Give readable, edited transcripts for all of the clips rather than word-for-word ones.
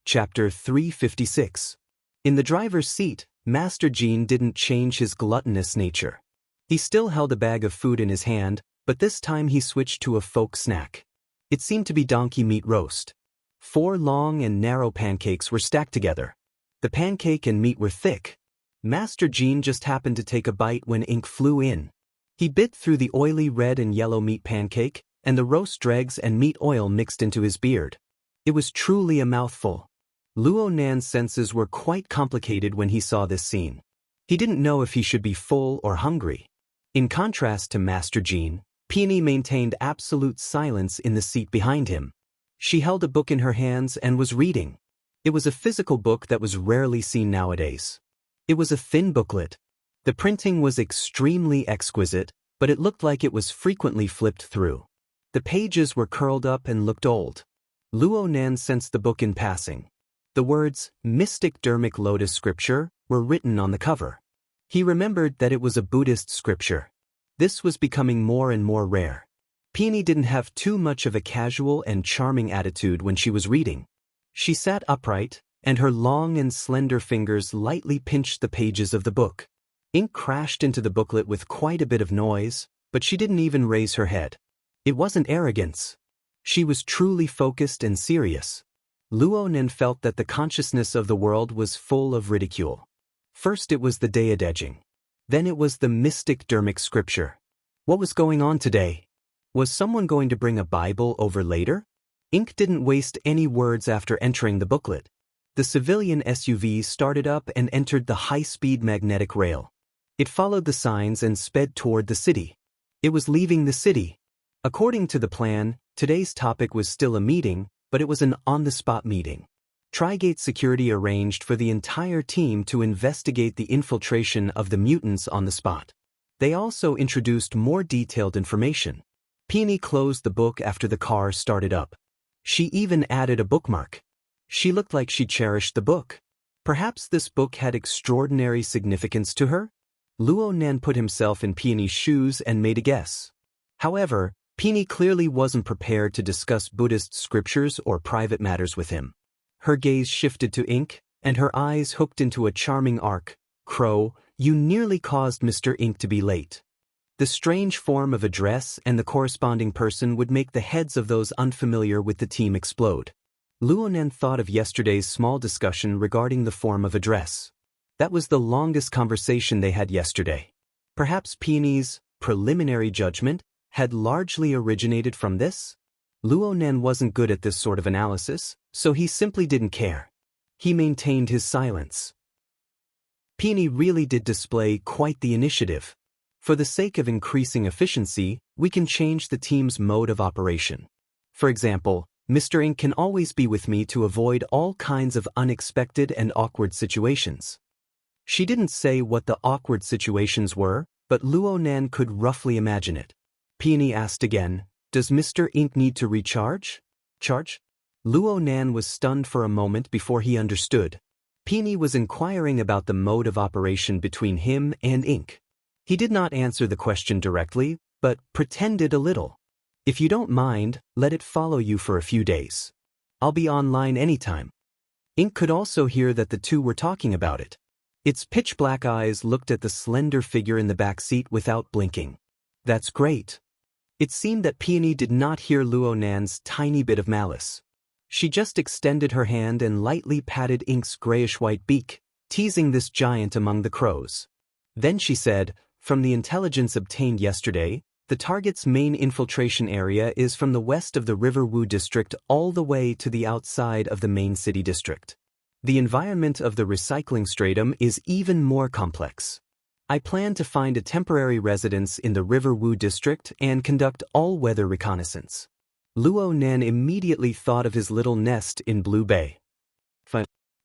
Chapter 356. In the driver's seat, Master Jean didn't change his gluttonous nature. He still held a bag of food in his hand, but this time he switched to a folk snack. It seemed to be donkey meat roast. 4 long and narrow pancakes were stacked together. The pancake and meat were thick. Master Jean just happened to take a bite when Ink flew in. He bit through the oily red and yellow meat pancake, and the roast dregs and meat oil mixed into his beard. It was truly a mouthful. Luo Nan's senses were quite complicated when he saw this scene. He didn't know if he should be full or hungry. In contrast to Master Jean, Peony maintained absolute silence in the seat behind him. She held a book in her hands and was reading. It was a physical book that was rarely seen nowadays. It was a thin booklet. The printing was extremely exquisite, but it looked like it was frequently flipped through. The pages were curled up and looked old. Luo Nan sensed the book in passing. The words, Mystic Dermic Lotus Scripture, were written on the cover. He remembered that it was a Buddhist scripture. This was becoming more and more rare. Peony didn't have too much of a casual and charming attitude when she was reading. She sat upright, and her long and slender fingers lightly pinched the pages of the book. Ink crashed into the booklet with quite a bit of noise, but she didn't even raise her head. It wasn't arrogance. She was truly focused and serious. Luo Nan felt that the consciousness of the world was full of ridicule. First it was the Daedejing. Then it was the Mystic Dermic Scripture. What was going on today? Was someone going to bring a Bible over later? Ink didn't waste any words after entering the booklet. The civilian SUV started up and entered the high-speed magnetic rail. It followed the signs and sped toward the city. It was leaving the city. According to the plan, today's topic was still a meeting, but it was an on-the-spot meeting. Trigate Security arranged for the entire team to investigate the infiltration of the mutants on the spot. They also introduced more detailed information. Peony closed the book after the car started up. She even added a bookmark. She looked like she cherished the book. Perhaps this book had extraordinary significance to her? Luo Nan put himself in Peony's shoes and made a guess. However, Peony clearly wasn't prepared to discuss Buddhist scriptures or private matters with him. Her gaze shifted to Ink, and her eyes hooked into a charming arc. Crow, you nearly caused Mr. Ink to be late. The strange form of address and the corresponding person would make the heads of those unfamiliar with the team explode. Luo Nan thought of yesterday's small discussion regarding the form of address. That was the longest conversation they had yesterday. Perhaps Peony's preliminary judgment had largely originated from this? Luo Nan wasn't good at this sort of analysis, so he simply didn't care. He maintained his silence. Peony really did display quite the initiative. For the sake of increasing efficiency, we can change the team's mode of operation. For example, Mr. Ink can always be with me to avoid all kinds of unexpected and awkward situations. She didn't say what the awkward situations were, but Luo Nan could roughly imagine it. Peony asked again, does Mr. Ink need to recharge? Charge? Luo Nan was stunned for a moment before he understood. Peony was inquiring about the mode of operation between him and Ink. He did not answer the question directly, but pretended a little. If you don't mind, let it follow you for a few days. I'll be online anytime. Ink could also hear that the two were talking about it. Its pitch-black eyes looked at the slender figure in the back seat without blinking. That's great. It seemed that Peony did not hear Luo Nan's tiny bit of malice. She just extended her hand and lightly patted Ink's grayish-white beak, teasing this giant among the crows. Then she said, from the intelligence obtained yesterday, the target's main infiltration area is from the west of the River Wu district all the way to the outside of the main city district. The environment of the recycling stratum is even more complex. I plan to find a temporary residence in the River Wu district and conduct all-weather reconnaissance. Luo Nan immediately thought of his little nest in Blue Bay.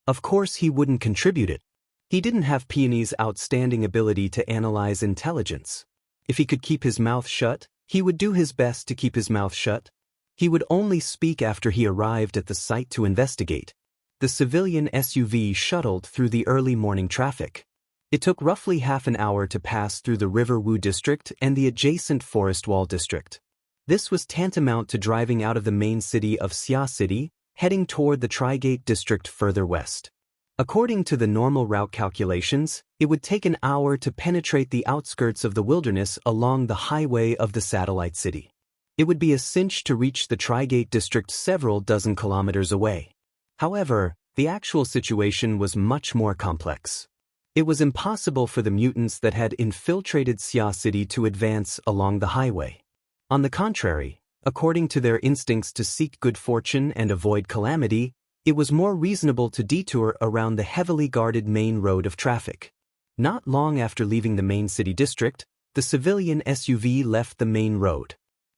Of course he wouldn't contribute it. He didn't have Peony's outstanding ability to analyze intelligence. If he could keep his mouth shut, he would do his best to keep his mouth shut. He would only speak after he arrived at the site to investigate. The civilian SUV shuttled through the early morning traffic. It took roughly half an hour to pass through the River Wu district and the adjacent Forest Wall district. This was tantamount to driving out of the main city of Xia City, heading toward the Tri-Gate district further west. According to the normal route calculations, it would take an hour to penetrate the outskirts of the wilderness along the highway of the satellite city. It would be a cinch to reach the Tri-Gate district several dozen kilometers away. However, the actual situation was much more complex. It was impossible for the mutants that had infiltrated Xia City to advance along the highway. On the contrary, according to their instincts to seek good fortune and avoid calamity, it was more reasonable to detour around the heavily guarded main road of traffic. Not long after leaving the main city district, the civilian SUV left the main road.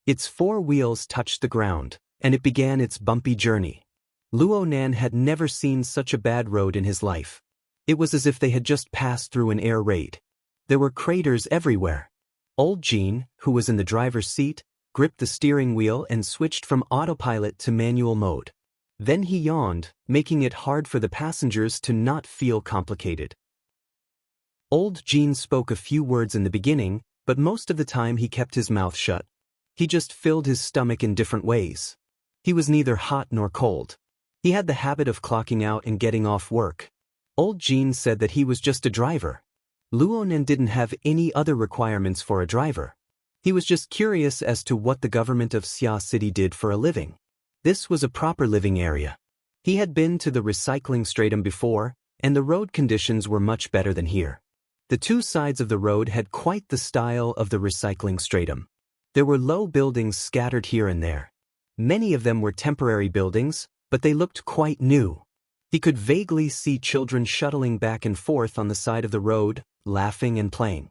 Its four wheels touched the ground, and it began its bumpy journey. Luo Nan had never seen such a bad road in his life. It was as if they had just passed through an air raid. There were craters everywhere. Old Jean, who was in the driver's seat, gripped the steering wheel and switched from autopilot to manual mode. Then he yawned, making it hard for the passengers to not feel complicated. Old Jean spoke a few words in the beginning, but most of the time he kept his mouth shut. He just filled his stomach in different ways. He was neither hot nor cold. He had the habit of clocking out and getting off work. Old Jean said that he was just a driver. Luo Nan didn't have any other requirements for a driver. He was just curious as to what the government of Xia City did for a living. This was a proper living area. He had been to the recycling stratum before, and the road conditions were much better than here. The two sides of the road had quite the style of the recycling stratum. There were low buildings scattered here and there. Many of them were temporary buildings, but they looked quite new. He could vaguely see children shuttling back and forth on the side of the road, laughing and playing.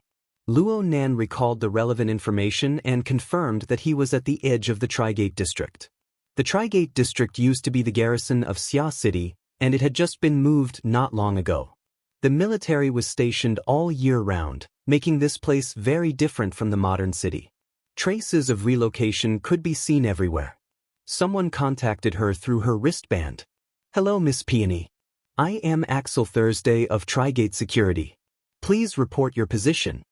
Luo Nan recalled the relevant information and confirmed that he was at the edge of the Tri-Gate district. The Tri-Gate district used to be the garrison of Xia City, and it had just been moved not long ago. The military was stationed all year round, making this place very different from the modern city. Traces of relocation could be seen everywhere. Someone contacted her through her wristband. "Hello, Miss Peony. I am Axel Thursday of Tri-Gate Security. Please report your position."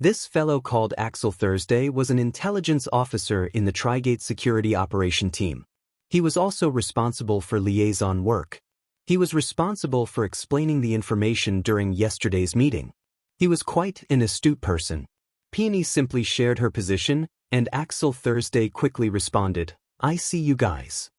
This fellow called Axel Thursday was an intelligence officer in the Tri-Gate Security Operation Team. He was also responsible for liaison work. He was responsible for explaining the information during yesterday's meeting. He was quite an astute person. Peony simply shared her position, and Axel Thursday quickly responded, "I see you guys."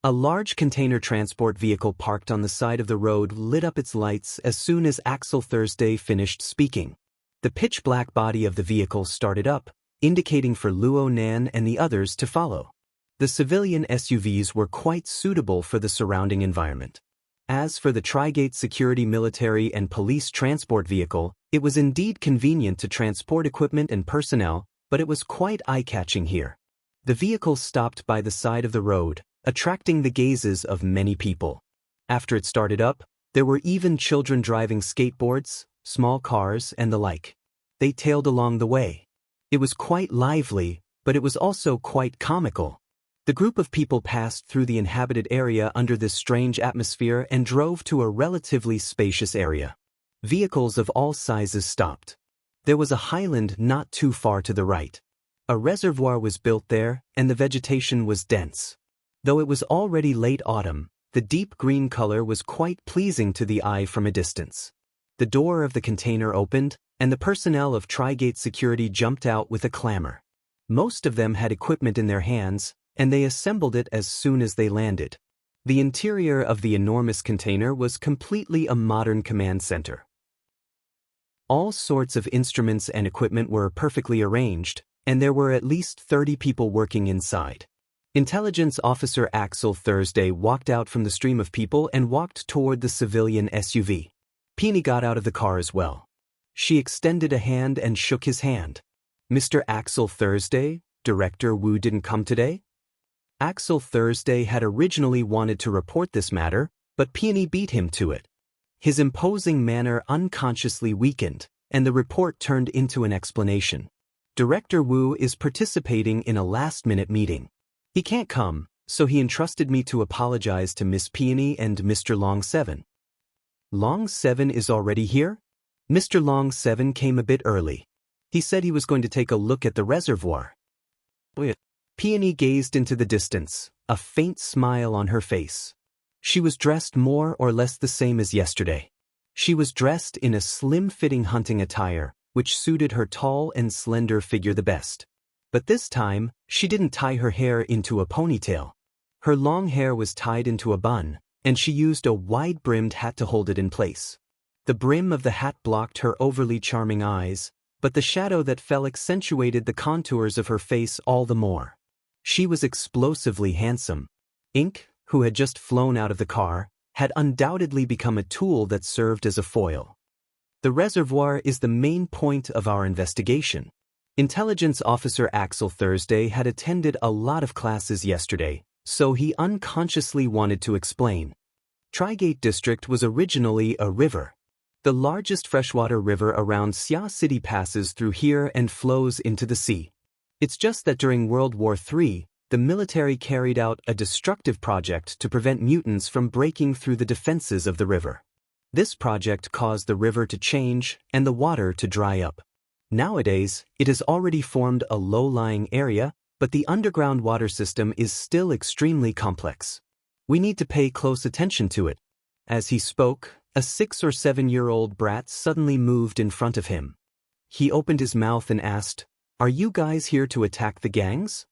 A large container transport vehicle parked on the side of the road lit up its lights as soon as Axel Thursday finished speaking. The pitch-black body of the vehicle started up, indicating for Luo Nan and the others to follow. The civilian SUVs were quite suitable for the surrounding environment. As for the Tri-Gate Security Military and Police Transport Vehicle, it was indeed convenient to transport equipment and personnel, but it was quite eye-catching here. The vehicle stopped by the side of the road, attracting the gazes of many people. After it started up, there were even children driving skateboards, small cars, and the like. They tailed along the way. It was quite lively, but it was also quite comical. The group of people passed through the inhabited area under this strange atmosphere and drove to a relatively spacious area. Vehicles of all sizes stopped. There was a highland not too far to the right. A reservoir was built there, and the vegetation was dense. Though it was already late autumn, the deep green color was quite pleasing to the eye from a distance. The door of the container opened, and the personnel of Tri-Gate Security jumped out with a clamor. Most of them had equipment in their hands, and they assembled it as soon as they landed. The interior of the enormous container was completely a modern command center. All sorts of instruments and equipment were perfectly arranged, and there were at least 30 people working inside. Intelligence Officer Axel Thursday walked out from the stream of people and walked toward the civilian SUV. Peony got out of the car as well. She extended a hand and shook his hand. "Mr. Axel Thursday, Director Wu didn't come today?" Axel Thursday had originally wanted to report this matter, but Peony beat him to it. His imposing manner unconsciously weakened, and the report turned into an explanation. "Director Wu is participating in a last-minute meeting. He can't come, so he entrusted me to apologize to Miss Peony and Mr. Long 7. "Long 7 is already here?" Mr. Long 7 came a bit early. He said he was going to take a look at the reservoir. Peony gazed into the distance, a faint smile on her face. She was dressed more or less the same as yesterday. She was dressed in a slim-fitting hunting attire, which suited her tall and slender figure the best. But this time, she didn't tie her hair into a ponytail. Her long hair was tied into a bun, and she used a wide-brimmed hat to hold it in place. The brim of the hat blocked her overly charming eyes, but the shadow that fell accentuated the contours of her face all the more. She was explosively handsome. Ink, who had just flown out of the car, had undoubtedly become a tool that served as a foil. The reservoir is the main point of our investigation. Intelligence Officer Axel Thursday had attended a lot of classes yesterday, so he unconsciously wanted to explain. Trigate District was originally a river. The largest freshwater river around Xia City passes through here and flows into the sea. It's just that during World War III, the military carried out a destructive project to prevent mutants from breaking through the defenses of the river. This project caused the river to change and the water to dry up. Nowadays, it has already formed a low-lying area, but the underground water system is still extremely complex. We need to pay close attention to it. As he spoke, a 6- or 7-year-old brat suddenly moved in front of him. He opened his mouth and asked, "Are you guys here to attack the gangs?"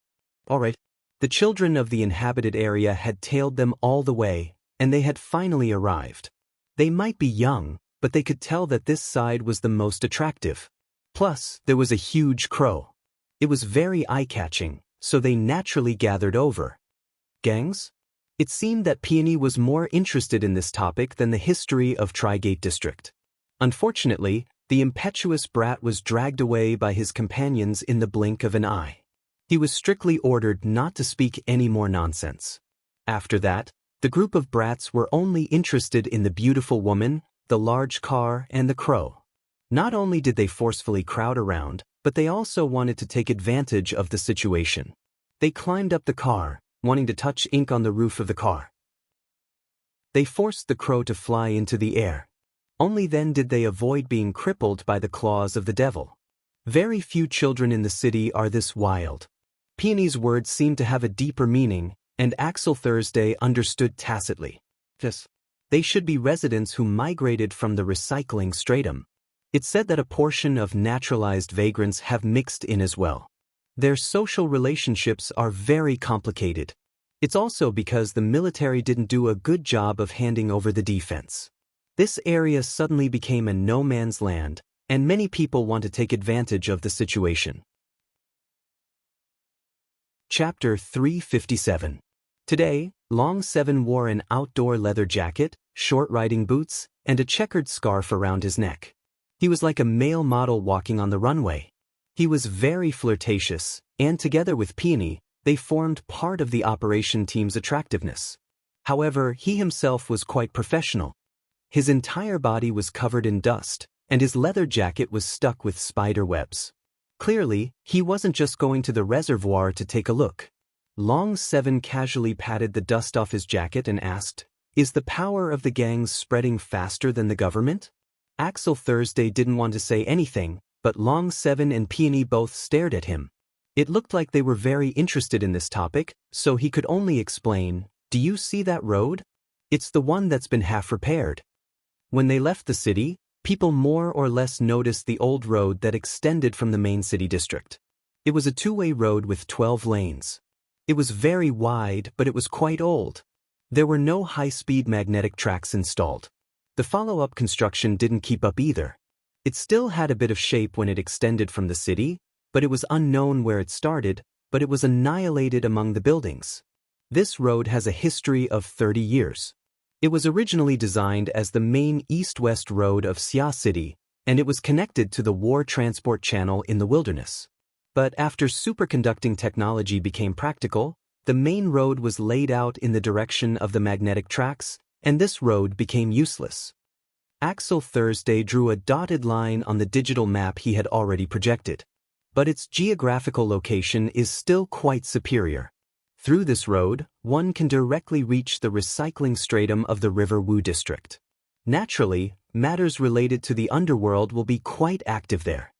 "All right." The children of the inhabited area had tailed them all the way, and they had finally arrived. They might be young, but they could tell that this side was the most attractive. Plus, there was a huge crow. It was very eye-catching, so they naturally gathered over. Gangs? It seemed that Peony was more interested in this topic than the history of Trigate District. Unfortunately, the impetuous brat was dragged away by his companions in the blink of an eye. He was strictly ordered not to speak any more nonsense. After that, the group of brats were only interested in the beautiful woman, the large car, and the crow. Not only did they forcefully crowd around, but they also wanted to take advantage of the situation. They climbed up the car, wanting to touch ink on the roof of the car. They forced the crow to fly into the air. Only then did they avoid being crippled by the claws of the devil. Very few children in the city are this wild. Peony's words seemed to have a deeper meaning, and Axel Thursday understood tacitly. Yes, they should be residents who migrated from the recycling stratum. It's said that a portion of naturalized vagrants have mixed in as well. Their social relationships are very complicated. It's also because the military didn't do a good job of handing over the defense. This area suddenly became a no-man's land, and many people want to take advantage of the situation. Chapter 357. Today, Long Seven wore an outdoor leather jacket, short riding boots, and a checkered scarf around his neck. He was like a male model walking on the runway. He was very flirtatious, and together with Peony, they formed part of the operation team's attractiveness. However, he himself was quite professional. His entire body was covered in dust, and his leather jacket was stuck with spider webs. Clearly, he wasn't just going to the reservoir to take a look. Long Seven casually patted the dust off his jacket and asked, "Is the power of the gangs spreading faster than the government?" Axel Thursday didn't want to say anything, but Long Seven and Peony both stared at him. It looked like they were very interested in this topic, so he could only explain, "Do you see that road? It's the one that's been half repaired." When they left the city, people more or less noticed the old road that extended from the main city district. It was a two-way road with 12 lanes. It was very wide, but it was quite old. There were no high-speed magnetic tracks installed. The follow-up construction didn't keep up either. It still had a bit of shape when it extended from the city, but it was unknown where it started, but it was annihilated among the buildings. This road has a history of 30 years. It was originally designed as the main east-west road of Xia City, and it was connected to the war transport channel in the wilderness. But after superconducting technology became practical, the main road was laid out in the direction of the magnetic tracks, and this road became useless. Axel Thursday drew a dotted line on the digital map he had already projected. But its geographical location is still quite superior. Through this road, one can directly reach the recycling stratum of the River Wu district. Naturally, matters related to the underworld will be quite active there.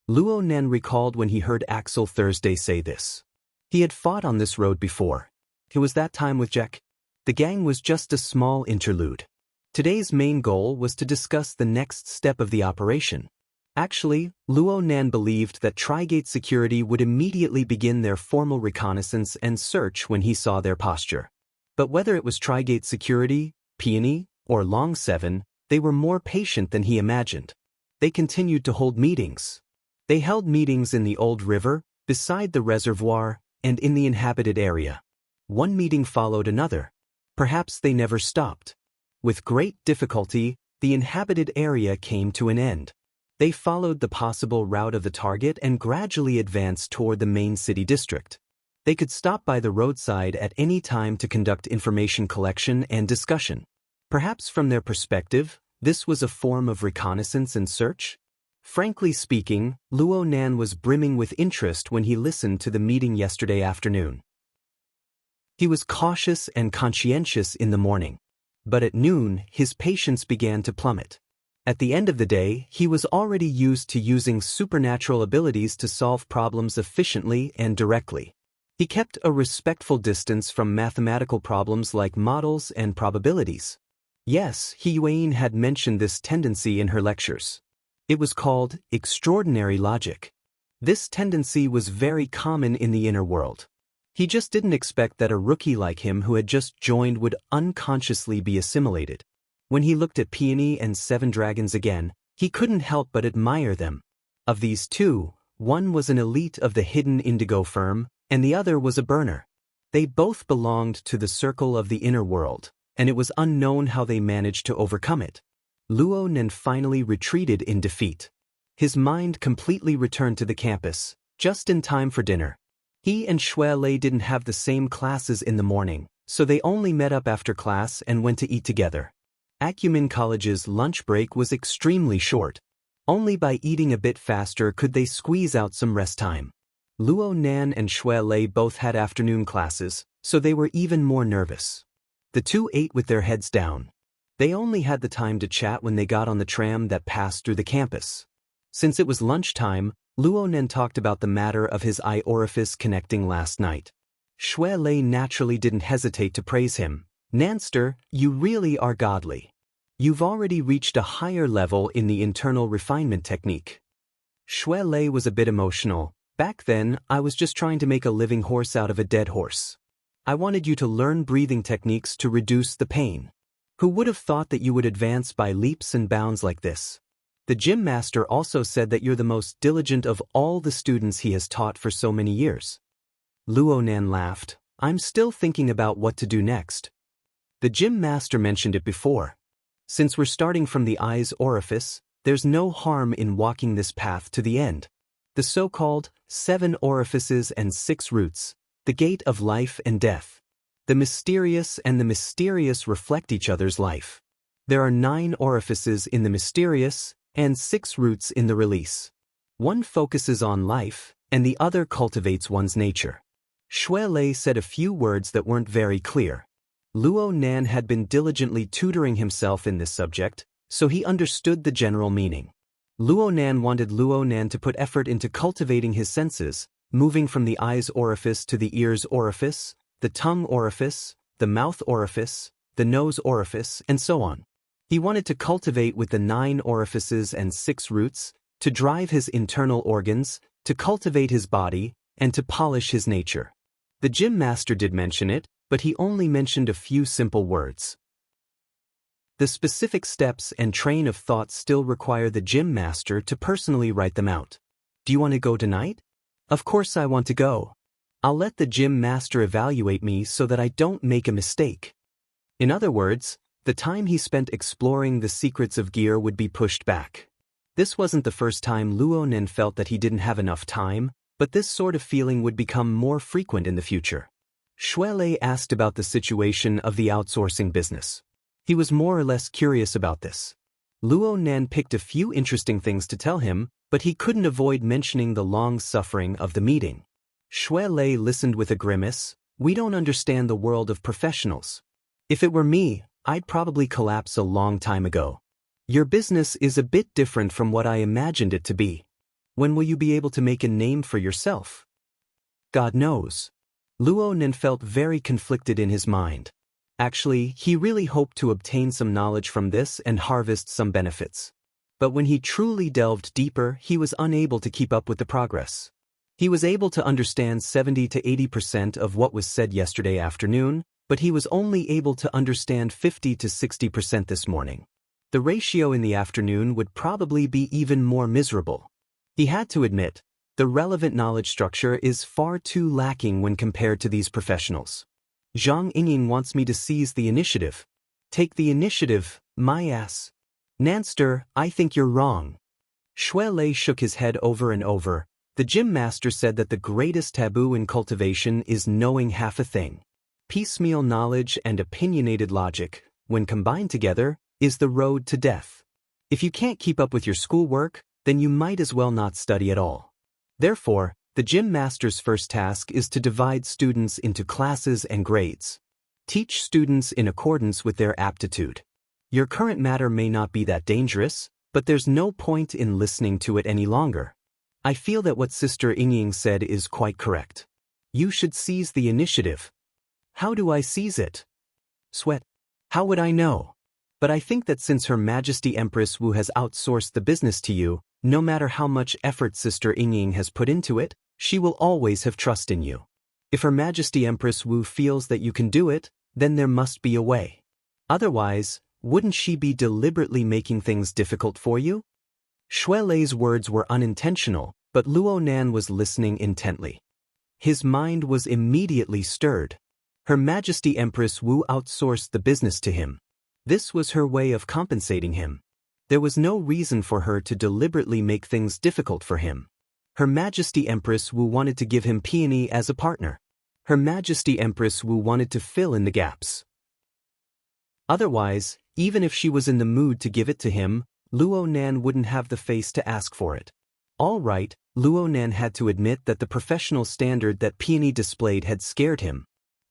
Luo Nen recalled when he heard Axel Thursday say this. He had fought on this road before. It was that time with Jack. The gang was just a small interlude. Today's main goal was to discuss the next step of the operation. Actually, Luo Nan believed that Trigate Security would immediately begin their formal reconnaissance and search when he saw their posture. But whether it was Trigate Security, Peony, or Long 7, they were more patient than he imagined. They continued to hold meetings. They held meetings in the old river, beside the reservoir, and in the inhabited area. One meeting followed another. Perhaps they never stopped. With great difficulty, the inhabited area came to an end. They followed the possible route of the target and gradually advanced toward the main city district. They could stop by the roadside at any time to conduct information collection and discussion. Perhaps from their perspective, this was a form of reconnaissance and search? Frankly speaking, Luo Nan was brimming with interest when he listened to the meeting yesterday afternoon. He was cautious and conscientious in the morning. But at noon, his patience began to plummet. At the end of the day, he was already used to using supernatural abilities to solve problems efficiently and directly. He kept a respectful distance from mathematical problems like models and probabilities. Yes, He Yuan had mentioned this tendency in her lectures. It was called extraordinary logic. This tendency was very common in the inner world. He just didn't expect that a rookie like him who had just joined would unconsciously be assimilated. When he looked at Peony and Seven Dragons again, he couldn't help but admire them. Of these two, one was an elite of the hidden indigo firm, and the other was a burner. They both belonged to the circle of the inner world, and it was unknown how they managed to overcome it. Luo Nan finally retreated in defeat. His mind completely returned to the campus, just in time for dinner. He and Xue Lei didn't have the same classes in the morning, so they only met up after class and went to eat together. Acumen College's lunch break was extremely short. Only by eating a bit faster could they squeeze out some rest time. Luo Nan and Xue Lei both had afternoon classes, so they were even more nervous. The two ate with their heads down. They only had the time to chat when they got on the tram that passed through the campus. Since it was lunchtime, Luo Nan talked about the matter of his eye orifice connecting last night. Xue Lei naturally didn't hesitate to praise him. Nanster, you really are godly. You've already reached a higher level in the internal refinement technique. Xue Lei was a bit emotional. Back then, I was just trying to make a living horse out of a dead horse. I wanted you to learn breathing techniques to reduce the pain. Who would have thought that you would advance by leaps and bounds like this? The gym master also said that you're the most diligent of all the students he has taught for so many years. Luo Nan laughed. I'm still thinking about what to do next. The gym master mentioned it before. Since we're starting from the eye's orifice, there's no harm in walking this path to the end. The so-called 7 orifices and 6 roots, the gate of life and death. The mysterious and the mysterious reflect each other's life. There are 9 orifices in the mysterious and 6 roots in the release. One focuses on life, and the other cultivates one's nature. Xue Lei said a few words that weren't very clear. Luo Nan had been diligently tutoring himself in this subject, so he understood the general meaning. Luo Nan wanted Luo Nan to put effort into cultivating his senses, moving from the eye's orifice to the ear's orifice, the tongue orifice, the mouth orifice, the nose orifice, and so on. He wanted to cultivate with the 9 orifices and 6 roots, to drive his internal organs, to cultivate his body, and to polish his nature. The gym master did mention it, but he only mentioned a few simple words. The specific steps and train of thought still require the gym master to personally write them out. Do you want to go tonight? Of course I want to go. I'll let the gym master evaluate me so that I don't make a mistake. In other words, the time he spent exploring the secrets of gear would be pushed back. This wasn't the first time Luo Nan felt that he didn't have enough time, but this sort of feeling would become more frequent in the future. Xue Lei asked about the situation of the outsourcing business. He was more or less curious about this. Luo Nan picked a few interesting things to tell him, but he couldn't avoid mentioning the long suffering of the meeting. Xue Lei listened with a grimace. We don't understand the world of professionals. If it were me, I'd probably collapse a long time ago. Your business is a bit different from what I imagined it to be. When will you be able to make a name for yourself? God knows. Luo Nen felt very conflicted in his mind. Actually, he really hoped to obtain some knowledge from this and harvest some benefits. But when he truly delved deeper, he was unable to keep up with the progress. He was able to understand 70 to 80% of what was said yesterday afternoon, but he was only able to understand 50 to 60% this morning. The ratio in the afternoon would probably be even more miserable. He had to admit, the relevant knowledge structure is far too lacking when compared to these professionals. Zhang Yingying wants me to seize the initiative. Take the initiative, my ass. Nanster, I think you're wrong. Xue Lei shook his head over and over. The gym master said that the greatest taboo in cultivation is knowing half a thing. Piecemeal knowledge and opinionated logic, when combined together, is the road to death. If you can't keep up with your schoolwork, then you might as well not study at all. Therefore, the gym master's first task is to divide students into classes and grades. Teach students in accordance with their aptitude. Your current matter may not be that dangerous, but there's no point in listening to it any longer. I feel that what Sister Yingying said is quite correct. You should seize the initiative. How do I seize it? Sweat. How would I know? But I think that since Her Majesty Empress Wu has outsourced the business to you, no matter how much effort Sister Yingying has put into it, she will always have trust in you. If Her Majesty Empress Wu feels that you can do it, then there must be a way. Otherwise, wouldn't she be deliberately making things difficult for you? Xue Lei's words were unintentional, but Luo Nan was listening intently. His mind was immediately stirred. Her Majesty Empress Wu outsourced the business to him. This was her way of compensating him. There was no reason for her to deliberately make things difficult for him. Her Majesty Empress Wu wanted to give him Peony as a partner. Her Majesty Empress Wu wanted to fill in the gaps. Otherwise, even if she was in the mood to give it to him, Luo Nan wouldn't have the face to ask for it. All right, Luo Nan had to admit that the professional standard that Peony displayed had scared him.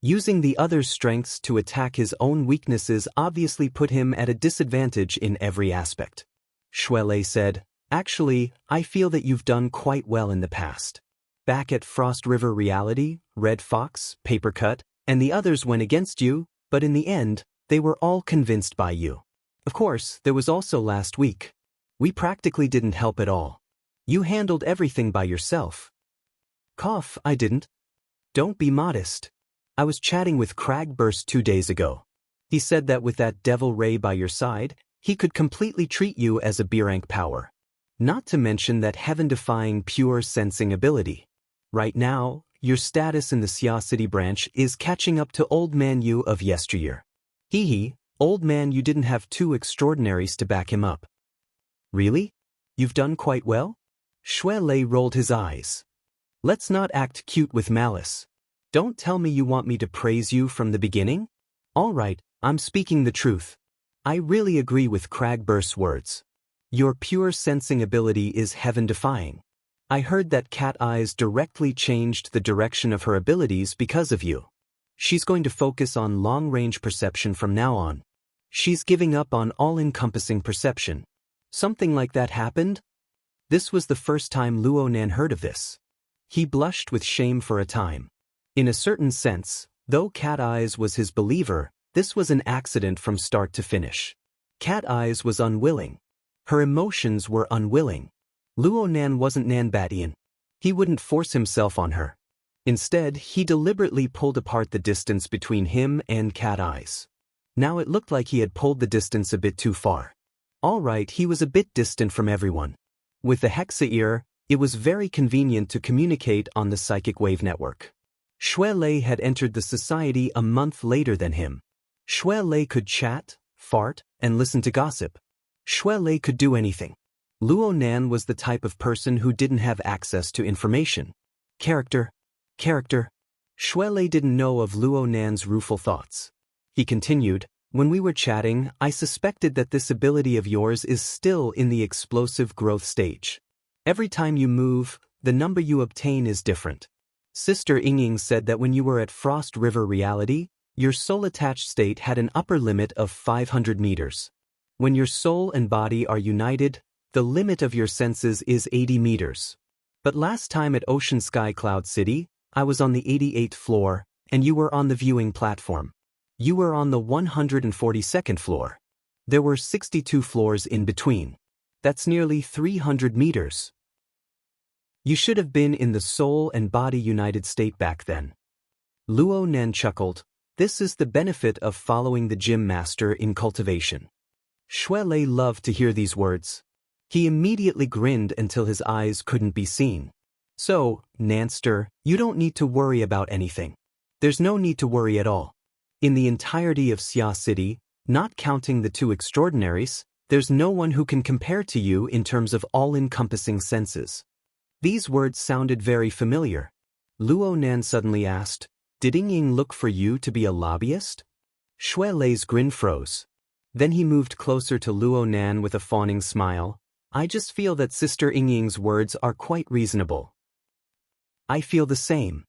Using the other's strengths to attack his own weaknesses obviously put him at a disadvantage in every aspect. Xue Lei said, Actually, I feel that you've done quite well in the past. Back at Frost River Reality, Red Fox, Paper Cut, and the others went against you, but in the end, they were all convinced by you. Of course, there was also last week. We practically didn't help at all. You handled everything by yourself. Cough, I didn't. Don't be modest. I was chatting with Cragburst 2 days ago. He said that with that Devil Ray by your side, he could completely treat you as a B-rank power. Not to mention that heaven-defying pure sensing ability. Right now, your status in the Xia City branch is catching up to Old Man Yu of yesteryear. Hee hee. Old Man, you didn't have 2 extraordinaries to back him up. Really? You've done quite well? Xue Lei rolled his eyes. Let's not act cute with malice. Don't tell me you want me to praise you from the beginning? All right, I'm speaking the truth. I really agree with Cragburst's words. Your pure sensing ability is heaven-defying. I heard that Cat Eyes directly changed the direction of her abilities because of you. She's going to focus on long-range perception from now on. She's giving up on all-encompassing perception. Something like that happened? This was the first time Luo Nan heard of this. He blushed with shame for a time. In a certain sense, though Cat Eyes was his believer, this was an accident from start to finish. Cat Eyes was unwilling. Her emotions were unwilling. Luo Nan wasn't Nanbadian. He wouldn't force himself on her. Instead, he deliberately pulled apart the distance between him and Cat Eyes. Now it looked like he had pulled the distance a bit too far. All right, he was a bit distant from everyone. With the Hexa Ear, it was very convenient to communicate on the psychic wave network. Xue Lei had entered the society a month later than him. Xue Lei could chat, fart, and listen to gossip. Xue Lei could do anything. Luo Nan was the type of person who didn't have access to information. Character. Xue Lei didn't know of Luo Nan's rueful thoughts. He continued, when we were chatting, I suspected that this ability of yours is still in the explosive growth stage. Every time you move, the number you obtain is different. Sister Yingying said that when you were at Frost River Reality, your soul-attached state had an upper limit of 500 meters. When your soul and body are united, the limit of your senses is 80 meters. But last time at Ocean Sky Cloud City, I was on the 88th floor, and you were on the viewing platform. You were on the 142nd floor. There were 62 floors in between. That's nearly 300 meters. You should have been in the soul and body united state back then. Luo Nan chuckled. This is the benefit of following the gym master in cultivation. Shui Lei loved to hear these words. He immediately grinned until his eyes couldn't be seen. So, Nanster, you don't need to worry about anything. There's no need to worry at all. In the entirety of Xia City, not counting the two extraordinaries, there's no one who can compare to you in terms of all-encompassing senses. These words sounded very familiar. Luo Nan suddenly asked, Did Ying look for you to be a lobbyist? Shui Lei's grin froze. Then he moved closer to Luo Nan with a fawning smile. I just feel that Sister Ying's words are quite reasonable. I feel the same.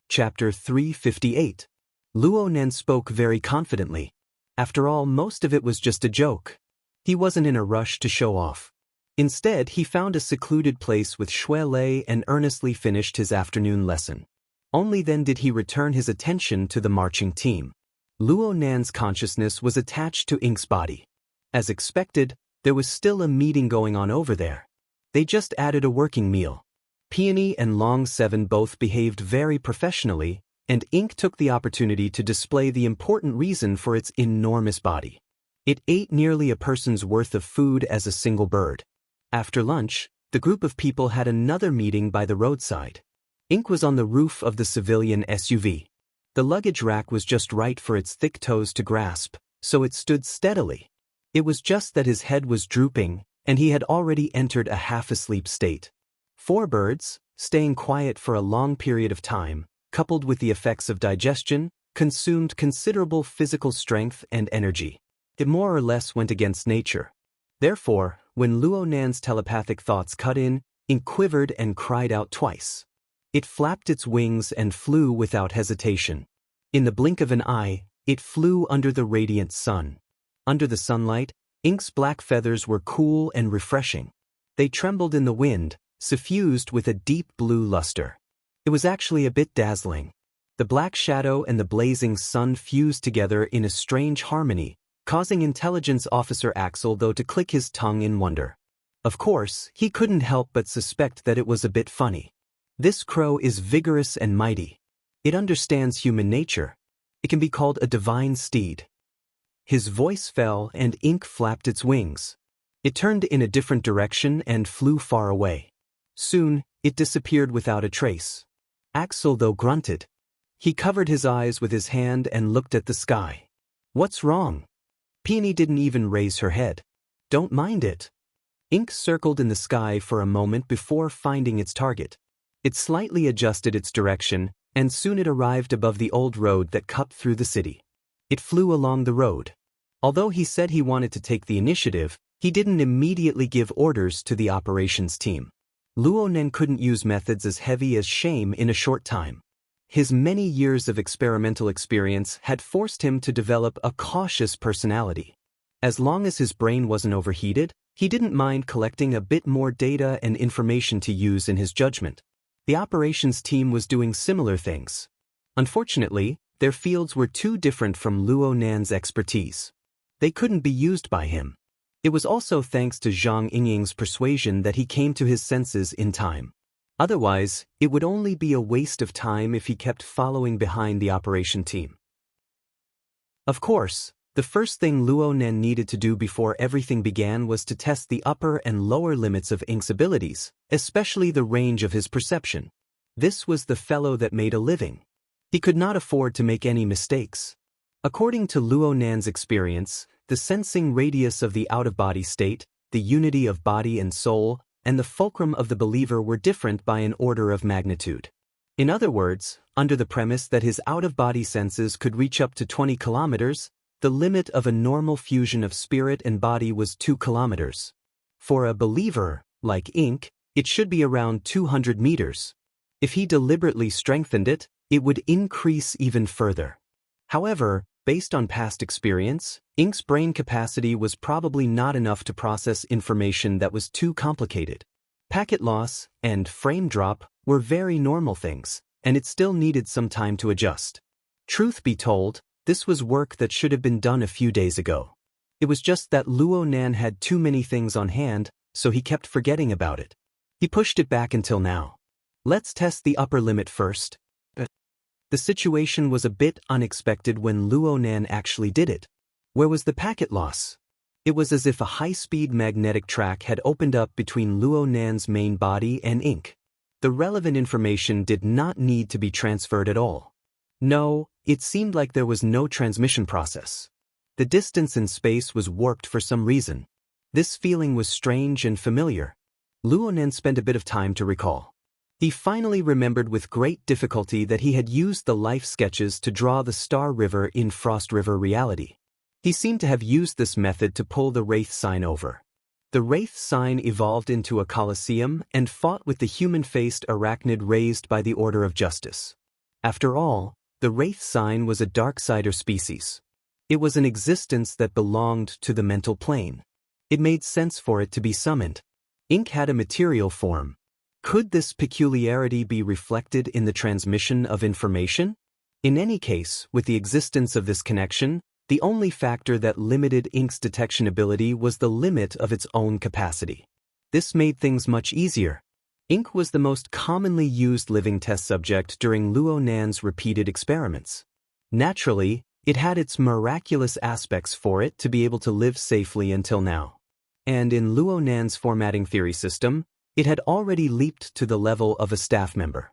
Chapter 358. Luo Nan spoke very confidently. After all, most of it was just a joke. He wasn't in a rush to show off. Instead, he found a secluded place with Shui Lei and earnestly finished his afternoon lesson. Only then did he return his attention to the marching team. Luo Nan's consciousness was attached to Ink's body. As expected, there was still a meeting going on over there. They just added a working meal. Peony and Long Seven both behaved very professionally, and Ink took the opportunity to display the important reason for its enormous body. It ate nearly a person's worth of food as a single bird. After lunch, the group of people had another meeting by the roadside. Ink was on the roof of the civilian SUV. The luggage rack was just right for its thick toes to grasp, so it stood steadily. It was just that his head was drooping, and he had already entered a half-asleep state. Four birds, staying quiet for a long period of time, coupled with the effects of digestion, consumed considerable physical strength and energy. It more or less went against nature. Therefore, when Luo Nan's telepathic thoughts cut in, Ink quivered and cried out twice. It flapped its wings and flew without hesitation. In the blink of an eye, it flew under the radiant sun. Under the sunlight, Ink's black feathers were cool and refreshing. They trembled in the wind, suffused with a deep blue luster. It was actually a bit dazzling. The black shadow and the blazing sun fused together in a strange harmony, causing Intelligence Officer Axel though to click his tongue in wonder. Of course, he couldn't help but suspect that it was a bit funny. This crow is vigorous and mighty. It understands human nature. It can be called a divine steed. His voice fell and Ink flapped its wings. It turned in a different direction and flew far away. Soon, it disappeared without a trace. Axel though grunted. He covered his eyes with his hand and looked at the sky. What's wrong? Peony didn't even raise her head. Don't mind it. Ink circled in the sky for a moment before finding its target. It slightly adjusted its direction, and soon it arrived above the old road that cut through the city. It flew along the road. Although he said he wanted to take the initiative, he didn't immediately give orders to the operations team. Luo Nan couldn't use methods as heavy as shame in a short time. His many years of experimental experience had forced him to develop a cautious personality. As long as his brain wasn't overheated, he didn't mind collecting a bit more data and information to use in his judgment. The operations team was doing similar things. Unfortunately, their fields were too different from Luo Nan's expertise. They couldn't be used by him. It was also thanks to Zhang Yingying's persuasion that he came to his senses in time. Otherwise, it would only be a waste of time if he kept following behind the operation team. Of course, the first thing Luo Nan needed to do before everything began was to test the upper and lower limits of Ink's abilities, especially the range of his perception. This was the fellow that made a living. He could not afford to make any mistakes. According to Luo Nan's experience, the sensing radius of the out-of-body state, the unity of body and soul, and the fulcrum of the believer were different by an order of magnitude. In other words, under the premise that his out-of-body senses could reach up to 20 kilometers, the limit of a normal fusion of spirit and body was 2 kilometers. For a believer, like Ink, it should be around 200 meters. If he deliberately strengthened it, it would increase even further. However, based on past experience, Ink's brain capacity was probably not enough to process information that was too complicated. Packet loss and frame drop were very normal things, and it still needed some time to adjust. Truth be told, this was work that should have been done a few days ago. It was just that Luo Nan had too many things on hand, so he kept forgetting about it. He pushed it back until now. Let's test the upper limit first. The situation was a bit unexpected when Luo Nan actually did it. Where was the packet loss? It was as if a high-speed magnetic track had opened up between Luo Nan's main body and ink. The relevant information did not need to be transferred at all. No, it seemed like there was no transmission process. The distance in space was warped for some reason. This feeling was strange and familiar. Luo Nan spent a bit of time to recall. He finally remembered with great difficulty that he had used the life sketches to draw the Star River in Frost River reality. He seemed to have used this method to pull the Wraith sign over. The Wraith sign evolved into a Colosseum and fought with the human-faced arachnid raised by the Order of Justice. After all, the Wraith sign was a Darksider species. It was an existence that belonged to the mental plane. It made sense for it to be summoned. Ink had a material form. Could this peculiarity be reflected in the transmission of information? In any case, with the existence of this connection, the only factor that limited Ink's detection ability was the limit of its own capacity. This made things much easier. Ink was the most commonly used living test subject during Luo Nan's repeated experiments. Naturally, it had its miraculous aspects for it to be able to live safely until now. And in Luo Nan's formatting theory system, it had already leaped to the level of a staff member.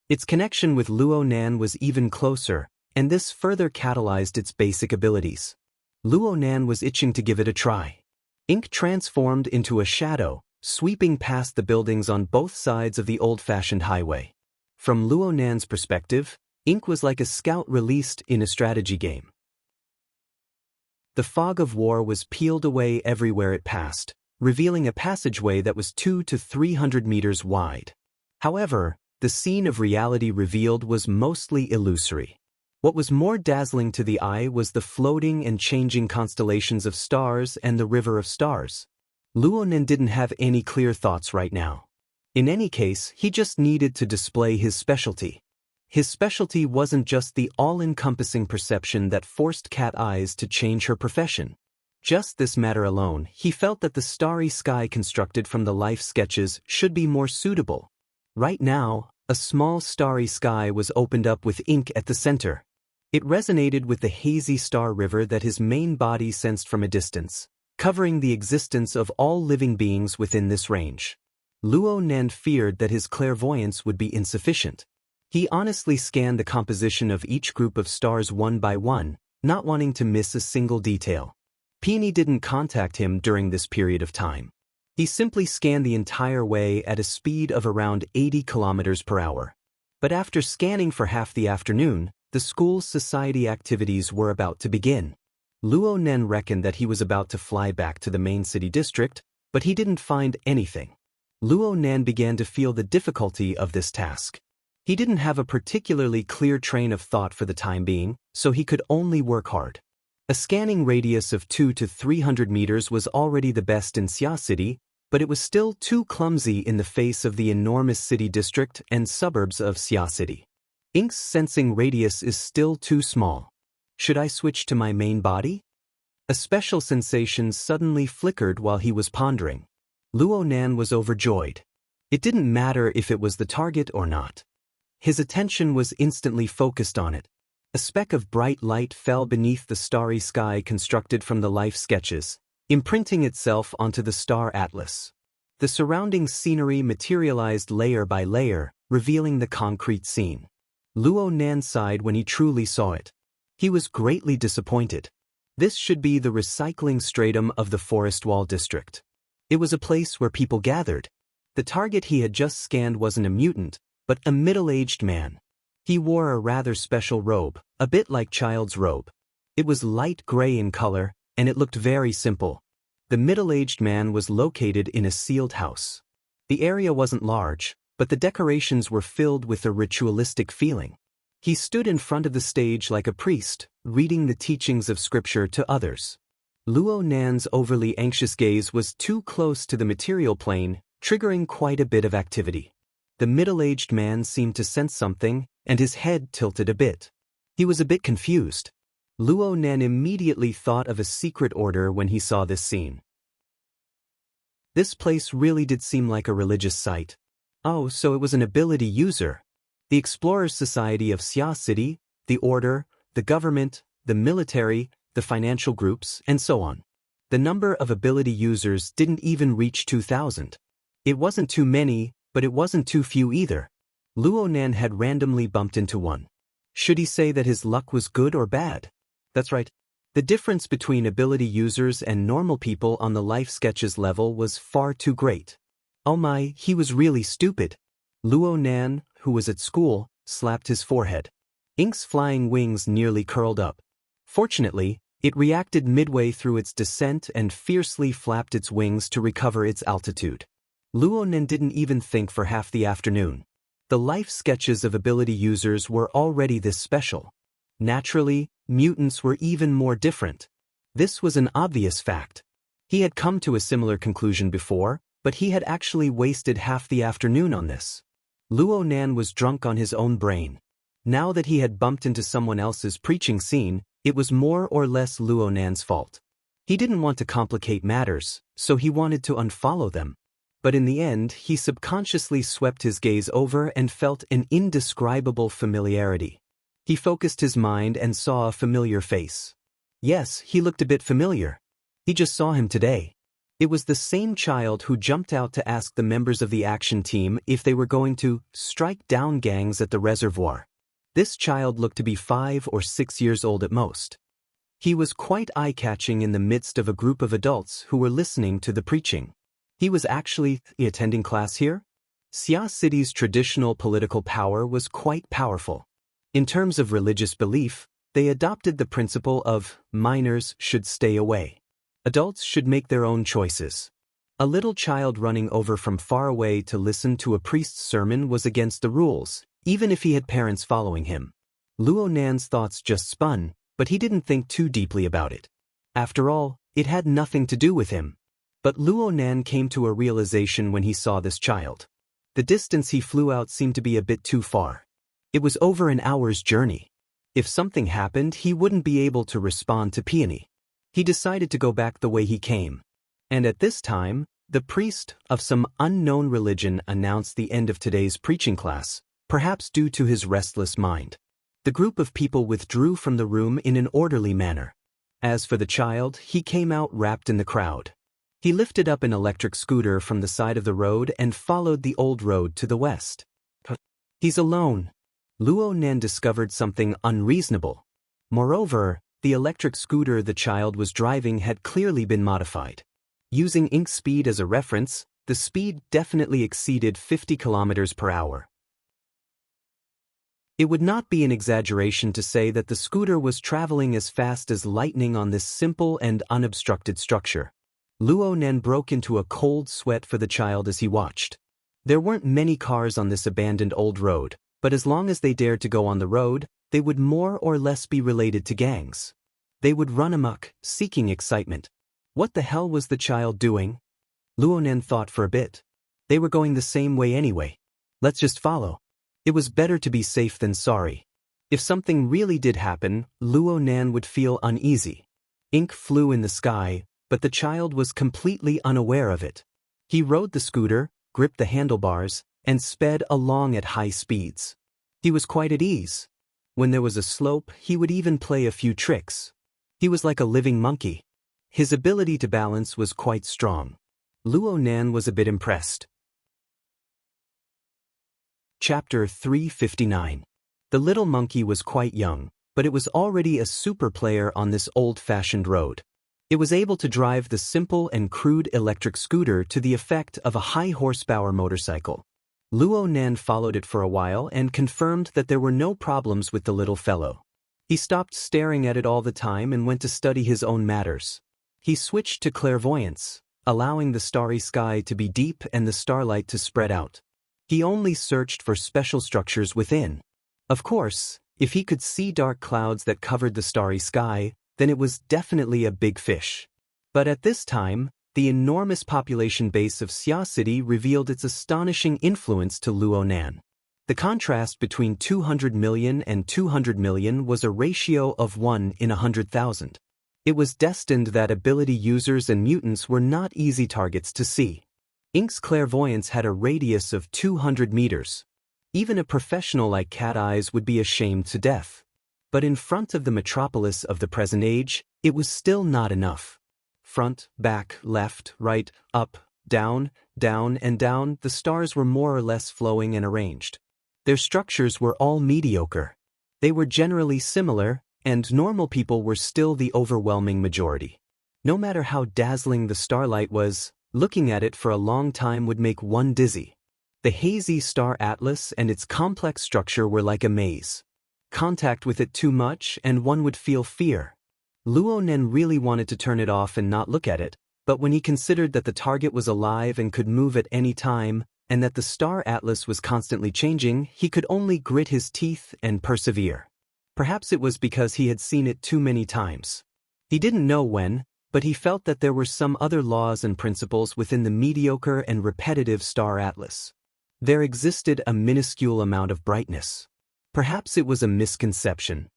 Its connection with Luo Nan was even closer, and this further catalyzed its basic abilities. Luo Nan was itching to give it a try. Ink transformed into a shadow, sweeping past the buildings on both sides of the old-fashioned highway. From Luo Nan's perspective, Ink was like a scout released in a strategy game. The fog of war was peeled away everywhere it passed, revealing a passageway that was 200 to 300 meters wide. However, the scene of reality revealed was mostly illusory. What was more dazzling to the eye was the floating and changing constellations of stars and the river of stars. Luo Nan didn't have any clear thoughts right now. In any case, he just needed to display his specialty. His specialty wasn't just the all-encompassing perception that forced Cat Eyes to change her profession. Just this matter alone, he felt that the starry sky constructed from the life sketches should be more suitable. Right now, a small starry sky was opened up with Ink at the center. It resonated with the hazy star river that his main body sensed from a distance, covering the existence of all living beings within this range. Luo Nan feared that his clairvoyance would be insufficient. He honestly scanned the composition of each group of stars one by one, not wanting to miss a single detail. Peony didn't contact him during this period of time. He simply scanned the entire way at a speed of around 80 kilometers per hour. But after scanning for half the afternoon, the school's society activities were about to begin. Luo Nan reckoned that he was about to fly back to the main city district, but he didn't find anything. Luo Nan began to feel the difficulty of this task. He didn't have a particularly clear train of thought for the time being, so he could only work hard. A scanning radius of 200 to 300 meters was already the best in Xia City, but it was still too clumsy in the face of the enormous city district and suburbs of Xia City. Ink's sensing radius is still too small. Should I switch to my main body? A special sensation suddenly flickered while he was pondering. Luo Nan was overjoyed. It didn't matter if it was the target or not. His attention was instantly focused on it. A speck of bright light fell beneath the starry sky constructed from the life sketches, imprinting itself onto the star atlas. The surrounding scenery materialized layer by layer, revealing the concrete scene. Luo Nan sighed when he truly saw it. He was greatly disappointed. This should be the recycling stratum of the Forest Wall district. It was a place where people gathered. The target he had just scanned wasn't a mutant, but a middle-aged man. He wore a rather special robe, a bit like Child's robe. It was light gray in color, and it looked very simple. The middle-aged man was located in a sealed house. The area wasn't large, but the decorations were filled with a ritualistic feeling. He stood in front of the stage like a priest, reading the teachings of scripture to others. Luo Nan's overly anxious gaze was too close to the material plane, triggering quite a bit of activity. The middle-aged man seemed to sense something, and his head tilted a bit. He was a bit confused. Luo Nan immediately thought of a secret order when he saw this scene. This place really did seem like a religious site. Oh, so it was an ability user. The Explorers Society of Xia City, the Order, the government, the military, the financial groups, and so on. The number of ability users didn't even reach 2,000. It wasn't too many, but it wasn't too few either. Luo Nan had randomly bumped into one. Should he say that his luck was good or bad? That's right. The difference between ability users and normal people on the life sketches level was far too great. Oh my, he was really stupid. Luo Nan, who was at school, slapped his forehead. Ink's flying wings nearly curled up. Fortunately, it reacted midway through its descent and fiercely flapped its wings to recover its altitude. Luo Nan didn't even think for half the afternoon. The life sketches of ability users were already this special. Naturally, mutants were even more different. This was an obvious fact. He had come to a similar conclusion before, but he had actually wasted half the afternoon on this. Luo Nan was drunk on his own brain. Now that he had bumped into someone else's preaching scene, it was more or less Luo Nan's fault. He didn't want to complicate matters, so he wanted to unfollow them. But in the end, he subconsciously swept his gaze over and felt an indescribable familiarity. He focused his mind and saw a familiar face. Yes, he looked a bit familiar. He just saw him today. It was the same child who jumped out to ask the members of the action team if they were going to strike down gangs at the reservoir. This child looked to be 5 or 6 years old at most. He was quite eye-catching in the midst of a group of adults who were listening to the preaching. He was actually attending class here? Xia City's traditional political power was quite powerful. In terms of religious belief, they adopted the principle of minors should stay away. Adults should make their own choices. A little child running over from far away to listen to a priest's sermon was against the rules, even if he had parents following him. Luo Nan's thoughts just spun, but he didn't think too deeply about it. After all, it had nothing to do with him. But Luo Nan came to a realization when he saw this child. The distance he flew out seemed to be a bit too far. It was over an hour's journey. If something happened, he wouldn't be able to respond to Peony. He decided to go back the way he came. And at this time, the priest of some unknown religion announced the end of today's preaching class, perhaps due to his restless mind. The group of people withdrew from the room in an orderly manner. As for the child, he came out wrapped in the crowd. He lifted up an electric scooter from the side of the road and followed the old road to the west. He's alone. Luo Nan discovered something unreasonable. Moreover, the electric scooter the child was driving had clearly been modified. Using Ink's speed as a reference, the speed definitely exceeded 50 kilometers per hour. It would not be an exaggeration to say that the scooter was traveling as fast as lightning on this simple and unobstructed structure. Luo Nan broke into a cold sweat for the child as he watched. There weren't many cars on this abandoned old road, but as long as they dared to go on the road, they would more or less be related to gangs. They would run amok, seeking excitement. What the hell was the child doing? Luo Nan thought for a bit. They were going the same way anyway. Let's just follow. It was better to be safe than sorry. If something really did happen, Luo Nan would feel uneasy. Ink flew in the sky, but the child was completely unaware of it. He rode the scooter, gripped the handlebars, and sped along at high speeds. He was quite at ease. When there was a slope, he would even play a few tricks. He was like a living monkey. His ability to balance was quite strong. Luo Nan was a bit impressed. Chapter 359. The little monkey was quite young, but it was already a super player on this old-fashioned road. It was able to drive the simple and crude electric scooter to the effect of a high-horsepower motorcycle. Luo Nan followed it for a while and confirmed that there were no problems with the little fellow. He stopped staring at it all the time and went to study his own matters. He switched to clairvoyance, allowing the starry sky to be deep and the starlight to spread out. He only searched for special structures within. Of course, if he could see dark clouds that covered the starry sky, then it was definitely a big fish. But at this time, the enormous population base of Xia City revealed its astonishing influence to Luonan. The contrast between 200 million and 200 million was a ratio of 1 in 100,000. It was destined that ability users and mutants were not easy targets to see. Ink's clairvoyance had a radius of 200 meters. Even a professional like Cat Eyes would be ashamed to death. But in front of the metropolis of the present age, it was still not enough. Front, back, left, right, up, down, down, and down, the stars were more or less flowing and arranged. Their structures were all mediocre. They were generally similar, and normal people were still the overwhelming majority. No matter how dazzling the starlight was, looking at it for a long time would make one dizzy. The hazy star atlas and its complex structure were like a maze. Contact with it too much and one would feel fear. Luonen really wanted to turn it off and not look at it, but when he considered that the target was alive and could move at any time, and that the star atlas was constantly changing, he could only grit his teeth and persevere. Perhaps it was because he had seen it too many times. He didn't know when, but he felt that there were some other laws and principles within the mediocre and repetitive star atlas. There existed a minuscule amount of brightness. Perhaps it was a misconception.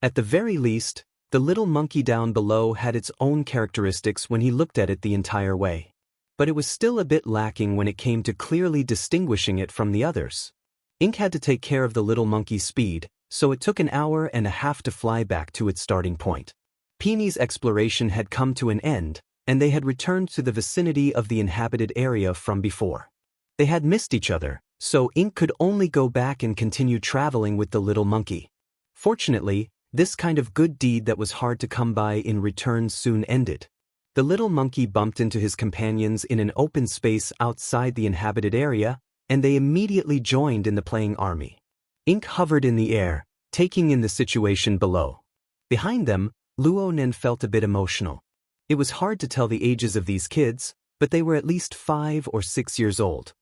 At the very least, the little monkey down below had its own characteristics when he looked at it the entire way. But it was still a bit lacking when it came to clearly distinguishing it from the others. Ink had to take care of the little monkey's speed, so it took an hour and a half to fly back to its starting point. Peeny's exploration had come to an end, and they had returned to the vicinity of the inhabited area from before. They had missed each other, so Ink could only go back and continue traveling with the little monkey. Fortunately, this kind of good deed that was hard to come by in return soon ended. The little monkey bumped into his companions in an open space outside the inhabited area, and they immediately joined in the playing army. Ink hovered in the air, taking in the situation below. Behind them, Luonen felt a bit emotional. It was hard to tell the ages of these kids, but they were at least 5 or 6 years old.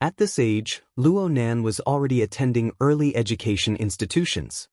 At this age, Luonan was already attending early education institutions.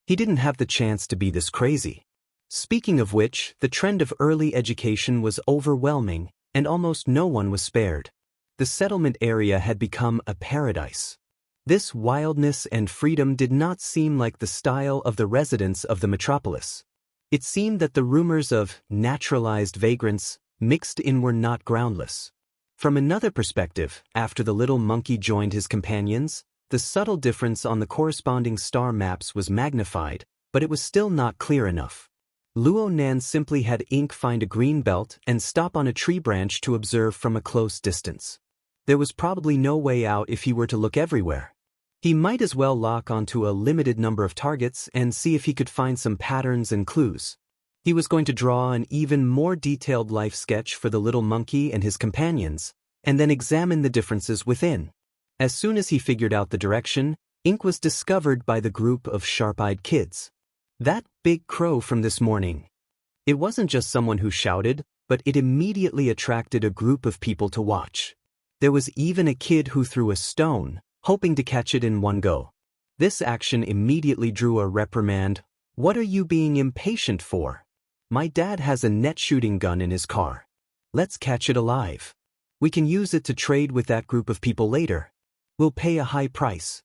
He didn't have the chance to be this crazy. Speaking of which, the trend of early education was overwhelming, and almost no one was spared. The settlement area had become a paradise. This wildness and freedom did not seem like the style of the residents of the metropolis. It seemed that the rumors of naturalized vagrants mixed in were not groundless. From another perspective, after the little monkey joined his companions, the subtle difference on the corresponding star maps was magnified, but it was still not clear enough. Luonan simply had Ink find a green belt and stop on a tree branch to observe from a close distance. There was probably no way out if he were to look everywhere. He might as well lock onto a limited number of targets and see if he could find some patterns and clues. He was going to draw an even more detailed life sketch for the little monkey and his companions, and then examine the differences within. As soon as he figured out the direction, Ink was discovered by the group of sharp-eyed kids. That big crow from this morning. It wasn't just someone who shouted, but it immediately attracted a group of people to watch. There was even a kid who threw a stone, hoping to catch it in one go. This action immediately drew a reprimand. "What are you being impatient for? My dad has a net shooting gun in his car. Let's catch it alive. We can use it to trade with that group of people later. We'll pay a high price."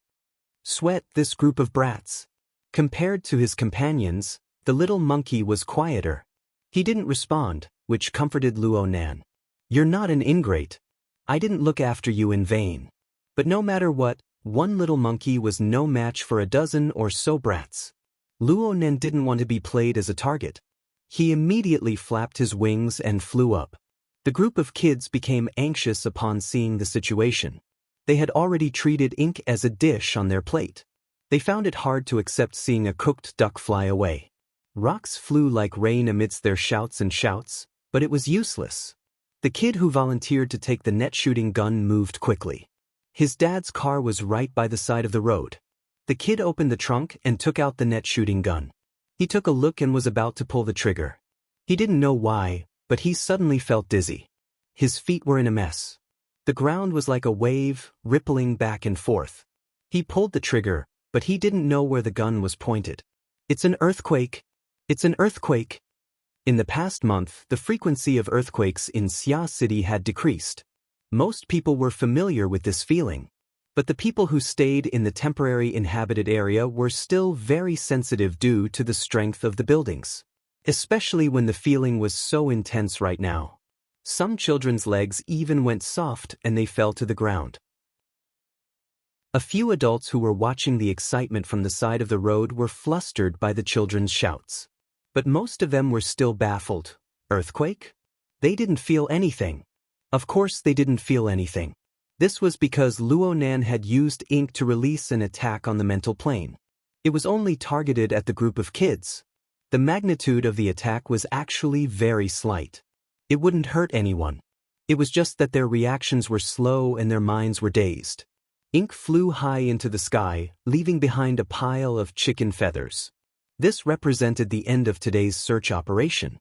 Sweat this group of brats. Compared to his companions, the little monkey was quieter. He didn't respond, which comforted Luonan. "You're not an ingrate. I didn't look after you in vain." But no matter what, one little monkey was no match for a dozen or so brats. Luonan didn't want to be played as a target. He immediately flapped his wings and flew up. The group of kids became anxious upon seeing the situation. They had already treated Ink as a dish on their plate. They found it hard to accept seeing a cooked duck fly away. Rocks flew like rain amidst their shouts and shouts, but it was useless. The kid who volunteered to take the net shooting gun moved quickly. His dad's car was right by the side of the road. The kid opened the trunk and took out the net shooting gun. He took a look and was about to pull the trigger. He didn't know why, but he suddenly felt dizzy. His feet were in a mess. The ground was like a wave, rippling back and forth. He pulled the trigger, but he didn't know where the gun was pointed. "It's an earthquake! It's an earthquake!" In the past month, the frequency of earthquakes in Xia City had decreased. Most people were familiar with this feeling. But the people who stayed in the temporary inhabited area were still very sensitive due to the strength of the buildings. Especially when the feeling was so intense right now. Some children's legs even went soft and they fell to the ground. A few adults who were watching the excitement from the side of the road were flustered by the children's shouts. But most of them were still baffled. Earthquake? They didn't feel anything. Of course they didn't feel anything. This was because Luonan had used ink to release an attack on the mental plane. It was only targeted at the group of kids. The magnitude of the attack was actually very slight. It wouldn't hurt anyone. It was just that their reactions were slow and their minds were dazed. Ink flew high into the sky, leaving behind a pile of chicken feathers. This represented the end of today's search operation.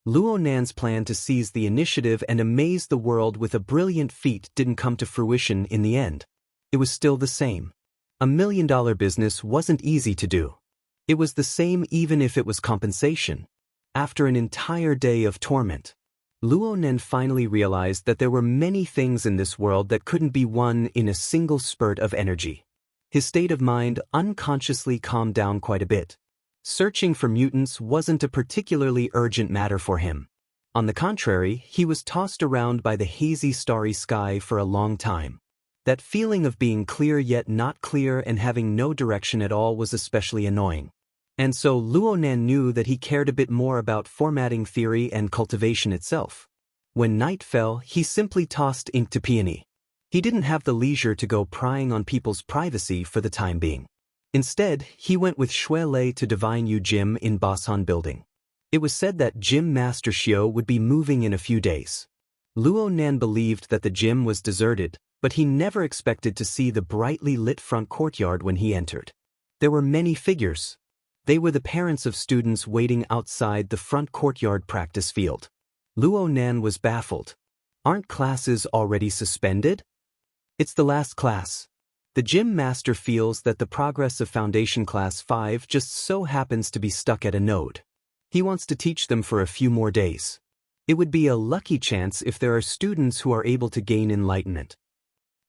Luonan's plan to seize the initiative and amaze the world with a brilliant feat didn't come to fruition in the end. It was still the same. $1 million business wasn't easy to do. It was the same even if it was compensation. After an entire day of torment, Luonan finally realized that there were many things in this world that couldn't be won in a single spurt of energy. His state of mind unconsciously calmed down quite a bit. Searching for mutants wasn't a particularly urgent matter for him. On the contrary, he was tossed around by the hazy starry sky for a long time. That feeling of being clear yet not clear and having no direction at all was especially annoying. And so Luonan knew that he cared a bit more about formatting theory and cultivation itself. When night fell, he simply tossed ink to peony. He didn't have the leisure to go prying on people's privacy for the time being. Instead, he went with Shui Lei to Divine Yu Gym in Basan Building. It was said that Gym Master Xiao would be moving in a few days. Luonan believed that the gym was deserted, but he never expected to see the brightly lit front courtyard when he entered. There were many figures. They were the parents of students waiting outside the front courtyard practice field. Luonan was baffled. Aren't classes already suspended? It's the last class. The gym master feels that the progress of Foundation Class 5 just so happens to be stuck at a node. He wants to teach them for a few more days. It would be a lucky chance if there are students who are able to gain enlightenment.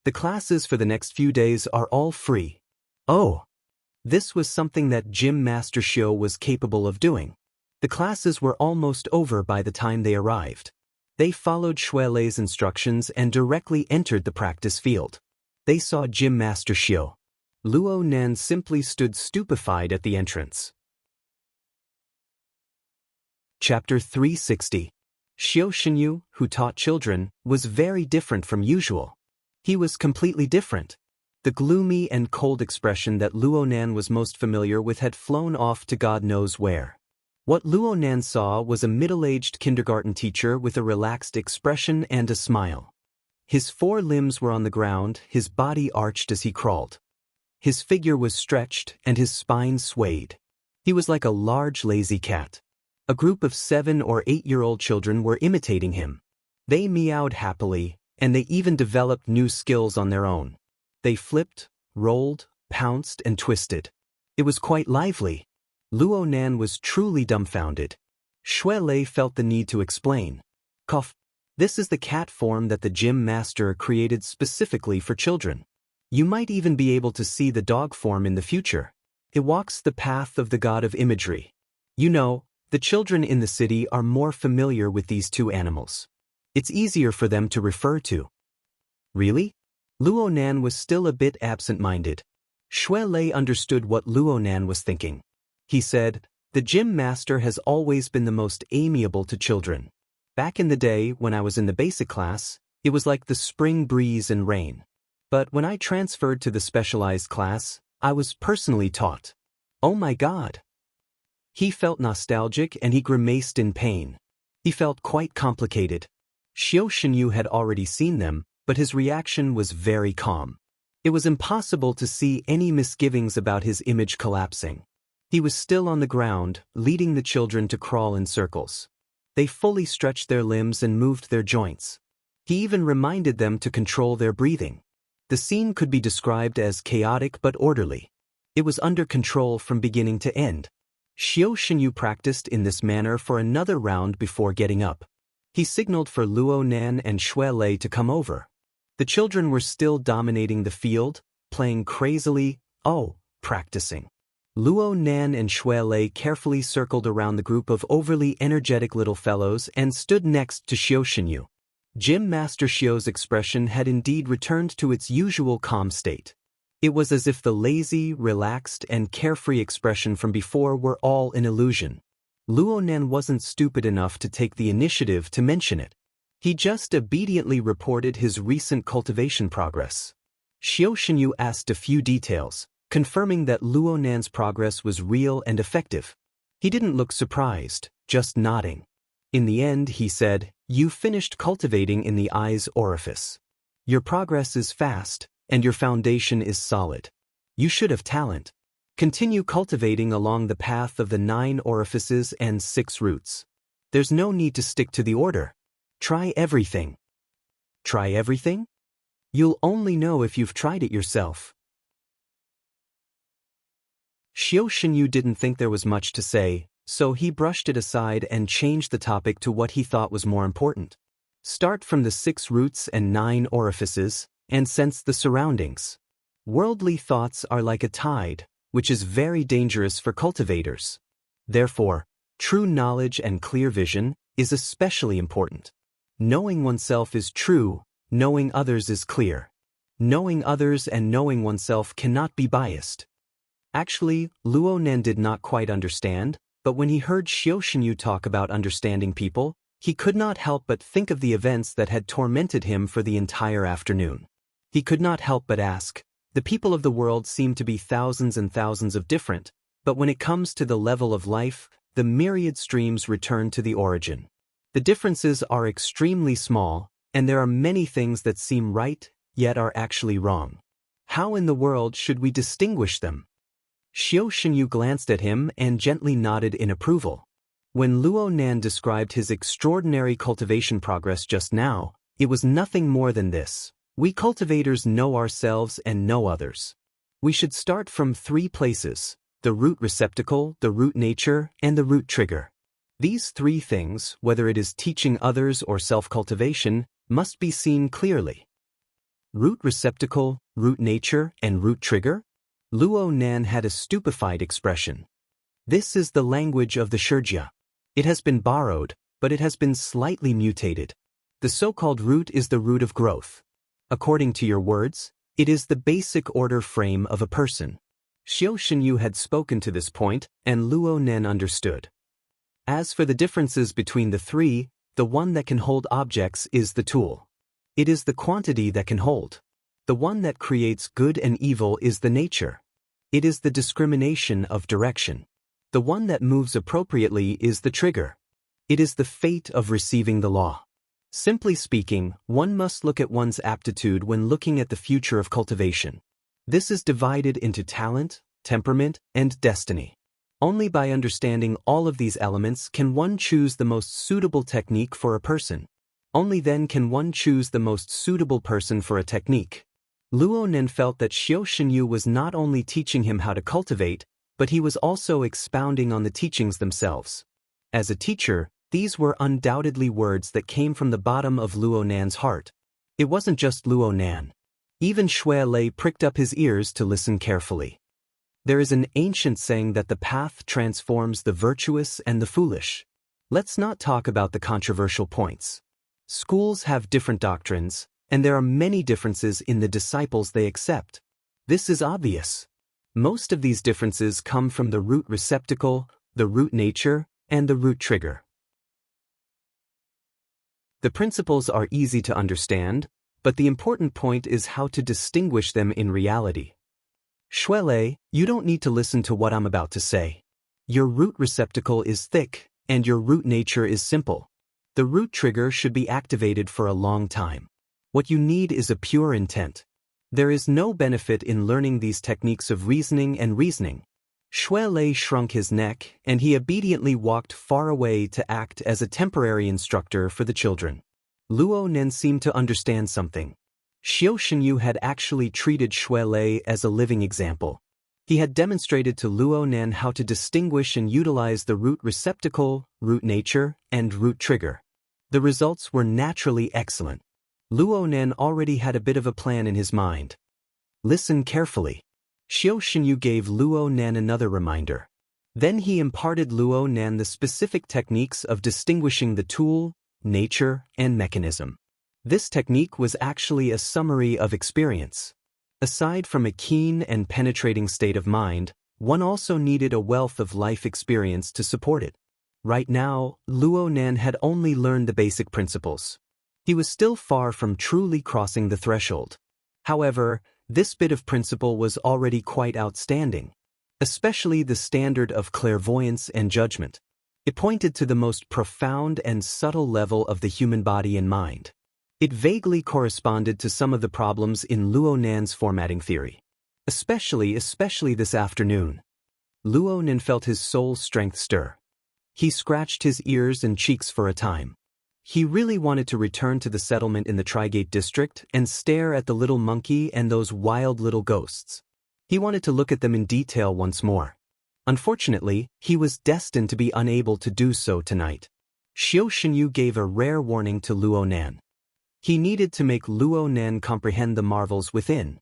The classes for the next few days are all free. Oh! This was something that Gym Master Xiao was capable of doing. The classes were almost over by the time they arrived. They followed Shui Lei's instructions and directly entered the practice field. They saw Gym Master Xiao. Luonan simply stood stupefied at the entrance. Chapter 360. Xiao Xinyu, who taught children, was very different from usual. He was completely different. The gloomy and cold expression that Luonan was most familiar with had flown off to God knows where. What Luonan saw was a middle-aged kindergarten teacher with a relaxed expression and a smile. His 4 limbs were on the ground, his body arched as he crawled. His figure was stretched and his spine swayed. He was like a large lazy cat. A group of 7- or 8-year-old children were imitating him. They meowed happily, and they even developed new skills on their own. They flipped, rolled, pounced, and twisted. It was quite lively. Luonan was truly dumbfounded. Shui Lei felt the need to explain. Cough. This is the cat form that the gym master created specifically for children. You might even be able to see the dog form in the future. It walks the path of the god of imagery. You know, the children in the city are more familiar with these 2 animals. It's easier for them to refer to. Really? Luonan was still a bit absent-minded. Shui Lei understood what Luonan was thinking. He said, "The gym master has always been the most amiable to children. Back in the day, when I was in the basic class, it was like the spring breeze and rain. But when I transferred to the specialized class, I was personally taught. Oh my God!" He felt nostalgic and he grimaced in pain. He felt quite complicated. Xiao Xinyu had already seen them, but his reaction was very calm. It was impossible to see any misgivings about his image collapsing. He was still on the ground, leading the children to crawl in circles. They fully stretched their limbs and moved their joints. He even reminded them to control their breathing. The scene could be described as chaotic but orderly. It was under control from beginning to end. Xiao Shenyu practiced in this manner for another round before getting up. He signaled for Luo Nan and Xue Lei to come over. The children were still dominating the field, playing crazily, practicing. Luo Nan and Xue Lei carefully circled around the group of overly energetic little fellows and stood next to Xiao Shenyu. Gym Master Xiao's expression had indeed returned to its usual calm state. It was as if the lazy, relaxed, and carefree expression from before were all an illusion. Luo Nan wasn't stupid enough to take the initiative to mention it. He just obediently reported his recent cultivation progress. Xiao Shenyu asked a few details, confirming that Luo Nan's progress was real and effective. He didn't look surprised, just nodding. In the end, he said, "You finished cultivating in the eye's orifice. Your progress is fast, and your foundation is solid. You should have talent. Continue cultivating along the path of the 9 orifices and 6 roots. There's no need to stick to the order. Try everything." Try everything? You'll only know if you've tried it yourself. Xiao Shenyu didn't think there was much to say, so he brushed it aside and changed the topic to what he thought was more important. Start from the 6 roots and 9 orifices, and sense the surroundings. Worldly thoughts are like a tide, which is very dangerous for cultivators. Therefore, true knowledge and clear vision is especially important. Knowing oneself is true, knowing others is clear. Knowing others and knowing oneself cannot be biased. Actually, Luo Nan did not quite understand, but when he heard Xiao Shenyu talk about understanding people, he could not help but think of the events that had tormented him for the entire afternoon. He could not help but ask, the people of the world seem to be thousands and thousands of different, but when it comes to the level of life, the myriad streams return to the origin. The differences are extremely small, and there are many things that seem right, yet are actually wrong. How in the world should we distinguish them? Xiao Shenyu glanced at him and gently nodded in approval. When Luo Nan described his extraordinary cultivation progress just now, it was nothing more than this. We cultivators know ourselves and know others. We should start from 3 places: the root receptacle, the root nature, and the root trigger. These 3 things, whether it is teaching others or self-cultivation, must be seen clearly. Root receptacle, root nature, and root trigger? Luo Nan had a stupefied expression. This is the language of the Shurjia. It has been borrowed, but it has been slightly mutated. The so-called root is the root of growth. According to your words, it is the basic order frame of a person. Xiao Shenyu had spoken to this point, and Luo Nan understood. As for the differences between the 3, the one that can hold objects is the tool. It is the quantity that can hold. The one that creates good and evil is the nature. It is the discrimination of direction. The one that moves appropriately is the trigger. It is the fate of receiving the law. Simply speaking, one must look at one's aptitude when looking at the future of cultivation. This is divided into talent, temperament, and destiny. Only by understanding all of these elements can one choose the most suitable technique for a person. Only then can one choose the most suitable person for a technique. Luo Nan felt that Xiao Shenyu was not only teaching him how to cultivate, but he was also expounding on the teachings themselves. As a teacher, these were undoubtedly words that came from the bottom of Luo Nan's heart. It wasn't just Luo Nan. Even Xue Lei pricked up his ears to listen carefully. There is an ancient saying that the path transforms the virtuous and the foolish. Let's not talk about the controversial points. Schools have different doctrines, and there are many differences in the disciples they accept. This is obvious. Most of these differences come from the root receptacle, the root nature, and the root trigger. The principles are easy to understand, but the important point is how to distinguish them in reality. Xue Lei, you don't need to listen to what I'm about to say. Your root receptacle is thick, and your root nature is simple. The root trigger should be activated for a long time. What you need is a pure intent. There is no benefit in learning these techniques of reasoning and reasoning. Xue Lei shrunk his neck, and he obediently walked far away to act as a temporary instructor for the children. Luo Nan seemed to understand something. Xiao Shenyu had actually treated Xue Lei as a living example. He had demonstrated to Luo Nan how to distinguish and utilize the root receptacle, root nature, and root trigger. The results were naturally excellent. Luo Nan already had a bit of a plan in his mind. Listen carefully. Xiao Xinyu gave Luo Nan another reminder. Then he imparted Luo Nan the specific techniques of distinguishing the tool, nature, and mechanism. This technique was actually a summary of experience. Aside from a keen and penetrating state of mind, one also needed a wealth of life experience to support it. Right now, Luo Nan had only learned the basic principles. He was still far from truly crossing the threshold. However, this bit of principle was already quite outstanding, especially the standard of clairvoyance and judgment. It pointed to the most profound and subtle level of the human body and mind. It vaguely corresponded to some of the problems in Luo Nan's formatting theory. Especially this afternoon. Luo Nan felt his soul's strength stir. He scratched his ears and cheeks for a time. He really wanted to return to the settlement in the Trigate district and stare at the little monkey and those wild little ghosts. He wanted to look at them in detail once more. Unfortunately, he was destined to be unable to do so tonight. Xiao Xinyu gave a rare warning to Luo Nan. He needed to make Luo Nan comprehend the marvels within.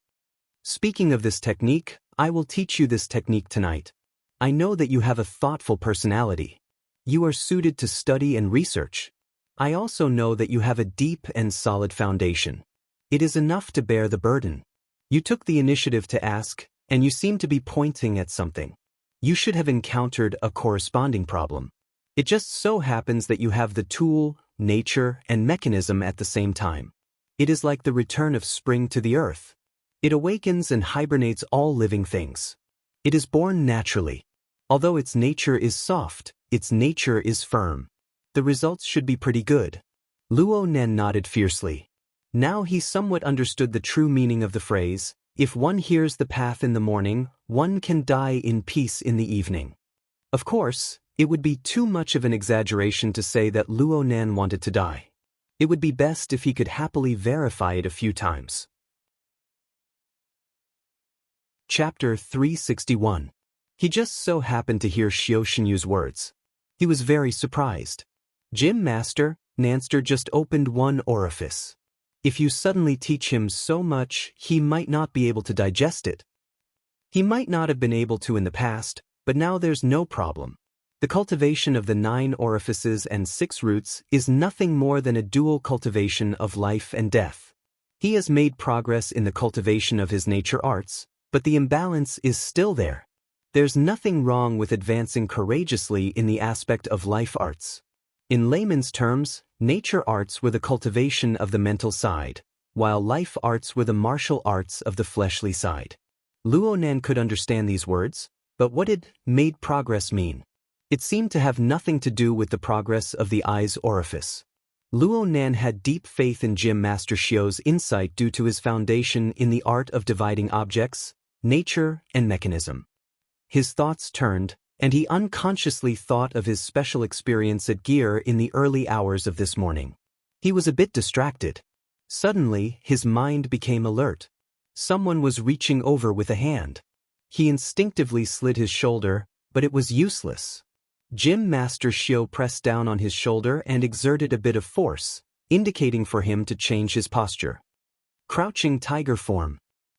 Speaking of this technique, I will teach you this technique tonight. I know that you have a thoughtful personality. You are suited to study and research. I also know that you have a deep and solid foundation. It is enough to bear the burden. You took the initiative to ask, and you seem to be pointing at something. You should have encountered a corresponding problem. It just so happens that you have the tool, nature, and mechanism at the same time. It is like the return of spring to the earth. It awakens and hibernates all living things. It is born naturally. Although its nature is soft, its nature is firm. The results should be pretty good. Luo Nan nodded fiercely. Now he somewhat understood the true meaning of the phrase, if one hears the path in the morning, one can die in peace in the evening. Of course, it would be too much of an exaggeration to say that Luo Nan wanted to die. It would be best if he could happily verify it a few times. Chapter 361. He just so happened to hear Xiao Xinyu's words. He was very surprised. Gym Master, Nanster just opened one orifice. If you suddenly teach him so much, he might not be able to digest it. He might not have been able to in the past, but now there's no problem. The cultivation of the 9 orifices and 6 roots is nothing more than a dual cultivation of life and death. He has made progress in the cultivation of his nature arts, but the imbalance is still there. There's nothing wrong with advancing courageously in the aspect of life arts. In layman's terms, nature arts were the cultivation of the mental side, while life arts were the martial arts of the fleshly side. Luo Nan could understand these words, but what did made progress mean? It seemed to have nothing to do with the progress of the eye's orifice. Luo Nan had deep faith in Gym Master Xiao's insight due to his foundation in the art of dividing objects, nature, and mechanism. His thoughts turned, and he unconsciously thought of his special experience at Gear in the early hours of this morning. He was a bit distracted. Suddenly, his mind became alert. Someone was reaching over with a hand. He instinctively slid his shoulder, but it was useless. Gym Master Xiao pressed down on his shoulder and exerted a bit of force, indicating for him to change his posture. Crouching tiger form.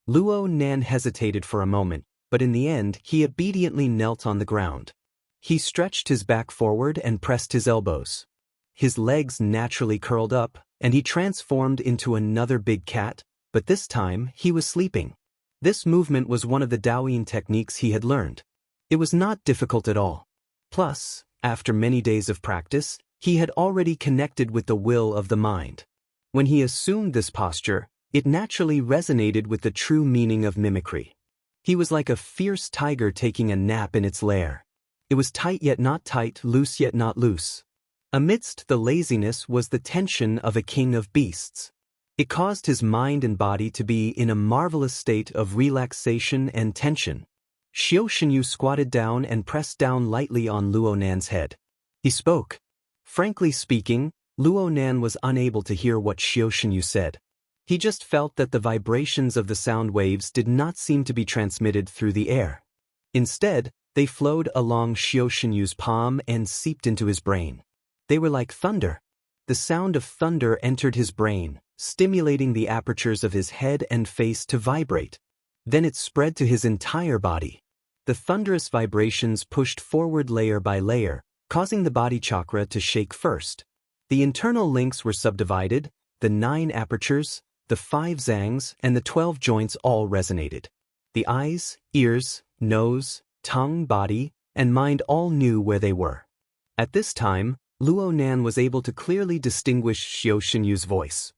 Luo Nan hesitated for a moment, but in the end he obediently knelt on the ground. He stretched his back forward and pressed his elbows. His legs naturally curled up, and he transformed into another big cat, but this time he was sleeping. This movement was one of the Daoyin techniques he had learned. It was not difficult at all. Plus, after many days of practice, he had already connected with the will of the mind. When he assumed this posture, it naturally resonated with the true meaning of mimicry. He was like a fierce tiger taking a nap in its lair. It was tight yet not tight, loose yet not loose. Amidst the laziness was the tension of a king of beasts. It caused his mind and body to be in a marvelous state of relaxation and tension. Xiao Xinyu squatted down and pressed down lightly on Luo Nan's head. He spoke. Frankly speaking, Luo Nan was unable to hear what Xiao Xinyu said. He just felt that the vibrations of the sound waves did not seem to be transmitted through the air. Instead, they flowed along Xiao Xinyu's palm and seeped into his brain. They were like thunder. The sound of thunder entered his brain, stimulating the apertures of his head and face to vibrate. Then it spread to his entire body. The thunderous vibrations pushed forward layer by layer, causing the body chakra to shake first. The internal links were subdivided, the 9 apertures, the 5 zangs, and the 12 joints all resonated. The eyes, ears, nose, tongue, body, and mind all knew where they were. At this time, Luo Nan was able to clearly distinguish Xiao Xinyu's voice.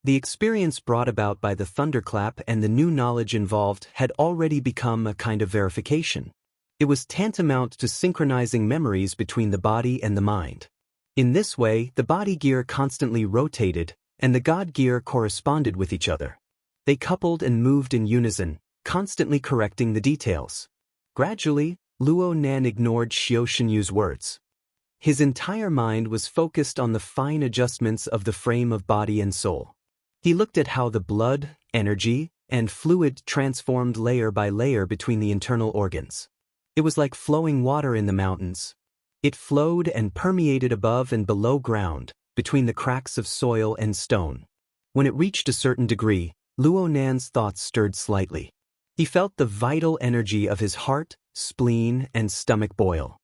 The experience brought about by the thunderclap and the new knowledge involved had already become a kind of verification. It was tantamount to synchronizing memories between the body and the mind. In this way, the body gear constantly rotated, and the God gear corresponded with each other. They coupled and moved in unison, constantly correcting the details. Gradually, Luo Nan ignored Xiao Xinyu's words. His entire mind was focused on the fine adjustments of the frame of body and soul. He looked at how the blood, energy, and fluid transformed layer by layer between the internal organs. It was like flowing water in the mountains. It flowed and permeated above and below ground, between the cracks of soil and stone. When it reached a certain degree, Luo Nan's thoughts stirred slightly. He felt the vital energy of his heart, spleen, and stomach boil.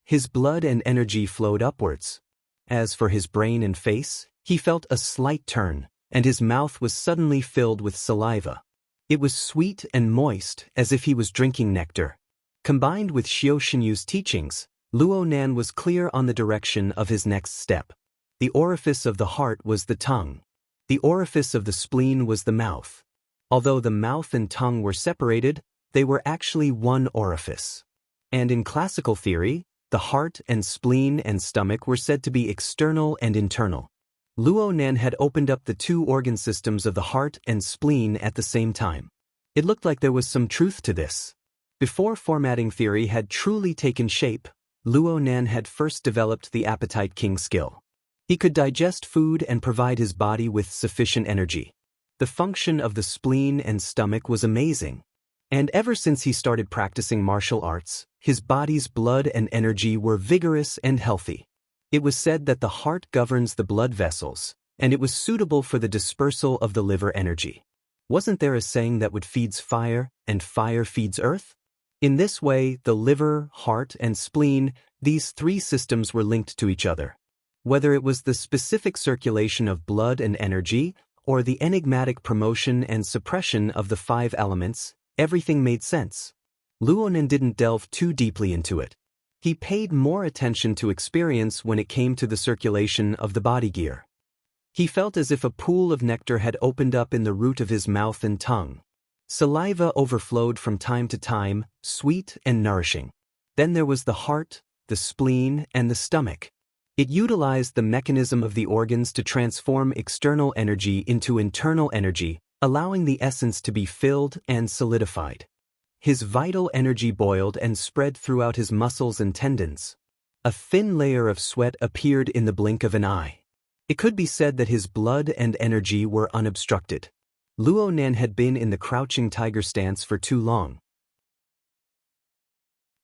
His blood and energy flowed upwards. As for his brain and face, he felt a slight turn, and his mouth was suddenly filled with saliva. It was sweet and moist, as if he was drinking nectar. Combined with Xiao Xinyu's teachings, Luo Nan was clear on the direction of his next step. The orifice of the heart was the tongue. The orifice of the spleen was the mouth. Although the mouth and tongue were separated, they were actually one orifice. And in classical theory, the heart and spleen and stomach were said to be external and internal. Luo Nan had opened up the 2 organ systems of the heart and spleen at the same time. It looked like there was some truth to this. Before formatting theory had truly taken shape, Luo Nan had first developed the Appetite King skill. He could digest food and provide his body with sufficient energy. The function of the spleen and stomach was amazing. And ever since he started practicing martial arts, his body's blood and energy were vigorous and healthy. It was said that the heart governs the blood vessels, and it was suitable for the dispersal of the liver energy. Wasn't there a saying that wood feeds fire, and fire feeds earth? In this way, the liver, heart, and spleen, these 3 systems were linked to each other. Whether it was the specific circulation of blood and energy, or the enigmatic promotion and suppression of the 5 elements, everything made sense. Luo Nan didn't delve too deeply into it. He paid more attention to experience when it came to the circulation of the body gear. He felt as if a pool of nectar had opened up in the root of his mouth and tongue. Saliva overflowed from time to time, sweet and nourishing. Then there was the heart, the spleen, and the stomach. It utilized the mechanism of the organs to transform external energy into internal energy, allowing the essence to be filled and solidified. His vital energy boiled and spread throughout his muscles and tendons. A thin layer of sweat appeared in the blink of an eye. It could be said that his blood and energy were unobstructed. Luo Nan had been in the crouching tiger stance for too long.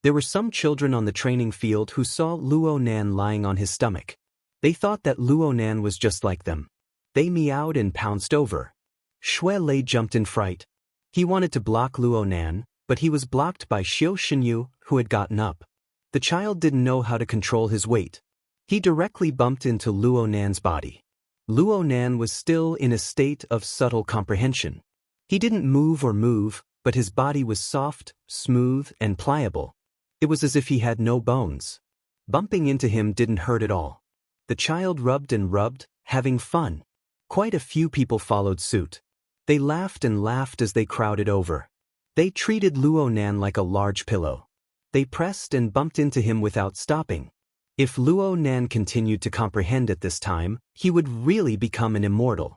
There were some children on the training field who saw Luo Nan lying on his stomach. They thought that Luo Nan was just like them. They meowed and pounced over. Shui Lei jumped in fright. He wanted to block Luo Nan, but he was blocked by Xiao Xinyu, who had gotten up. The child didn't know how to control his weight. He directly bumped into Luo Nan's body. Luo Nan was still in a state of subtle comprehension. He didn't move, but his body was soft, smooth, and pliable. It was as if he had no bones. Bumping into him didn't hurt at all. The child rubbed and rubbed, having fun. Quite a few people followed suit. They laughed and laughed as they crowded over. They treated Luo Nan like a large pillow. They pressed and bumped into him without stopping. If Luo Nan continued to comprehend at this time, he would really become an immortal.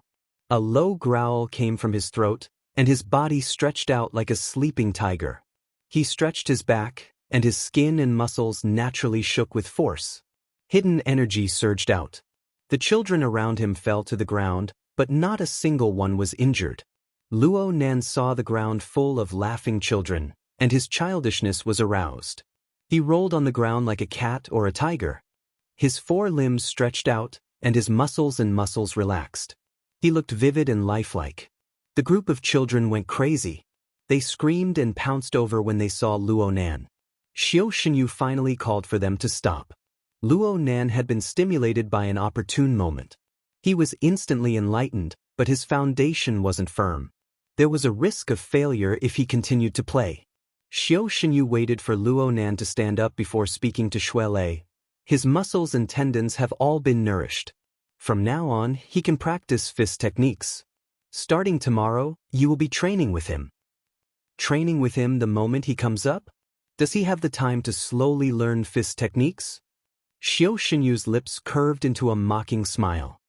A low growl came from his throat, and his body stretched out like a sleeping tiger. He stretched his back, and his skin and muscles naturally shook with force. Hidden energy surged out. The children around him fell to the ground, but not a single one was injured. Luo Nan saw the ground full of laughing children, and his childishness was aroused. He rolled on the ground like a cat or a tiger. His 4 limbs stretched out, and his muscles relaxed. He looked vivid and lifelike. The group of children went crazy. They screamed and pounced over when they saw Luo Nan. Xiao Shenyu finally called for them to stop. Luo Nan had been stimulated by an opportune moment. He was instantly enlightened, but his foundation wasn't firm. There was a risk of failure if he continued to play. Xiao Shenyu waited for Luo Nan to stand up before speaking to Shui Lei. His muscles and tendons have all been nourished. From now on, he can practice fist techniques. Starting tomorrow, you will be training with him. Training with him the moment he comes up? Does he have the time to slowly learn fist techniques? Xiao Shenyu's lips curved into a mocking smile.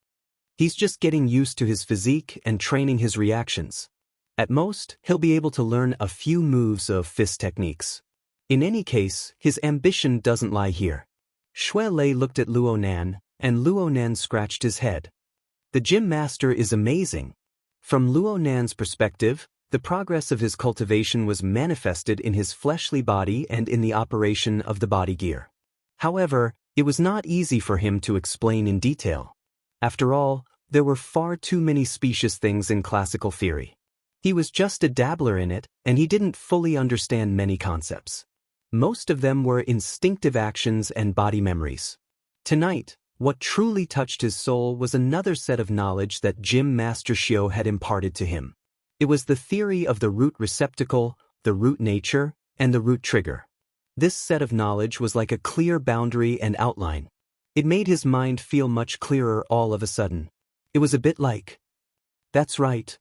He's just getting used to his physique and training his reactions. At most, he'll be able to learn a few moves of fist techniques. In any case, his ambition doesn't lie here. Shui Lei looked at Luo Nan, and Luo Nan scratched his head. The gym master is amazing. From Luo Nan's perspective, the progress of his cultivation was manifested in his fleshly body and in the operation of the body gear. However, it was not easy for him to explain in detail. After all, there were far too many specious things in classical theory. He was just a dabbler in it, and he didn't fully understand many concepts. Most of them were instinctive actions and body memories. Tonight, what truly touched his soul was another set of knowledge that Gym Master Xiao had imparted to him. It was the theory of the root receptacle, the root nature, and the root trigger. This set of knowledge was like a clear boundary and outline. It made his mind feel much clearer all of a sudden. It was a bit like... That's right.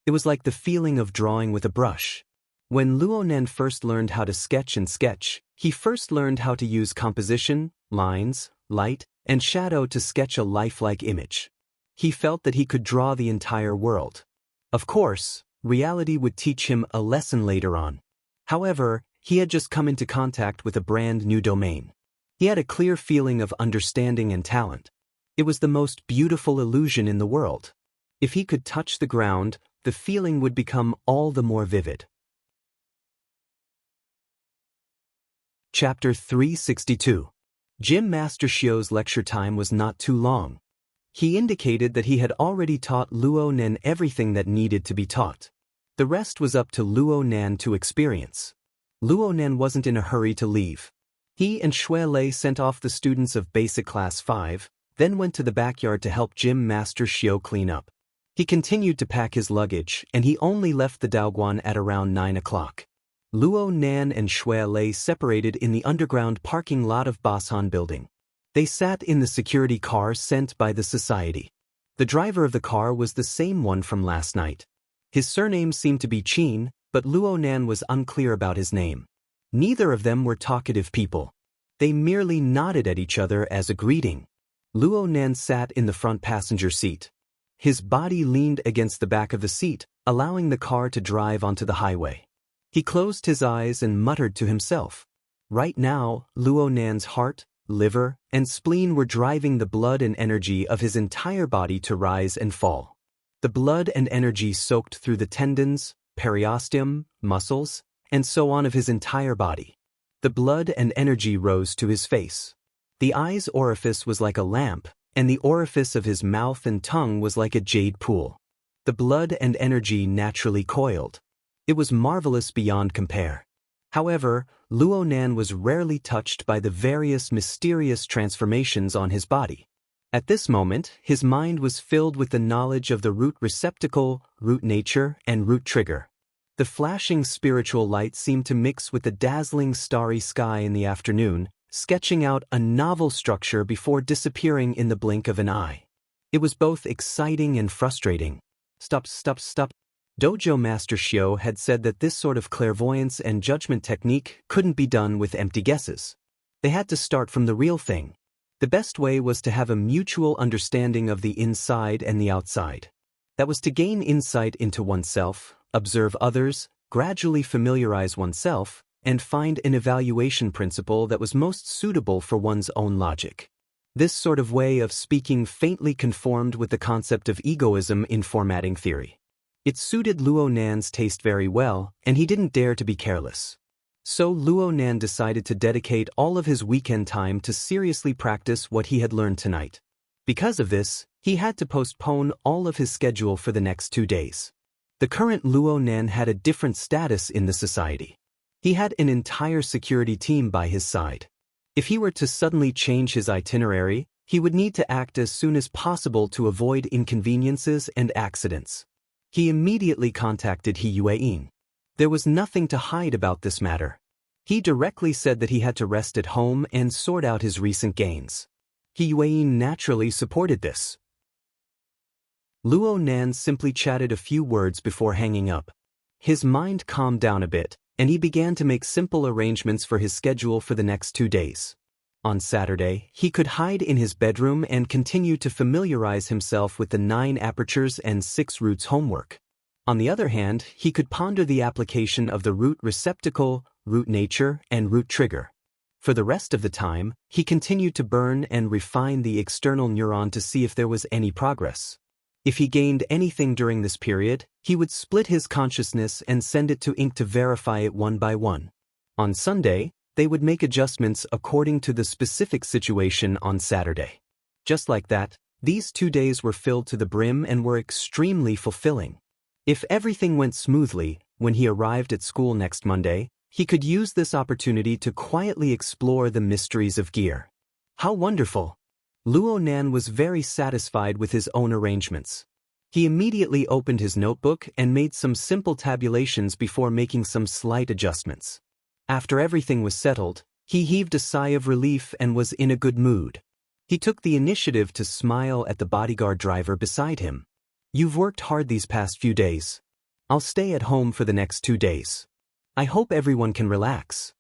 It was like the feeling of drawing with a brush. When Luo Nan first learned how to sketch, he first learned how to use composition, lines, light, and shadow to sketch a lifelike image. He felt that he could draw the entire world. Of course, reality would teach him a lesson later on. However, he had just come into contact with a brand new domain. He had a clear feeling of understanding and talent. It was the most beautiful illusion in the world. If he could touch the ground, the feeling would become all the more vivid. Chapter 362. Gym Master Xiao's lecture time was not too long. He indicated that he had already taught Luo Nan everything that needed to be taught. The rest was up to Luo Nan to experience. Luo Nan wasn't in a hurry to leave. He and Shui Lei sent off the students of Basic Class 5, then went to the backyard to help Gym Master Xiao clean up. He continued to pack his luggage, and he only left the Daoguan at around 9 o'clock. Luo Nan and Shui Lei separated in the underground parking lot of Basan Building. They sat in the security car sent by the society. The driver of the car was the same one from last night. His surname seemed to be Qin, but Luo Nan was unclear about his name. Neither of them were talkative people. They merely nodded at each other as a greeting. Luo Nan sat in the front passenger seat. His body leaned against the back of the seat, allowing the car to drive onto the highway. He closed his eyes and muttered to himself. Right now, Luo Nan's heart, liver, and spleen were driving the blood and energy of his entire body to rise and fall. The blood and energy soaked through the tendons, periosteum, muscles, and so on of his entire body. The blood and energy rose to his face. The eye's orifice was like a lamp, and the orifice of his mouth and tongue was like a jade pool. The blood and energy naturally coiled. It was marvelous beyond compare. However, Luo Nan was rarely touched by the various mysterious transformations on his body. At this moment, his mind was filled with the knowledge of the root receptacle, root nature, and root trigger. The flashing spiritual light seemed to mix with the dazzling starry sky in the afternoon, sketching out a novel structure before disappearing in the blink of an eye. It was both exciting and frustrating. Stop. Dojo Master Xiao had said that this sort of clairvoyance and judgment technique couldn't be done with empty guesses. They had to start from the real thing. The best way was to have a mutual understanding of the inside and the outside. That was to gain insight into oneself, observe others, gradually familiarize oneself, and find an evaluation principle that was most suitable for one's own logic. This sort of way of speaking faintly conformed with the concept of egoism in formatting theory. It suited Luo Nan's taste very well, and he didn't dare to be careless. So Luo Nan decided to dedicate all of his weekend time to seriously practice what he had learned tonight. Because of this, he had to postpone all of his schedule for the next 2 days. The current Luo Nan had a different status in the society. He had an entire security team by his side. If he were to suddenly change his itinerary, he would need to act as soon as possible to avoid inconveniences and accidents. He immediately contacted He Yueyin. There was nothing to hide about this matter. He directly said that he had to rest at home and sort out his recent gains. He Yueyin naturally supported this. Luo Nan simply chatted a few words before hanging up. His mind calmed down a bit, and he began to make simple arrangements for his schedule for the next 2 days. On Saturday, he could hide in his bedroom and continue to familiarize himself with the 9 apertures and 6 roots homework. On the other hand, he could ponder the application of the root receptacle, root nature, and root trigger. For the rest of the time, he continued to burn and refine the external neuron to see if there was any progress. If he gained anything during this period, he would split his consciousness and send it to ink to verify it one by one. On Sunday, they would make adjustments according to the specific situation on Saturday. Just like that, these 2 days were filled to the brim and were extremely fulfilling. If everything went smoothly, when he arrived at school next Monday, he could use this opportunity to quietly explore the mysteries of gear. How wonderful! Luo Nan was very satisfied with his own arrangements. He immediately opened his notebook and made some simple tabulations before making some slight adjustments. After everything was settled, he heaved a sigh of relief and was in a good mood. He took the initiative to smile at the bodyguard driver beside him. "You've worked hard these past few days. I'll stay at home for the next 2 days. I hope everyone can relax."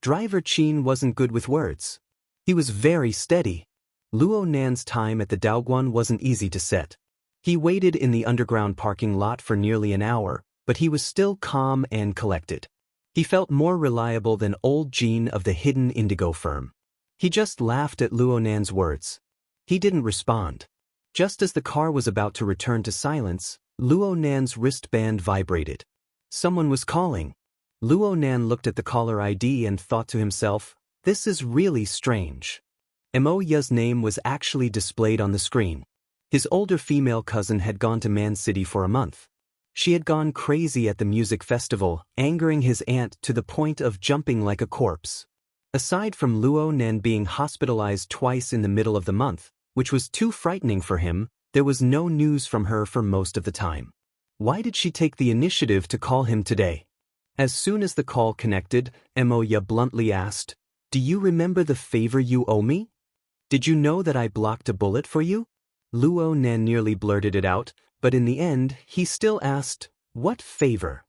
Driver Qin wasn't good with words. He was very steady. Luo Nan's time at the Daoguan wasn't easy to set. He waited in the underground parking lot for nearly an hour, but he was still calm and collected. He felt more reliable than old Jean of the hidden indigo firm. He just laughed at Luo Nan's words. He didn't respond. Just as the car was about to return to silence, Luo Nan's wristband vibrated. Someone was calling. Luo Nan looked at the caller ID and thought to himself, "This is really strange." Mo Ya's name was actually displayed on the screen. His older female cousin had gone to Man City for a month. She had gone crazy at the music festival, angering his aunt to the point of jumping like a corpse. Aside from Luo Nan being hospitalized twice in the middle of the month, which was too frightening for him, there was no news from her for most of the time. Why did she take the initiative to call him today? As soon as the call connected, Mo Ya bluntly asked, "Do you remember the favor you owe me? Did you know that I blocked a bullet for you?" Luo Nan nearly blurted it out, but in the end, he still asked, "What favor?"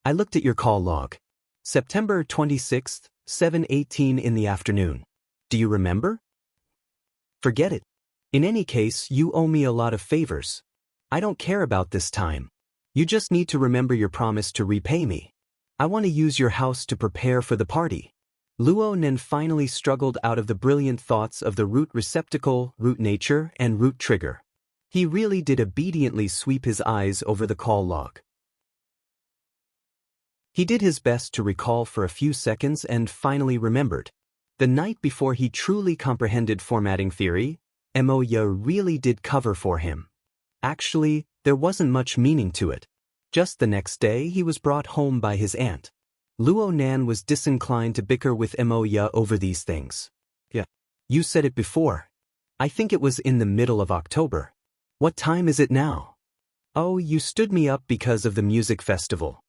"I looked at your call log. September 26th, 7:18 in the afternoon. Do you remember?" "Forget it. In any case, you owe me a lot of favors. I don't care about this time. You just need to remember your promise to repay me. I want to use your house to prepare for the party." Luo Nan finally struggled out of the brilliant thoughts of the root receptacle, root nature, and root trigger. He really did obediently sweep his eyes over the call log. He did his best to recall for a few seconds and finally remembered. The night before he truly comprehended formatting theory, Mo Ya really did cover for him. Actually, there wasn't much meaning to it. Just the next day he was brought home by his aunt. Luo Nan was disinclined to bicker with Mo Ya over these things. "Yeah, you said it before. I think it was in the middle of October. What time is it now?" "Oh, you stood me up because of the music festival."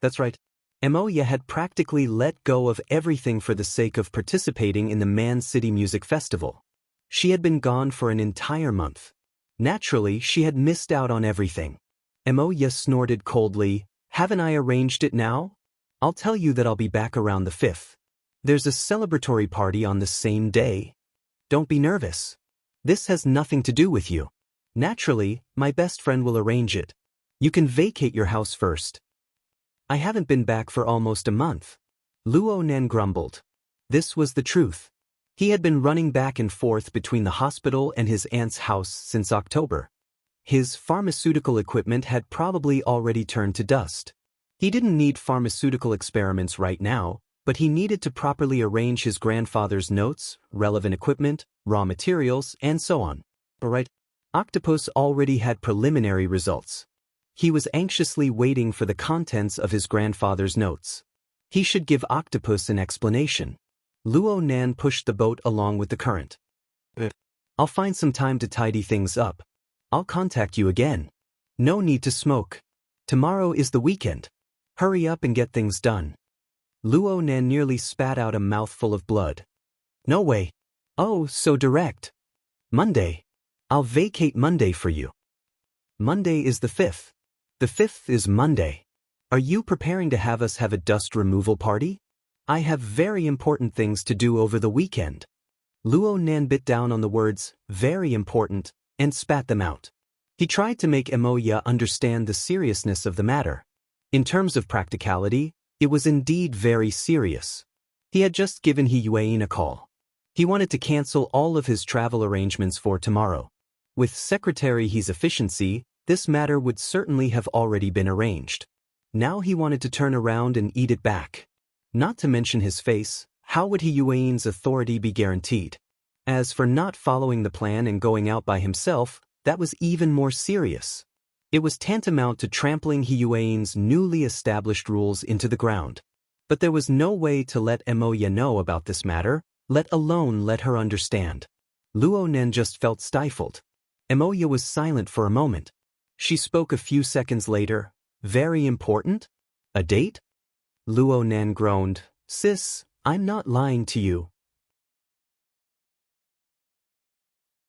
"That's right." Mo Ya had practically let go of everything for the sake of participating in the Man City Music Festival. She had been gone for an entire month. Naturally, she had missed out on everything. Mo Ya snorted coldly, "Haven't I arranged it now? I'll tell you that I'll be back around the 5th. There's a celebratory party on the same day. Don't be nervous. This has nothing to do with you. Naturally, my best friend will arrange it. You can vacate your house first." "I haven't been back for almost a month." Luo Nan grumbled. This was the truth. He had been running back and forth between the hospital and his aunt's house since October. His pharmaceutical equipment had probably already turned to dust. He didn't need pharmaceutical experiments right now, but he needed to properly arrange his grandfather's notes, relevant equipment, raw materials, and so on. Alright, Octopus already had preliminary results. He was anxiously waiting for the contents of his grandfather's notes. He should give Octopus an explanation. Luo Nan pushed the boat along with the current. I'll find some time to tidy things up. I'll contact you again. No need to smoke. Tomorrow is the weekend. Hurry up and get things done. Luo Nan nearly spat out a mouthful of blood. No way. Oh, so direct. Monday. I'll vacate Monday for you. Monday is the 5th. The 5th is Monday. Are you preparing to have us have a dust removal party? I have very important things to do over the weekend. Luo Nan bit down on the words, very important, and spat them out. He tried to make Emoya understand the seriousness of the matter. In terms of practicality, it was indeed very serious. He had just given He Yuan a call. He wanted to cancel all of his travel arrangements for tomorrow. With Secretary He's efficiency, this matter would certainly have already been arranged. Now he wanted to turn around and eat it back. Not to mention his face, how would He Yuan's authority be guaranteed? As for not following the plan and going out by himself, that was even more serious. It was tantamount to trampling He Yuan's newly established rules into the ground. But there was no way to let Emoya know about this matter, let alone let her understand. Luo Nan just felt stifled. Emoya was silent for a moment. She spoke a few seconds later. Very important? A date? Luo Nan groaned. Sis, I'm not lying to you.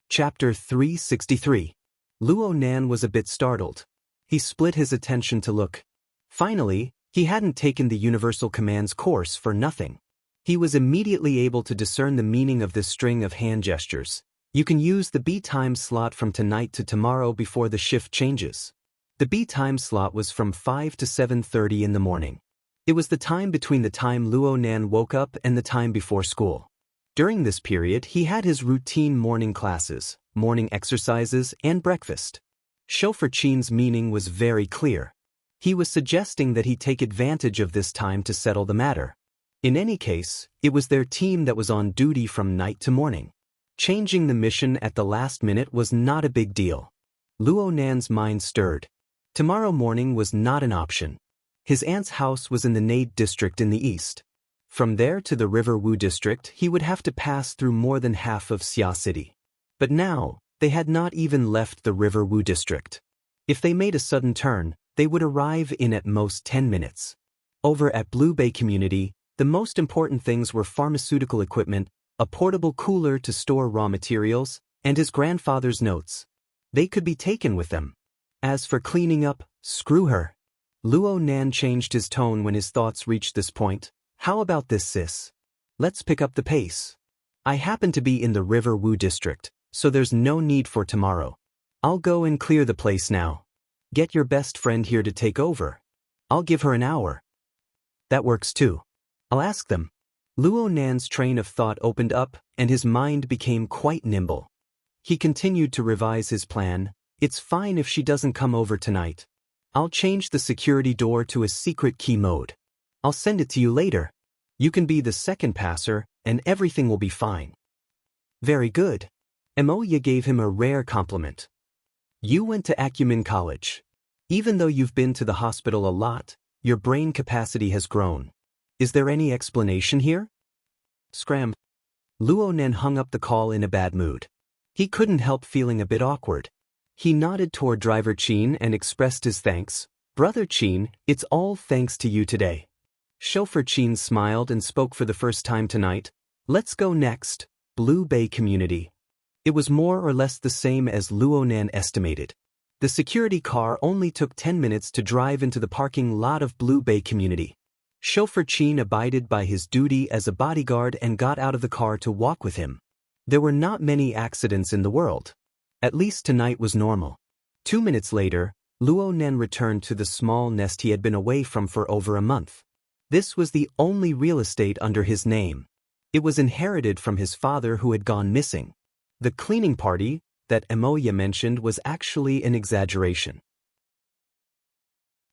Chapter 363. Luo Nan was a bit startled. He split his attention to look. Finally, he hadn't taken the Universal Commands course for nothing. He was immediately able to discern the meaning of this string of hand gestures. You can use the B time slot from tonight to tomorrow before the shift changes. The B time slot was from 5 to 7:30 in the morning. It was the time between the time Luo Nan woke up and the time before school. During this period, he had his routine morning classes, morning exercises, and breakfast. Chauffeur Chin's meaning was very clear. He was suggesting that he take advantage of this time to settle the matter. In any case, it was their team that was on duty from night to morning. Changing the mission at the last minute was not a big deal. Luo Nan's mind stirred. Tomorrow morning was not an option. His aunt's house was in the Nade district in the east. From there to the River Wu district, he would have to pass through more than half of Xia City. But now, they had not even left the River Wu district. If they made a sudden turn, they would arrive in at most 10 minutes. Over at Blue Bay Community, the most important things were pharmaceutical equipment, a portable cooler to store raw materials, and his grandfather's notes. They could be taken with them. As for cleaning up, screw her. Luo Nan changed his tone when his thoughts reached this point. How about this, sis? Let's pick up the pace. I happen to be in the River Wu district, so there's no need for tomorrow. I'll go and clear the place now. Get your best friend here to take over. I'll give her an hour. That works too. I'll ask them. Luo Nan's train of thought opened up, and his mind became quite nimble. He continued to revise his plan. It's fine if she doesn't come over tonight. I'll change the security door to a secret key mode. I'll send it to you later. You can be the second passer, and everything will be fine. Very good. Emoya gave him a rare compliment. You went to Acumen College. Even though you've been to the hospital a lot, your brain capacity has grown. Is there any explanation here? Scram. Luo Nan hung up the call in a bad mood. He couldn't help feeling a bit awkward. He nodded toward Driver Chin and expressed his thanks. Brother Chin, it's all thanks to you today. Chauffeur Chin smiled and spoke for the first time tonight. Let's go next, Blue Bay Community. It was more or less the same as Luo Nan estimated. The security car only took 10 minutes to drive into the parking lot of Blue Bay Community. Chauffeur Chin abided by his duty as a bodyguard and got out of the car to walk with him. There were not many accidents in the world. At least tonight was normal. 2 minutes later, Luo Nan returned to the small nest he had been away from for over a month. This was the only real estate under his name. It was inherited from his father who had gone missing. The cleaning party, that Emoya mentioned was actually an exaggeration.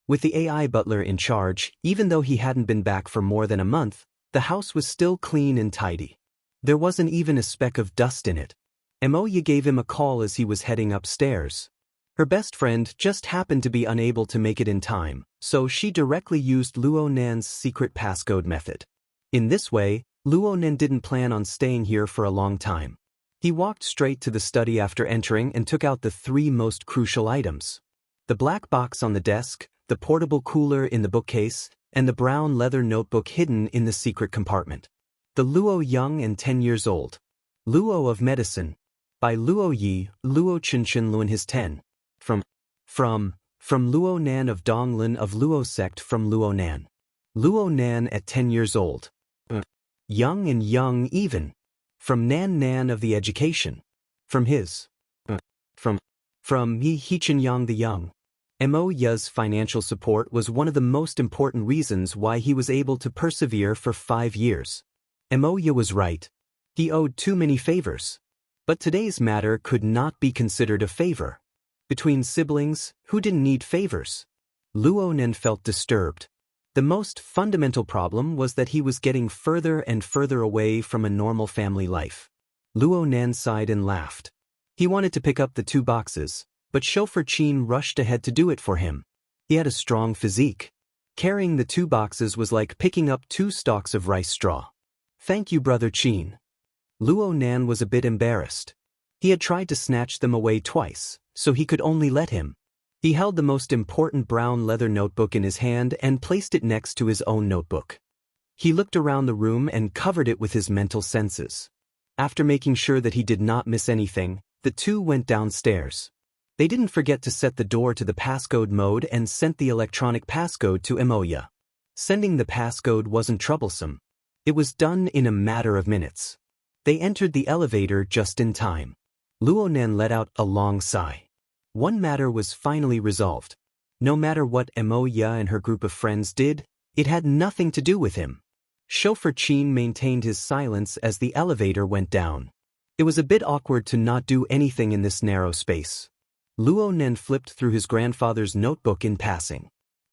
With the AI butler in charge, even though he hadn't been back for more than a month, the house was still clean and tidy. There wasn't even a speck of dust in it. Emoya gave him a call as he was heading upstairs. Her best friend just happened to be unable to make it in time, so she directly used Luo Nan's secret passcode method. In this way, Luo Nan didn't plan on staying here for a long time. He walked straight to the study after entering and took out the 3 most crucial items: the black box on the desk, the portable cooler in the bookcase, and the brown leather notebook hidden in the secret compartment. The Luo Young and 10 years old. Luo of Medicine. By Luo Yi, Luo Qinshin Luan his 10. From Luo Nan of Donglin of Luo sect from Luo Nan. Luo Nan at 10 years old. Young and young even. From Nan Nan of the education. From his. From Mi Hichin Yang the young. Emoya's financial support was one of the most important reasons why he was able to persevere for 5 years. Emoya was right. He owed too many favors. But today's matter could not be considered a favor. Between siblings, who didn't need favors? Luo Nan felt disturbed. The most fundamental problem was that he was getting further and further away from a normal family life. Luo Nan sighed and laughed. He wanted to pick up the 2 boxes, but chauffeur Qin rushed ahead to do it for him. He had a strong physique. Carrying the 2 boxes was like picking up 2 stalks of rice straw. Thank you, brother Qin. Luo Nan was a bit embarrassed. He had tried to snatch them away twice, so he could only let him. He held the most important brown leather notebook in his hand and placed it next to his own notebook. He looked around the room and covered it with his mental senses. After making sure that he did not miss anything, the 2 went downstairs. They didn't forget to set the door to the passcode mode and sent the electronic passcode to Emoya. Sending the passcode wasn't troublesome. It was done in a matter of minutes. They entered the elevator just in time. Luo Nan let out a long sigh. One matter was finally resolved. No matter what Emoya and her group of friends did, it had nothing to do with him. Chauffeur Qin maintained his silence as the elevator went down. It was a bit awkward to not do anything in this narrow space. Luo Nan flipped through his grandfather's notebook in passing.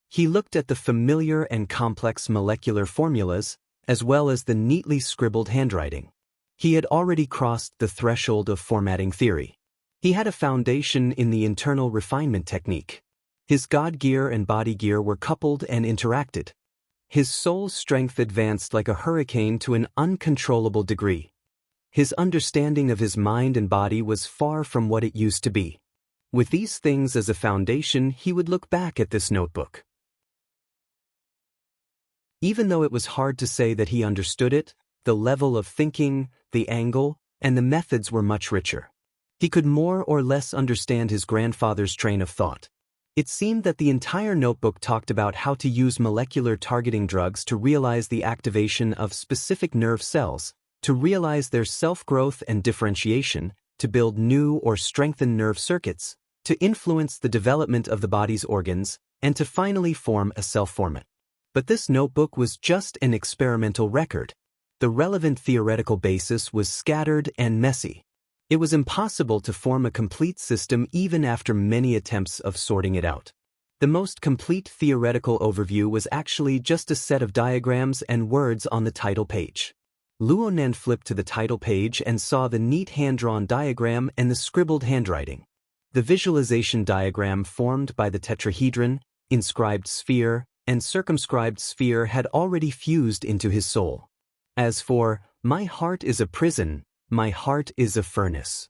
He looked at the familiar and complex molecular formulas, as well as the neatly scribbled handwriting. He had already crossed the threshold of formatting theory. He had a foundation in the internal refinement technique. His God gear and body gear were coupled and interacted. His soul's strength advanced like a hurricane to an uncontrollable degree. His understanding of his mind and body was far from what it used to be. With these things as a foundation, he would look back at this notebook. Even though it was hard to say that he understood it, the level of thinking, the angle, and the methods were much richer. He could more or less understand his grandfather's train of thought. It seemed that the entire notebook talked about how to use molecular targeting drugs to realize the activation of specific nerve cells, to realize their self-growth and differentiation, to build new or strengthen nerve circuits, to influence the development of the body's organs, and to finally form a self-format. But this notebook was just an experimental record. The relevant theoretical basis was scattered and messy. It was impossible to form a complete system even after many attempts of sorting it out. The most complete theoretical overview was actually just a set of diagrams and words on the title page. Luo Nan flipped to the title page and saw the neat hand-drawn diagram and the scribbled handwriting. The visualization diagram formed by the tetrahedron, inscribed sphere, and circumscribed sphere had already fused into his soul. As for, my heart is a prison, my heart is a furnace.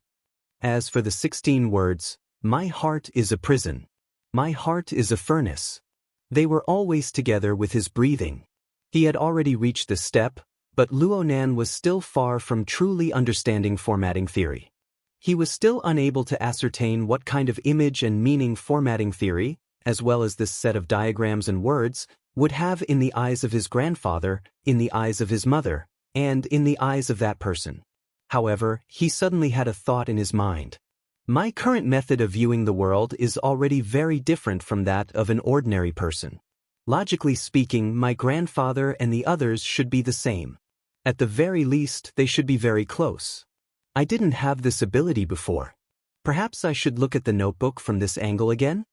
As for the 16 words, my heart is a prison, my heart is a furnace. They were always together with his breathing. He had already reached this step, but Luo Nan was still far from truly understanding formatting theory. He was still unable to ascertain what kind of image and meaning formatting theory, as well as this set of diagrams and words, would have in the eyes of his grandfather, in the eyes of his mother, and in the eyes of that person. However, he suddenly had a thought in his mind. My current method of viewing the world is already very different from that of an ordinary person. Logically speaking, my grandfather and the others should be the same. At the very least, they should be very close. I didn't have this ability before. Perhaps I should look at the notebook from this angle again?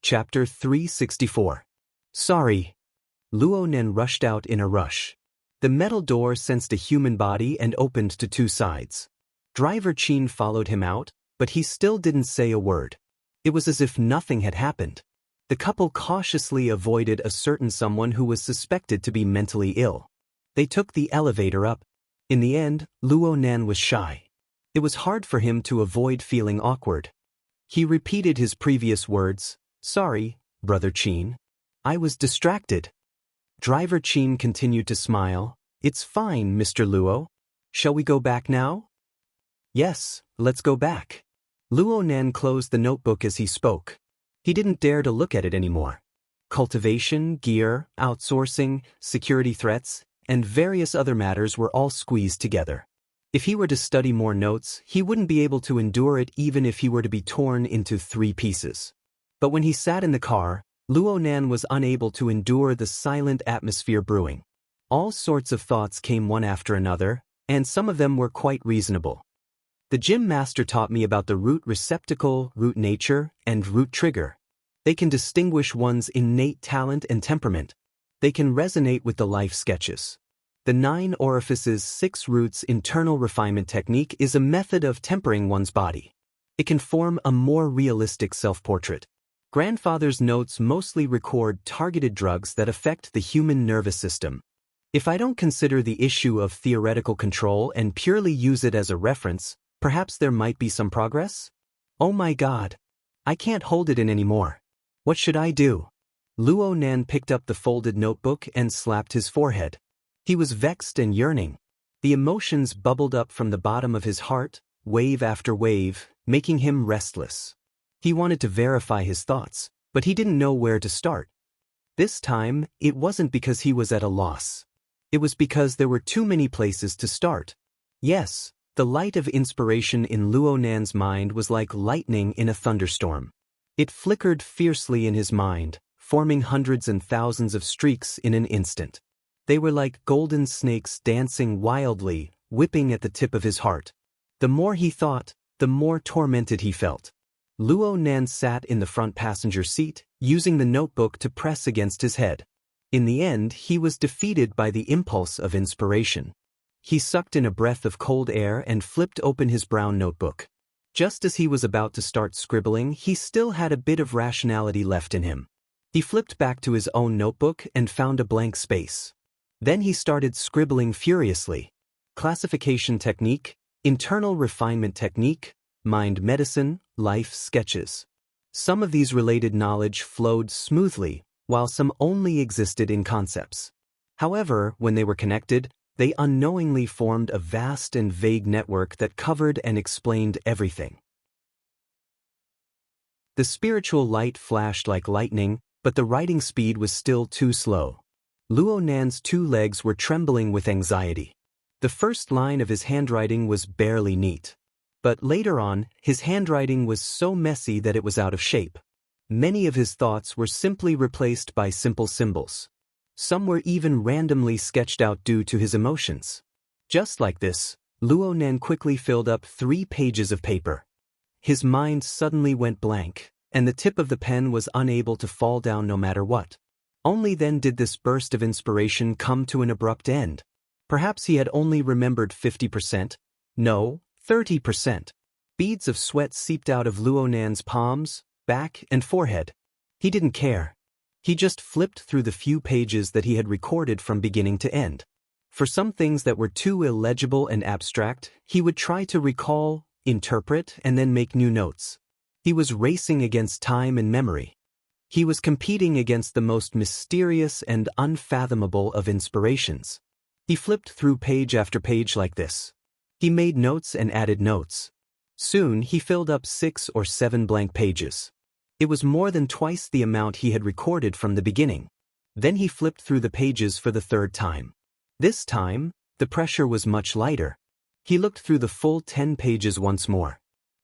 Chapter 364. Sorry. Luo Nen rushed out in a rush. The metal door sensed a human body and opened to two sides. Driver Qin followed him out, but he still didn't say a word. It was as if nothing had happened. The couple cautiously avoided a certain someone who was suspected to be mentally ill. They took the elevator up. In the end, Luo Nan was shy. It was hard for him to avoid feeling awkward. He repeated his previous words, "Sorry, Brother Qin. I was distracted." Driver Qin continued to smile. "It's fine, Mr. Luo. Shall we go back now?" "Yes, let's go back." Luo Nan closed the notebook as he spoke. He didn't dare to look at it anymore. Cultivation, gear, outsourcing, security threats, and various other matters were all squeezed together. If he were to study more notes, he wouldn't be able to endure it even if he were to be torn into 3 pieces. But when he sat in the car, Luo Nan was unable to endure the silent atmosphere brewing. All sorts of thoughts came one after another, and some of them were quite reasonable. The gym master taught me about the root receptacle, root nature, and root trigger. They can distinguish one's innate talent and temperament. They can resonate with the life sketches. The 9 orifices 6 roots internal refinement technique is a method of tempering one's body. It can form a more realistic self-portrait. Grandfather's notes mostly record targeted drugs that affect the human nervous system. If I don't consider the issue of theoretical control and purely use it as a reference, perhaps there might be some progress? Oh my God. I can't hold it in anymore. What should I do? Luo Nan picked up the folded notebook and slapped his forehead. He was vexed and yearning. The emotions bubbled up from the bottom of his heart, wave after wave, making him restless. He wanted to verify his thoughts, but he didn't know where to start. This time, it wasn't because he was at a loss. It was because there were too many places to start. Yes, the light of inspiration in Luo Nan's mind was like lightning in a thunderstorm. It flickered fiercely in his mind, forming hundreds and thousands of streaks in an instant. They were like golden snakes dancing wildly, whipping at the tip of his heart. The more he thought, the more tormented he felt. Luo Nan sat in the front passenger seat, using the notebook to press against his head. In the end, he was defeated by the impulse of inspiration. He sucked in a breath of cold air and flipped open his brown notebook. Just as he was about to start scribbling, he still had a bit of rationality left in him. He flipped back to his own notebook and found a blank space. Then he started scribbling furiously. Classification technique, internal refinement technique, mind medicine, life sketches. Some of these related knowledge flowed smoothly, while some only existed in concepts. However, when they were connected, they unknowingly formed a vast and vague network that covered and explained everything. The spiritual light flashed like lightning, but the writing speed was still too slow. Luo Nan's 2 legs were trembling with anxiety. The first line of his handwriting was barely neat. But later on, his handwriting was so messy that it was out of shape. Many of his thoughts were simply replaced by simple symbols. Some were even randomly sketched out due to his emotions. Just like this, Luo Nan quickly filled up 3 pages of paper. His mind suddenly went blank, and the tip of the pen was unable to fall down no matter what. Only then did this burst of inspiration come to an abrupt end. Perhaps he had only remembered 50%. No, 30%. Beads of sweat seeped out of Luo Nan's palms, back, and forehead. He didn't care. He just flipped through the few pages that he had recorded from beginning to end. For some things that were too illegible and abstract, he would try to recall, interpret, and then make new notes. He was racing against time and memory. He was competing against the most mysterious and unfathomable of inspirations. He flipped through page after page like this. He made notes and added notes. Soon he filled up 6 or 7 blank pages. It was more than twice the amount he had recorded from the beginning. Then he flipped through the pages for the 3rd time. This time, the pressure was much lighter. He looked through the full 10 pages once more.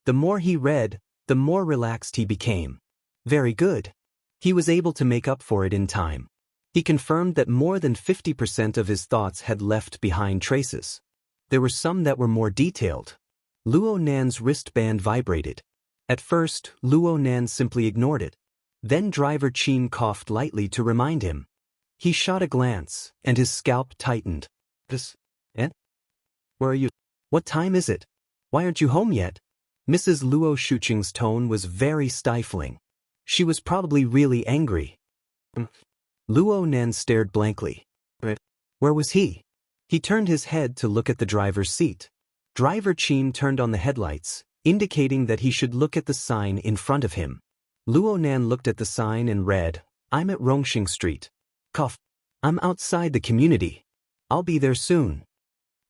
The more he read, the more relaxed he became. Very good. He was able to make up for it in time. He confirmed that more than 50% of his thoughts had left behind traces. There were some that were more detailed. Luo Nan's wristband vibrated. At first, Luo Nan simply ignored it. Then Driver Chin coughed lightly to remind him. He shot a glance, and his scalp tightened. Where are you? What time is it? Why aren't you home yet? Mrs. Luo Shuqing's tone was very stifling. She was probably really angry. Luo Nan stared blankly. Where was he? He turned his head to look at the driver's seat. Driver Chin turned on the headlights, indicating that he should look at the sign in front of him. Luo Nan looked at the sign and read, I'm at Rongxing Street. Cough. I'm outside the community. I'll be there soon.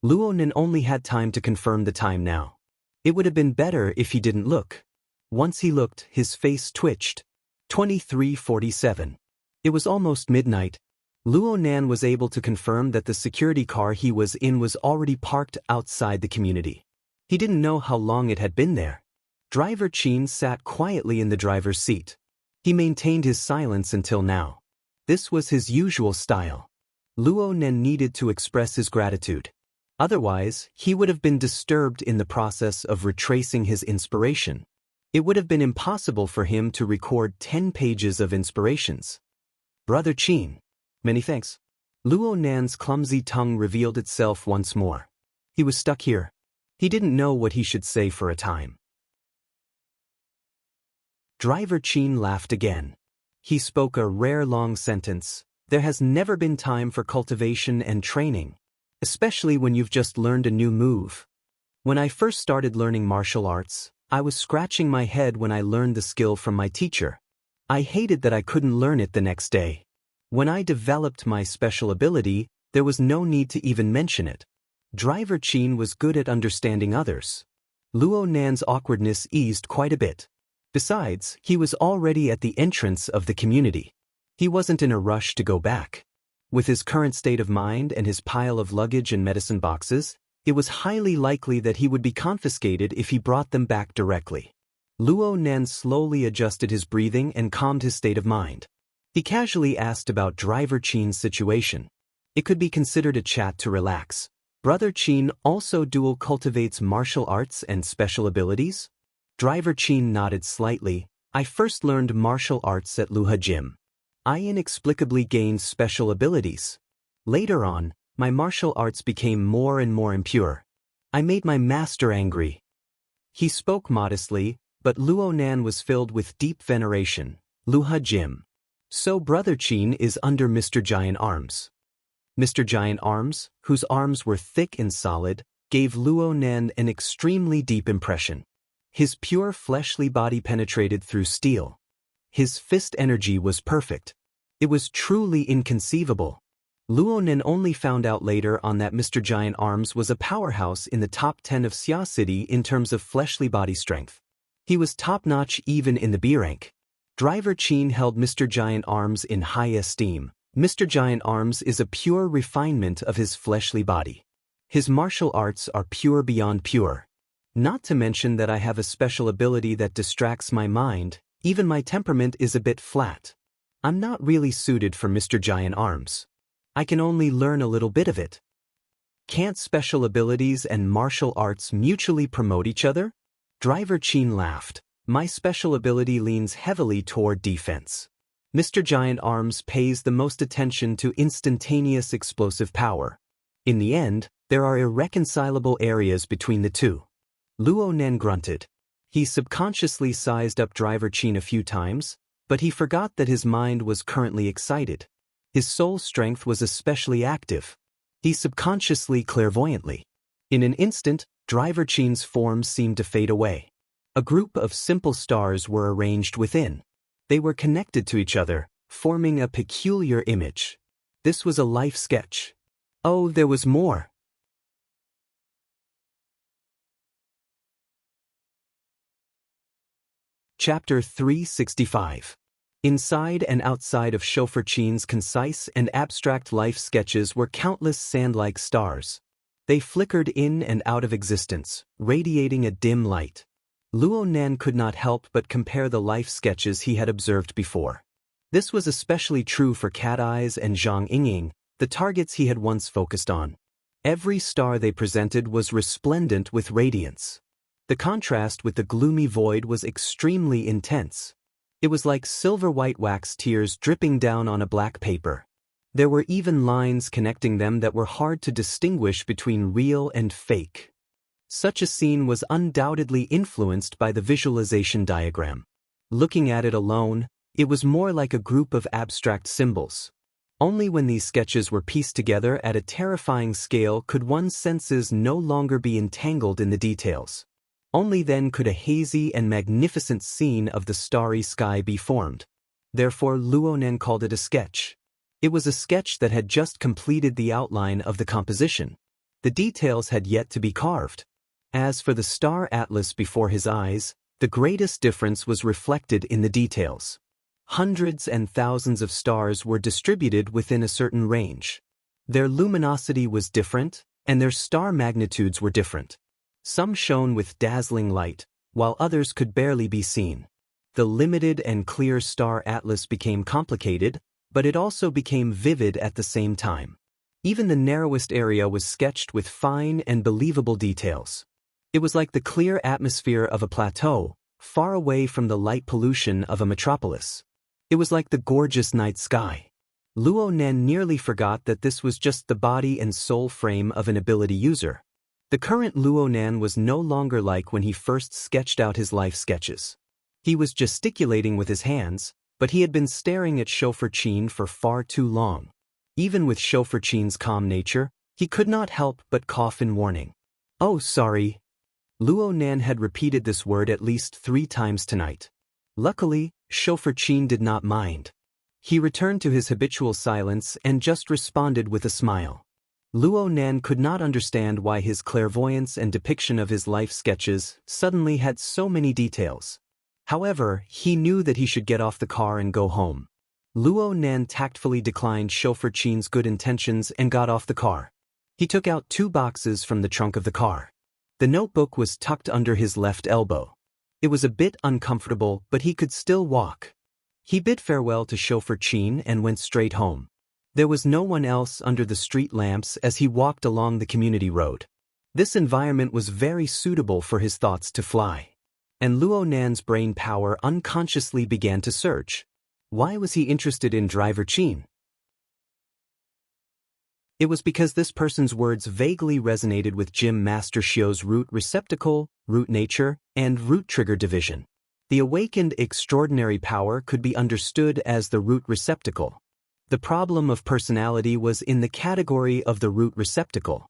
Luo Nan only had time to confirm the time now. It would have been better if he didn't look. Once he looked, his face twitched. 23:47. It was almost midnight. Luo Nan was able to confirm that the security car he was in was already parked outside the community. He didn't know how long it had been there. Driver Chin sat quietly in the driver's seat. He maintained his silence until now. This was his usual style. Luo Nan needed to express his gratitude. Otherwise, he would have been disturbed in the process of retracing his inspiration. It would have been impossible for him to record 10 pages of inspirations. Brother Chin. Many thanks. Luo Nan's clumsy tongue revealed itself once more. He was stuck here. He didn't know what he should say for a time. Driver Chin laughed again. He spoke a rare long sentence. There has never been time for cultivation and training. Especially when you've just learned a new move. When I first started learning martial arts, I was scratching my head when I learned the skill from my teacher. I hated that I couldn't learn it the next day. When I developed my special ability, there was no need to even mention it. Driver Chin was good at understanding others. Luo Nan's awkwardness eased quite a bit. Besides, he was already at the entrance of the community. He wasn't in a rush to go back. With his current state of mind and his pile of luggage and medicine boxes, it was highly likely that he would be confiscated if he brought them back directly. Luo Nan slowly adjusted his breathing and calmed his state of mind. He casually asked about Driver Chin's situation. It could be considered a chat to relax. Brother Chin also dual cultivates martial arts and special abilities? Driver Chin nodded slightly. I first learned martial arts at Luha Gym. I inexplicably gained special abilities. Later on, my martial arts became more and more impure. I made my master angry. He spoke modestly, but Luo Nan was filled with deep veneration. Luha Gym. So Brother Chin is under Mr. Giant Arms. Mr. Giant Arms, whose arms were thick and solid, gave Luo Nan an extremely deep impression. His pure fleshly body penetrated through steel. His fist energy was perfect. It was truly inconceivable. Luo Nan only found out later on that Mr. Giant Arms was a powerhouse in the top 10 of Xia City in terms of fleshly body strength. He was top-notch even in the B rank. Driver Chin held Mr. Giant Arms in high esteem. Mr. Giant Arms is a pure refinement of his fleshly body. His martial arts are pure beyond pure. Not to mention that I have a special ability that distracts my mind. Even my temperament is a bit flat. I'm not really suited for Mr. Giant Arms. I can only learn a little bit of it. Can't special abilities and martial arts mutually promote each other? Driver Chin laughed. My special ability leans heavily toward defense. Mr. Giant Arms pays the most attention to instantaneous explosive power. In the end, there are irreconcilable areas between the two. Luo Nan grunted. He subconsciously sized up Driver Chin a few times, but he forgot that his mind was currently excited. His soul strength was especially active. He subconsciously clairvoyantly. In an instant, Driver Chin's form seemed to fade away. A group of simple stars were arranged within. They were connected to each other, forming a peculiar image. This was a life sketch. Oh, there was more. Chapter 365. Inside and outside of Chauffeur Chin's concise and abstract life sketches were countless sand-like stars. They flickered in and out of existence, radiating a dim light. Luo Nan could not help but compare the life sketches he had observed before. This was especially true for Cat Eyes and Zhang Yingying, the targets he had once focused on. Every star they presented was resplendent with radiance. The contrast with the gloomy void was extremely intense. It was like silver-white wax tears dripping down on a black paper. There were even lines connecting them that were hard to distinguish between real and fake. Such a scene was undoubtedly influenced by the visualization diagram. Looking at it alone, it was more like a group of abstract symbols. Only when these sketches were pieced together at a terrifying scale could one's senses no longer be entangled in the details. Only then could a hazy and magnificent scene of the starry sky be formed. Therefore Luonan called it a sketch. It was a sketch that had just completed the outline of the composition. The details had yet to be carved. As for the star atlas before his eyes, the greatest difference was reflected in the details. Hundreds and thousands of stars were distributed within a certain range. Their luminosity was different, and their star magnitudes were different. Some shone with dazzling light, while others could barely be seen. The limited and clear star atlas became complicated, but it also became vivid at the same time. Even the narrowest area was sketched with fine and believable details. It was like the clear atmosphere of a plateau, far away from the light pollution of a metropolis. It was like the gorgeous night sky. Luonan nearly forgot that this was just the body and soul frame of an ability user. The current Luonan was no longer like when he first sketched out his life sketches. He was gesticulating with his hands, but he had been staring at Chauffeur Chin for far too long. Even with Chauffeur Chin's calm nature, he could not help but cough in warning. "Oh, sorry." Luonan had repeated this word at least 3 times tonight. Luckily, Chauffeur Chin did not mind. He returned to his habitual silence and just responded with a smile. Luonan could not understand why his clairvoyance and depiction of his life sketches suddenly had so many details. However, he knew that he should get off the car and go home. Luonan tactfully declined Chauffeur Chin's good intentions and got off the car. He took out 2 boxes from the trunk of the car. The notebook was tucked under his left elbow. It was a bit uncomfortable, but he could still walk. He bid farewell to Chauffeur Chin and went straight home. There was no one else under the street lamps as he walked along the community road. This environment was very suitable for his thoughts to fly. And Luonan's brain power unconsciously began to surge. Why was he interested in Driver Chin? It was because this person's words vaguely resonated with Jim Master Shio's root receptacle, root nature, and root trigger division. The awakened extraordinary power could be understood as the root receptacle. The problem of personality was in the category of the root receptacle.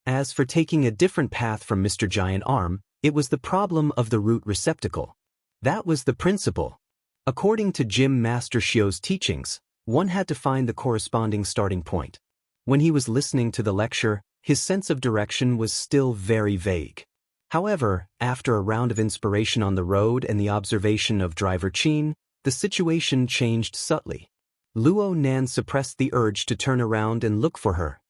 As for taking a different path from Mr. Giant Arm, it was the problem of the root receptacle. That was the principle. According to Jim Master Shio's teachings, one had to find the corresponding starting point. When he was listening to the lecture, his sense of direction was still very vague. However, after a round of inspiration on the road and the observation of Driver Chin, the situation changed subtly. Luonan suppressed the urge to turn around and look for her.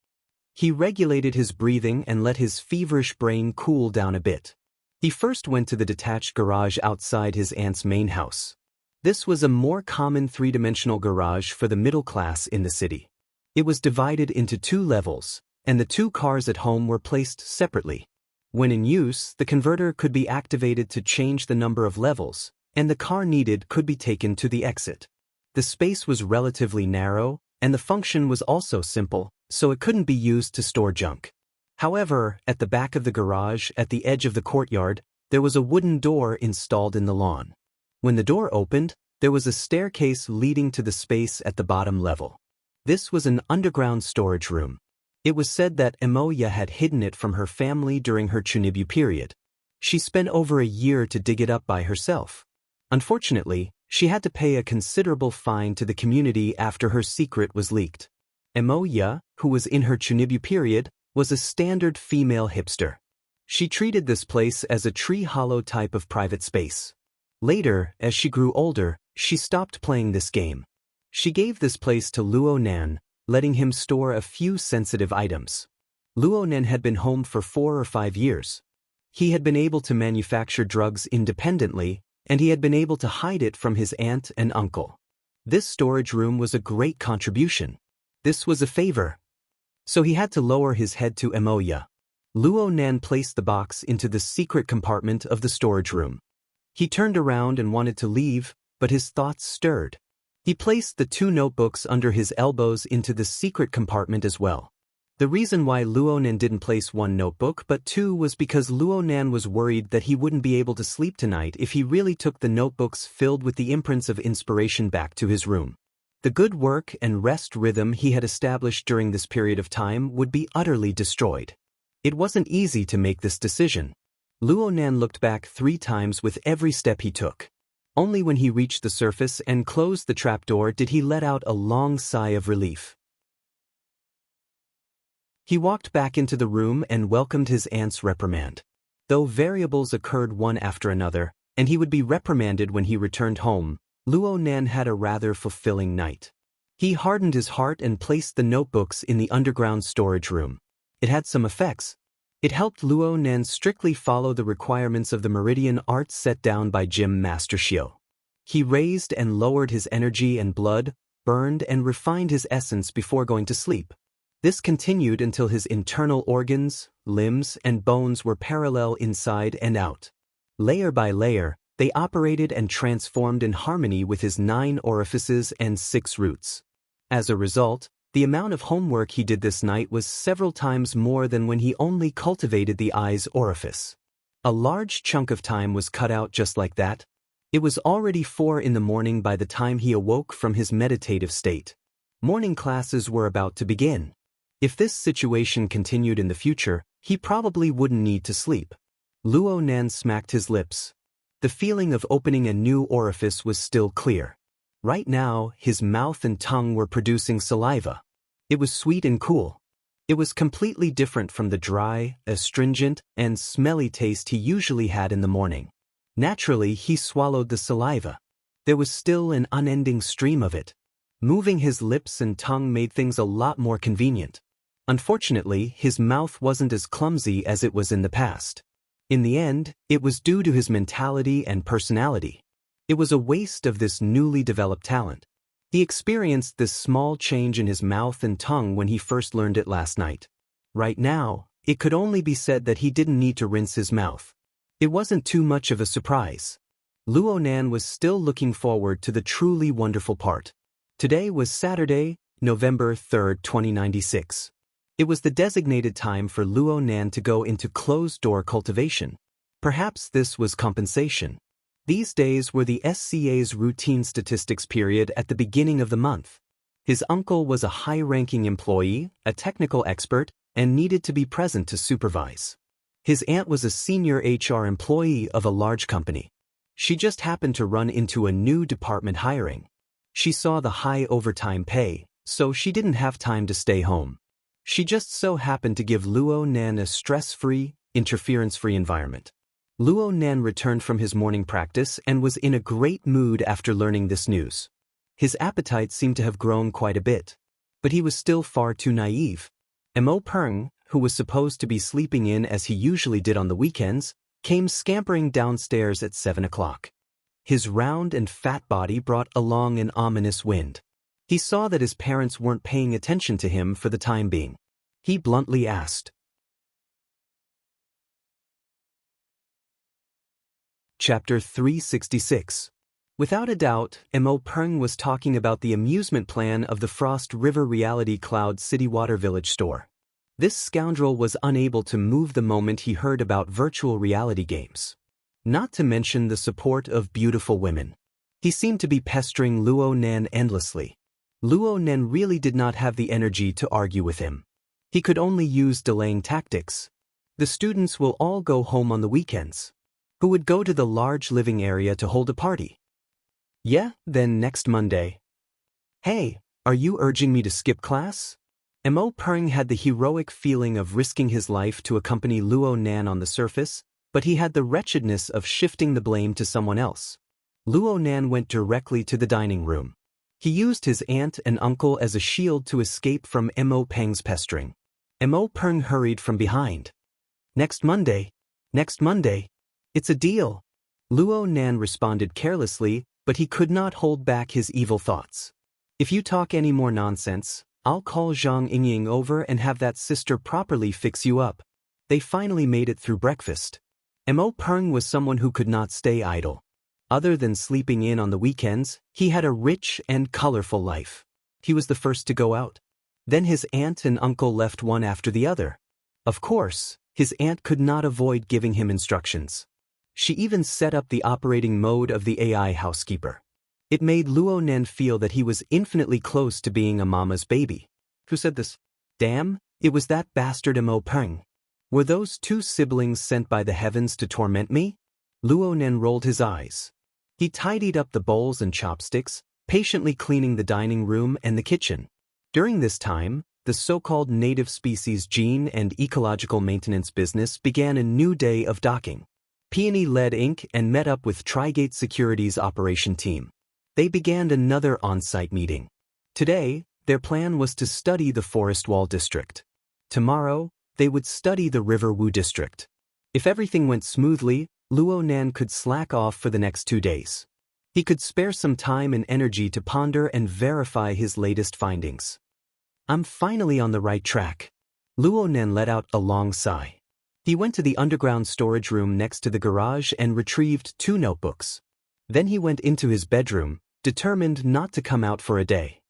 He regulated his breathing and let his feverish brain cool down a bit. He first went to the detached garage outside his aunt's main house. This was a more common 3-dimensional garage for the middle class in the city. It was divided into 2 levels, and the 2 cars at home were placed separately. When in use, the converter could be activated to change the number of levels, and the car needed could be taken to the exit. The space was relatively narrow, and the function was also simple, so it couldn't be used to store junk. However, at the back of the garage, at the edge of the courtyard, there was a wooden door installed in the lawn. When the door opened, there was a staircase leading to the space at the bottom level. This was an underground storage room. It was said that Emoya had hidden it from her family during her Chunibu period. She spent over a year to dig it up by herself. Unfortunately, she had to pay a considerable fine to the community after her secret was leaked. Emoya, who was in her Chunibu period, was a standard female hipster. She treated this place as a tree hollow type of private space. Later, as she grew older, she stopped playing this game. She gave this place to Luonan, letting him store a few sensitive items. Luonan had been home for 4 or 5 years. He had been able to manufacture drugs independently, and he had been able to hide it from his aunt and uncle. This storage room was a great contribution. This was a favor. so he had to lower his head to Emoya. Luo Nan placed the box into the secret compartment of the storage room. He turned around and wanted to leave, but his thoughts stirred. He placed the 2 notebooks under his elbows into the secret compartment as well. The reason why Luo Nan didn't place 1 notebook but 2 was because Luo Nan was worried that he wouldn't be able to sleep tonight if he really took the notebooks filled with the imprints of inspiration back to his room. The good work and rest rhythm he had established during this period of time would be utterly destroyed. It wasn't easy to make this decision. Luo Nan looked back 3 times with every step he took. Only when he reached the surface and closed the trapdoor did he let out a long sigh of relief. He walked back into the room and welcomed his aunt's reprimand. Though variables occurred one after another, and he would be reprimanded when he returned home, Luo Nan had a rather fulfilling night. He hardened his heart and placed the notebooks in the underground storage room. It had some effects. It helped Luo Nan strictly follow the requirements of the meridian arts set down by Gym Master Xiao. He raised and lowered his energy and blood, burned and refined his essence before going to sleep. This continued until his internal organs, limbs, and bones were parallel inside and out. Layer by layer, they operated and transformed in harmony with his 9 orifices and 6 roots. As a result, the amount of homework he did this night was several times more than when he only cultivated the eye's orifice. A large chunk of time was cut out just like that. It was already 4 in the morning by the time he awoke from his meditative state. Morning classes were about to begin. If this situation continued in the future, he probably wouldn't need to sleep. Luo Nan smacked his lips. The feeling of opening a new orifice was still clear. Right now, his mouth and tongue were producing saliva. It was sweet and cool. It was completely different from the dry, astringent, and smelly taste he usually had in the morning. Naturally, he swallowed the saliva. There was still an unending stream of it. Moving his lips and tongue made things a lot more convenient. Unfortunately, his mouth wasn't as clumsy as it was in the past. In the end, it was due to his mentality and personality. It was a waste of this newly developed talent. He experienced this small change in his mouth and tongue when he first learned it last night. Right now, it could only be said that he didn't need to rinse his mouth. It wasn't too much of a surprise. Luo Nan was still looking forward to the truly wonderful part. Today was Saturday, November 3, 2096. It was the designated time for Luo Nan to go into closed-door cultivation. Perhaps this was compensation. These days were the SCA's routine statistics period at the beginning of the month. His uncle was a high-ranking employee, a technical expert, and needed to be present to supervise. His aunt was a senior HR employee of a large company. She just happened to run into a new department hiring. She saw the high overtime pay, so she didn't have time to stay home. She just so happened to give Luo Nan a stress-free, interference-free environment. Luo Nan returned from his morning practice and was in a great mood after learning this news. His appetite seemed to have grown quite a bit. But he was still far too naive. Mo Peng, who was supposed to be sleeping in as he usually did on the weekends, came scampering downstairs at 7 o'clock. His round and fat body brought along an ominous wind. He saw that his parents weren't paying attention to him for the time being. He bluntly asked, Chapter 366. Without a doubt, Mo Peng was talking about the amusement plan of the Frost River Reality Cloud City Water Village store. This scoundrel was unable to move the moment he heard about virtual reality games. Not to mention the support of beautiful women. He seemed to be pestering Luo Nan endlessly. Luo Nan really did not have the energy to argue with him. He could only use delaying tactics. The students will all go home on the weekends. Who would go to the large living area to hold a party? Yeah, then next Monday. Hey, are you urging me to skip class? Mo Peng had the heroic feeling of risking his life to accompany Luo Nan on the surface, but he had the wretchedness of shifting the blame to someone else. Luo Nan went directly to the dining room. He used his aunt and uncle as a shield to escape from Mo Peng's pestering. Mo Peng hurried from behind. Next Monday. Next Monday. It's a deal. Luo Nan responded carelessly, but he could not hold back his evil thoughts. If you talk any more nonsense, I'll call Zhang Yingying over and have that sister properly fix you up. They finally made it through breakfast. Mo Peng was someone who could not stay idle. Other than sleeping in on the weekends, he had a rich and colorful life. He was the first to go out. Then his aunt and uncle left one after the other. Of course, his aunt could not avoid giving him instructions. She even set up the operating mode of the AI housekeeper. It made Luo Nen feel that he was infinitely close to being a mama's baby. Who said this? Damn, it was that bastard Mo Peng. Were those two siblings sent by the heavens to torment me? Luo Nen rolled his eyes. He tidied up the bowls and chopsticks, patiently cleaning the dining room and the kitchen. During this time, the so-called native species gene and ecological maintenance business began a new day of docking. Peony led Inc. and met up with Trigate Securities operation team. They began another on-site meeting. Today, their plan was to study the Forest Wall District. Tomorrow, they would study the River Wu District. If everything went smoothly, Luo Nan could slack off for the next 2 days. He could spare some time and energy to ponder and verify his latest findings. I'm finally on the right track. Luo Nan let out a long sigh. He went to the underground storage room next to the garage and retrieved 2 notebooks. Then he went into his bedroom, determined not to come out for a day.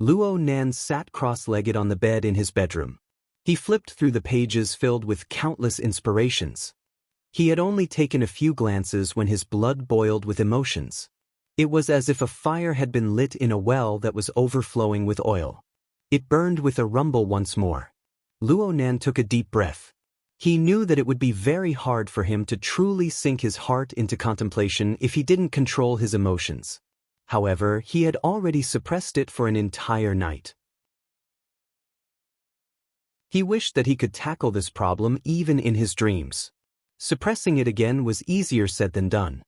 Luo Nan sat cross-legged on the bed in his bedroom. He flipped through the pages filled with countless inspirations. He had only taken a few glances when his blood boiled with emotions. It was as if a fire had been lit in a well that was overflowing with oil. It burned with a rumble once more. Luo Nan took a deep breath. He knew that it would be very hard for him to truly sink his heart into contemplation if he didn't control his emotions. However, he had already suppressed it for an entire night. He wished that he could tackle this problem even in his dreams. Suppressing it again was easier said than done.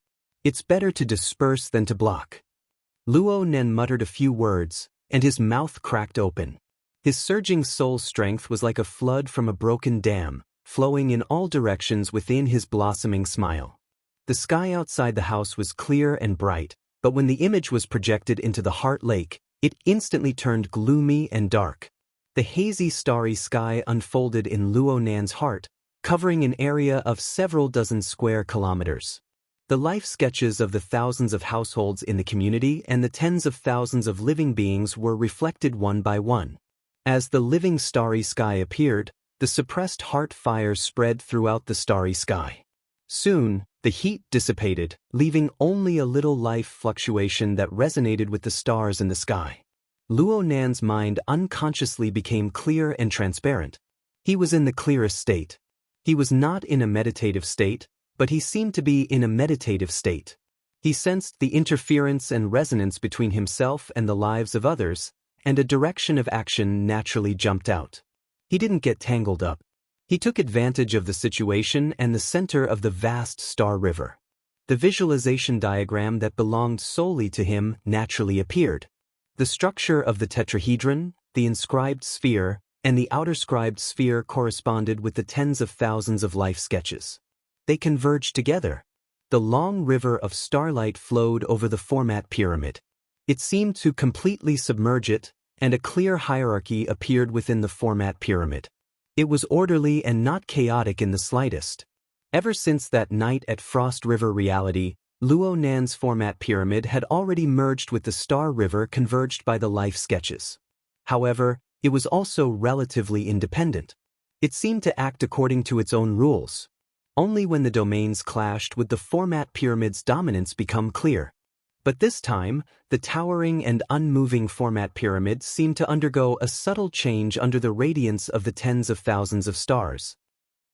It's better to disperse than to block. Luo Nen muttered a few words, and his mouth cracked open. His surging soul strength was like a flood from a broken dam, flowing in all directions within his blossoming smile. The sky outside the house was clear and bright, but when the image was projected into the Heart Lake, it instantly turned gloomy and dark. The hazy starry sky unfolded in Luo Nan's heart, covering an area of several dozen square kilometers. The life sketches of the thousands of households in the community and the tens of thousands of living beings were reflected one by one. As the living starry sky appeared, the suppressed heart fires spread throughout the starry sky. Soon, the heat dissipated, leaving only a little life fluctuation that resonated with the stars in the sky. Luo Nan's mind unconsciously became clear and transparent. He was in the clearest state. He was not in a meditative state, but he seemed to be in a meditative state. He sensed the interference and resonance between himself and the lives of others, and a direction of action naturally jumped out. He didn't get tangled up. He took advantage of the situation and the center of the vast Star River. The visualization diagram that belonged solely to him naturally appeared. The structure of the tetrahedron, the inscribed sphere, and the outer scribed sphere corresponded with the tens of thousands of life sketches. They converged together. The long river of starlight flowed over the format pyramid. It seemed to completely submerge it, and a clear hierarchy appeared within the format pyramid. It was orderly and not chaotic in the slightest. Ever since that night at Frost River Reality, Luo Nan's format pyramid had already merged with the Star River converged by the life sketches. However, it was also relatively independent. It seemed to act according to its own rules. Only when the domains clashed would the format pyramid's dominance become clear. But this time, the towering and unmoving format pyramid seemed to undergo a subtle change under the radiance of the tens of thousands of stars.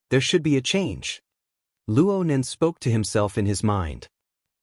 There should be a change. Luo Nen spoke to himself in his mind.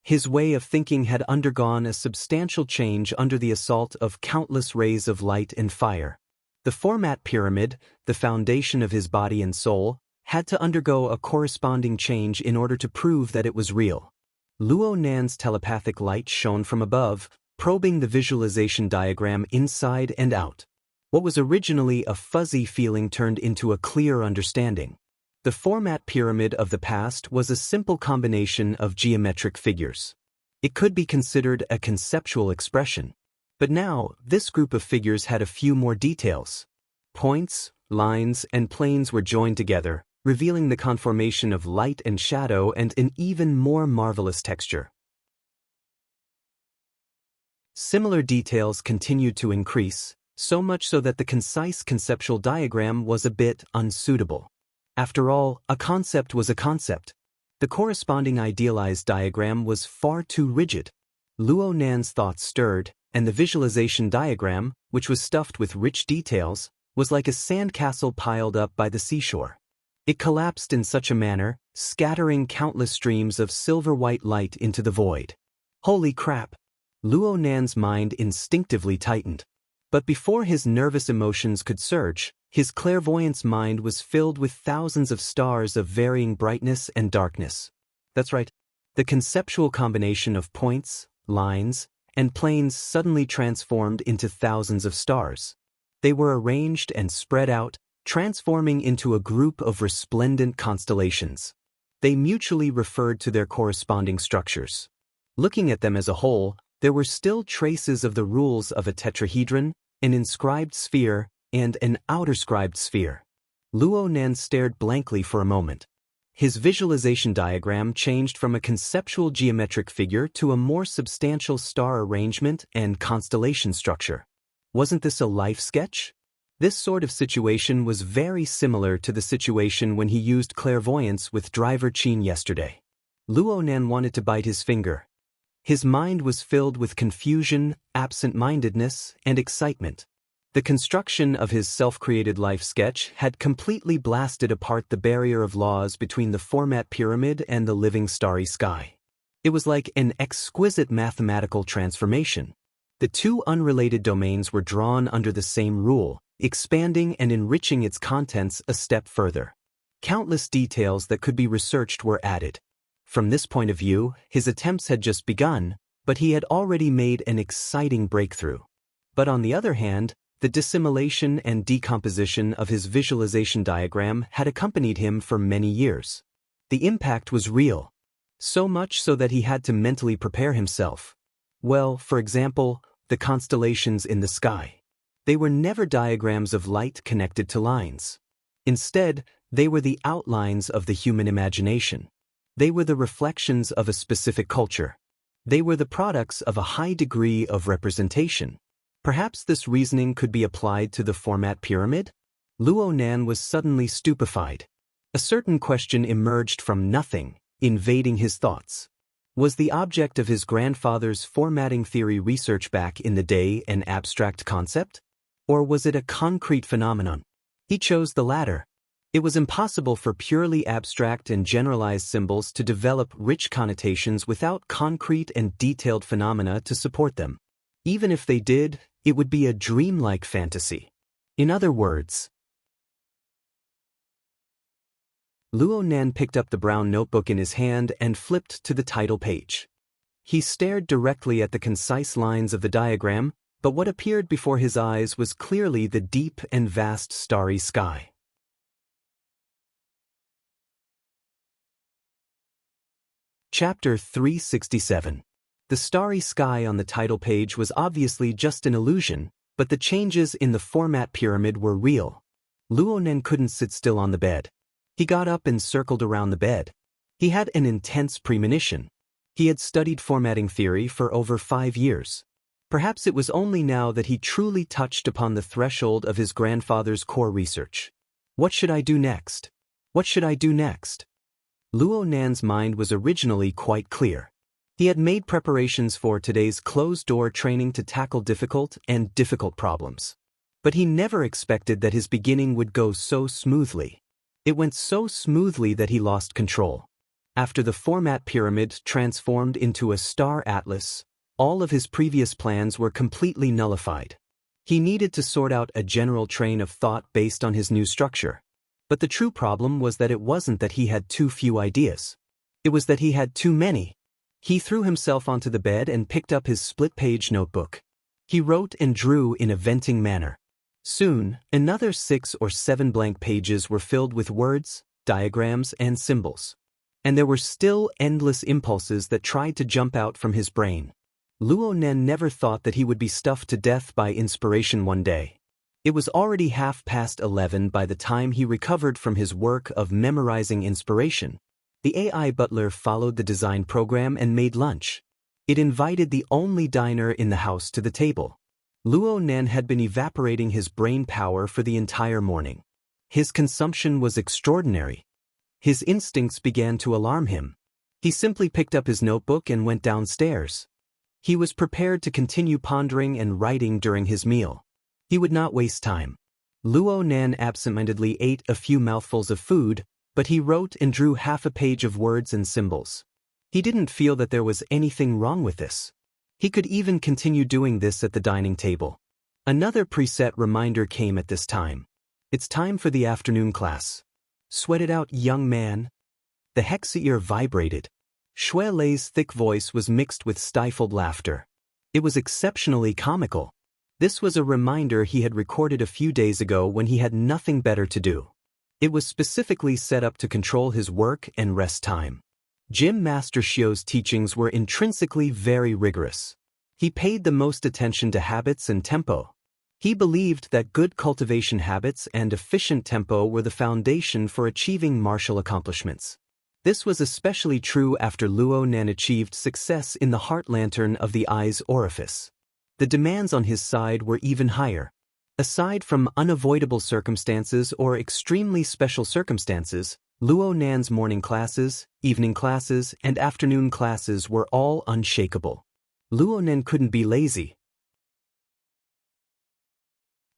His way of thinking had undergone a substantial change under the assault of countless rays of light and fire. The format pyramid, the foundation of his body and soul, had to undergo a corresponding change in order to prove that it was real. Luo Nan's telepathic light shone from above, probing the visualization diagram inside and out. What was originally a fuzzy feeling turned into a clear understanding. The format pyramid of the past was a simple combination of geometric figures. It could be considered a conceptual expression. But now, this group of figures had a few more details. Points, lines, and planes were joined together, revealing the conformation of light and shadow and an even more marvelous texture. Similar details continued to increase, so much so that the concise conceptual diagram was a bit unsuitable. After all, a concept was a concept. The corresponding idealized diagram was far too rigid. Luo Nan's thoughts stirred, and the visualization diagram, which was stuffed with rich details, was like a sandcastle piled up by the seashore. It collapsed in such a manner, scattering countless streams of silver-white light into the void. Holy crap! Luo Nan's mind instinctively tightened. But before his nervous emotions could surge, his clairvoyance mind was filled with thousands of stars of varying brightness and darkness. That's right. The conceptual combination of points, lines, and planes suddenly transformed into thousands of stars. They were arranged and spread out, transforming into a group of resplendent constellations. They mutually referred to their corresponding structures. Looking at them as a whole, there were still traces of the rules of a tetrahedron, an inscribed sphere, and an outerscribed sphere. Luo Nan stared blankly for a moment. His visualization diagram changed from a conceptual geometric figure to a more substantial star arrangement and constellation structure. Wasn't this a life sketch? This sort of situation was very similar to the situation when he used clairvoyance with Driver Chin yesterday. Luo Nan wanted to bite his finger. His mind was filled with confusion, absent-mindedness, and excitement. The construction of his self-created life sketch had completely blasted apart the barrier of laws between the format pyramid and the living starry sky. It was like an exquisite mathematical transformation. The two unrelated domains were drawn under the same rule, expanding and enriching its contents a step further. Countless details that could be researched were added. From this point of view, his attempts had just begun, but he had already made an exciting breakthrough. But on the other hand, the dissimilation and decomposition of his visualization diagram had accompanied him for many years. The impact was real, so much so that he had to mentally prepare himself. Well, for example, the constellations in the sky. They were never diagrams of light connected to lines. Instead, they were the outlines of the human imagination. They were the reflections of a specific culture. They were the products of a high degree of representation. Perhaps this reasoning could be applied to the format pyramid? Luo Nan was suddenly stupefied. A certain question emerged from nothing, invading his thoughts. Was the object of his grandfather's formatting theory research back in the day an abstract concept? Or was it a concrete phenomenon? He chose the latter. It was impossible for purely abstract and generalized symbols to develop rich connotations without concrete and detailed phenomena to support them. Even if they did, it would be a dreamlike fantasy. In other words, Luo Nan picked up the brown notebook in his hand and flipped to the title page. He stared directly at the concise lines of the diagram, but what appeared before his eyes was clearly the deep and vast starry sky. Chapter 367. The starry sky on the title page was obviously just an illusion, but the changes in the format pyramid were real. Luo Nan couldn't sit still on the bed. He got up and circled around the bed. He had an intense premonition. He had studied formatting theory for over 5 years. Perhaps it was only now that he truly touched upon the threshold of his grandfather's core research. What should I do next? What should I do next? Luo Nan's mind was originally quite clear. He had made preparations for today's closed-door training to tackle difficult problems. But he never expected that his beginning would go so smoothly. It went so smoothly that he lost control. After the format pyramid transformed into a star atlas, all of his previous plans were completely nullified. He needed to sort out a general train of thought based on his new structure. But the true problem was that it wasn't that he had too few ideas. It was that he had too many. He threw himself onto the bed and picked up his split-page notebook. He wrote and drew in a venting manner. Soon, another 6 or 7 blank pages were filled with words, diagrams, and symbols. And there were still endless impulses that tried to jump out from his brain. Luo Nen never thought that he would be stuffed to death by inspiration one day. It was already 11:30 by the time he recovered from his work of memorizing inspiration. The AI butler followed the design program and made lunch. It invited the only diner in the house to the table. Luo Nen had been evaporating his brain power for the entire morning. His consumption was extraordinary. His instincts began to alarm him. He simply picked up his notebook and went downstairs. He was prepared to continue pondering and writing during his meal. He would not waste time. Luo Nan absentmindedly ate a few mouthfuls of food, but he wrote and drew half a page of words and symbols. He didn't feel that there was anything wrong with this. He could even continue doing this at the dining table. Another preset reminder came at this time. It's time for the afternoon class. Sweat it out, young man. The hexa-ear vibrated. Shui Lei's thick voice was mixed with stifled laughter. It was exceptionally comical. This was a reminder he had recorded a few days ago when he had nothing better to do. It was specifically set up to control his work and rest time. Gym Master Xiu's teachings were intrinsically very rigorous. He paid the most attention to habits and tempo. He believed that good cultivation habits and efficient tempo were the foundation for achieving martial accomplishments. This was especially true after Luo Nan achieved success in the heart lantern of the eye's orifice. The demands on his side were even higher. Aside from unavoidable circumstances or extremely special circumstances, Luo Nan's morning classes, evening classes, and afternoon classes were all unshakable. Luo Nan couldn't be lazy.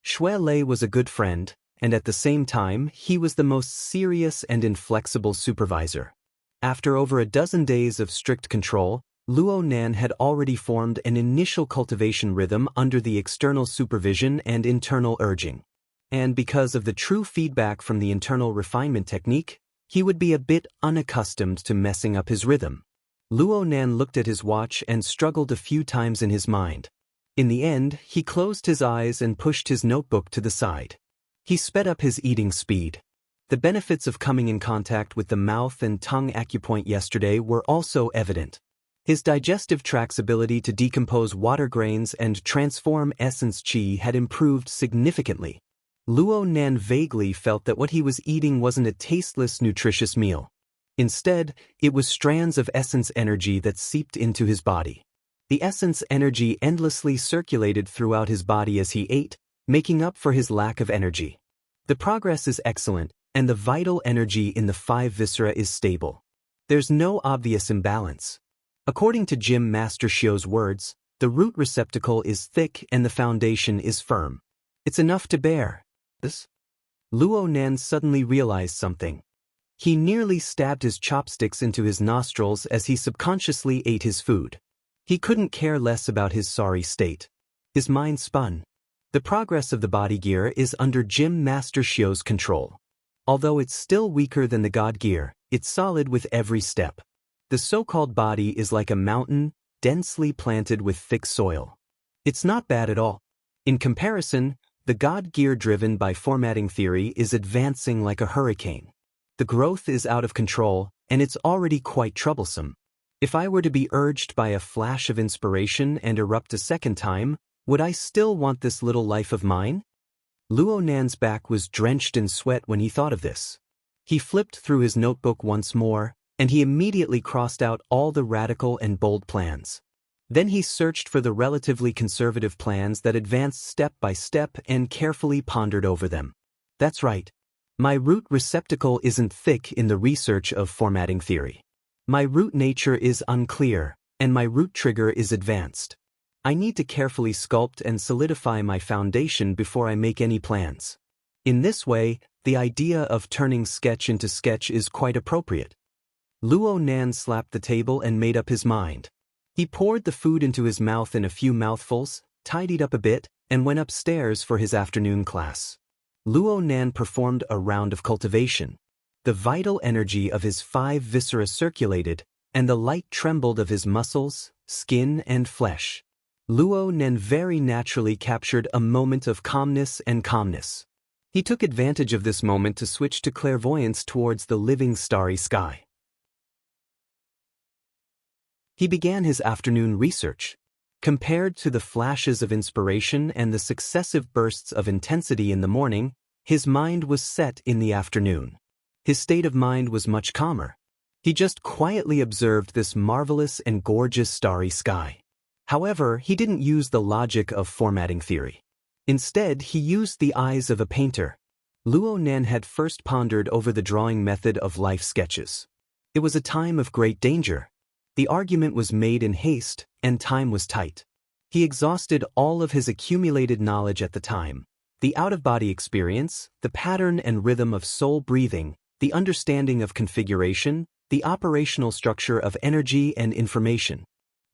Shui Lei was a good friend, and at the same time, he was the most serious and inflexible supervisor. After over a dozen days of strict control, Luo Nan had already formed an initial cultivation rhythm under the external supervision and internal urging. And because of the true feedback from the internal refinement technique, he would be a bit unaccustomed to messing up his rhythm. Luo Nan looked at his watch and struggled a few times in his mind. In the end, he closed his eyes and pushed his notebook to the side. He sped up his eating speed. The benefits of coming in contact with the mouth and tongue acupoint yesterday were also evident. His digestive tract's ability to decompose water grains and transform essence qi had improved significantly. Luo Nan vaguely felt that what he was eating wasn't a tasteless, nutritious meal. Instead, it was strands of essence energy that seeped into his body. The essence energy endlessly circulated throughout his body as he ate, making up for his lack of energy. The progress is excellent, and the vital energy in the 5 viscera is stable. There's no obvious imbalance. According to Gym Master Xiu's words, the root receptacle is thick and the foundation is firm. It's enough to bear. This? Luo Nan suddenly realized something. He nearly stabbed his chopsticks into his nostrils as he subconsciously ate his food. He couldn't care less about his sorry state. His mind spun. The progress of the body gear is under Gym Master Xiu's control. Although it's still weaker than the God gear, it's solid with every step. The so-called body is like a mountain, densely planted with thick soil. It's not bad at all. In comparison, the God gear driven by formatting theory is advancing like a hurricane. The growth is out of control, and it's already quite troublesome. If I were to be urged by a flash of inspiration and erupt a second time, would I still want this little life of mine? Luo Nan's back was drenched in sweat when he thought of this. He flipped through his notebook once more, and he immediately crossed out all the radical and bold plans. Then he searched for the relatively conservative plans that advanced step by step and carefully pondered over them. That's right. My root receptacle isn't thick in the research of formatting theory. My root nature is unclear, and my root trigger is advanced. I need to carefully sculpt and solidify my foundation before I make any plans. In this way, the idea of turning sketch into sketch is quite appropriate. Luo Nan slapped the table and made up his mind. He poured the food into his mouth in a few mouthfuls, tidied up a bit, and went upstairs for his afternoon class. Luo Nan performed a round of cultivation. The vital energy of his 5 viscera circulated, and the light trembled of his muscles, skin, and flesh. Luo Nan very naturally captured a moment of calmness and calmness. He took advantage of this moment to switch to clairvoyance towards the living starry sky. He began his afternoon research. Compared to the flashes of inspiration and the successive bursts of intensity in the morning, his mind was set in the afternoon. His state of mind was much calmer. He just quietly observed this marvelous and gorgeous starry sky. However, he didn't use the logic of formatting theory. Instead, he used the eyes of a painter. Luo Nan had first pondered over the drawing method of life sketches. It was a time of great danger. The argument was made in haste, and time was tight. He exhausted all of his accumulated knowledge at the time: the out-of-body experience, the pattern and rhythm of soul breathing, the understanding of configuration, the operational structure of energy and information.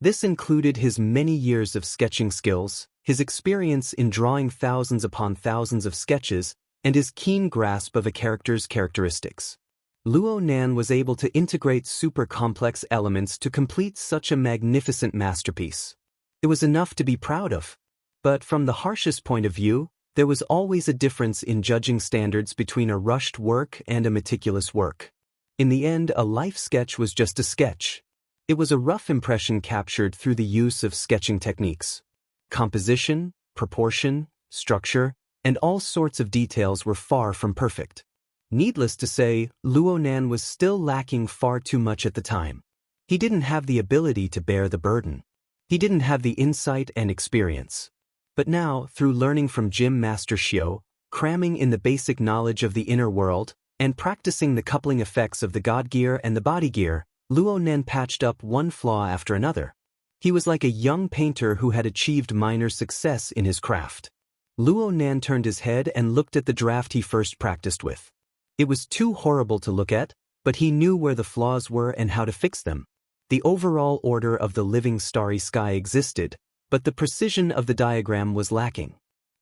This included his many years of sketching skills, his experience in drawing thousands upon thousands of sketches, and his keen grasp of a character's characteristics. Luo Nan was able to integrate super complex elements to complete such a magnificent masterpiece. It was enough to be proud of. But from the harshest point of view, there was always a difference in judging standards between a rushed work and a meticulous work. In the end, a life sketch was just a sketch. It was a rough impression captured through the use of sketching techniques. Composition, proportion, structure, and all sorts of details were far from perfect. Needless to say, Luo Nan was still lacking far too much at the time. He didn't have the ability to bear the burden. He didn't have the insight and experience. But now, through learning from Gym Master Xiao, cramming in the basic knowledge of the inner world, and practicing the coupling effects of the God gear and the body gear, Luo Nan patched up one flaw after another. He was like a young painter who had achieved minor success in his craft. Luo Nan turned his head and looked at the draft he first practiced with. It was too horrible to look at, but he knew where the flaws were and how to fix them. The overall order of the living starry sky existed, but the precision of the diagram was lacking.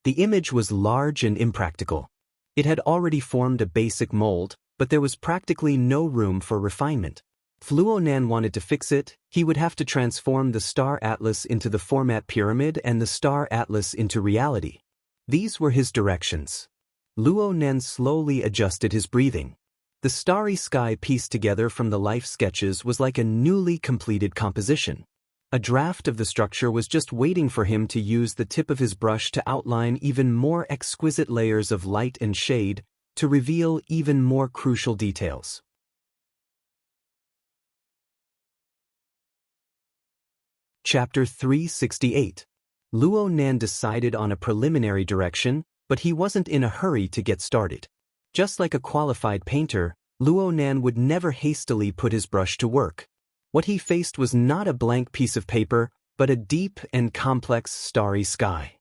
The image was large and impractical. It had already formed a basic mold, but there was practically no room for refinement. If Luo Nan wanted to fix it, he would have to transform the star atlas into the format pyramid and the star atlas into reality. These were his directions. Luo Nan slowly adjusted his breathing. The starry sky pieced together from the life sketches was like a newly completed composition. A draft of the structure was just waiting for him to use the tip of his brush to outline even more exquisite layers of light and shade, to reveal even more crucial details. Chapter 368. Luo Nan decided on a preliminary direction, but he wasn't in a hurry to get started. Just like a qualified painter, Luo Nan would never hastily put his brush to work. What he faced was not a blank piece of paper, but a deep and complex starry sky.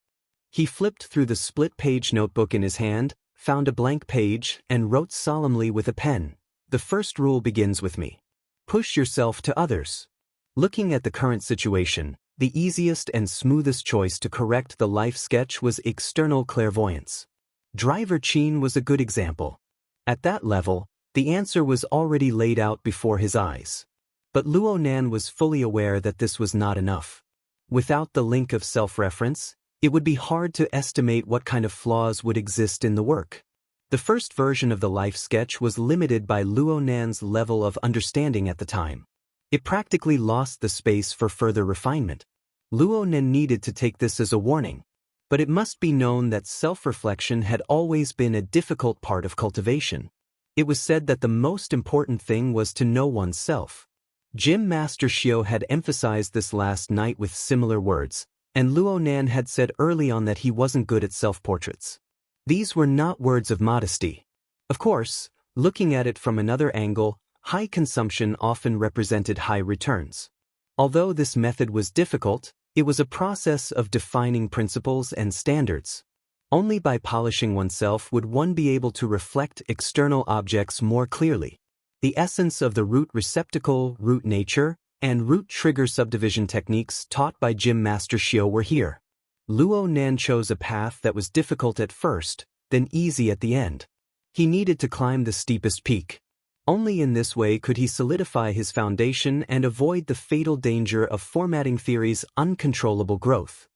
He flipped through the split-page notebook in his hand, found a blank page, and wrote solemnly with a pen, "The first rule begins with me. Push yourself to others." Looking at the current situation, the easiest and smoothest choice to correct the life sketch was external clairvoyance. Driver Qin was a good example. At that level, the answer was already laid out before his eyes. But Luo Nan was fully aware that this was not enough. Without the link of self-reference, it would be hard to estimate what kind of flaws would exist in the work. The first version of the life sketch was limited by Luo Nan's level of understanding at the time. It practically lost the space for further refinement. Luo Nan needed to take this as a warning. But it must be known that self-reflection had always been a difficult part of cultivation. It was said that the most important thing was to know oneself. Gym Master Xiao had emphasized this last night with similar words, and Luo Nan had said early on that he wasn't good at self-portraits. These were not words of modesty. Of course, looking at it from another angle, high consumption often represented high returns. Although this method was difficult, it was a process of defining principles and standards. Only by polishing oneself would one be able to reflect external objects more clearly. The essence of the root receptacle, root nature, and root trigger subdivision techniques taught by Gym Master Xiao were here. Luo Nan chose a path that was difficult at first, then easy at the end. He needed to climb the steepest peak. Only in this way could he solidify his foundation and avoid the fatal danger of formatting theory's uncontrollable growth.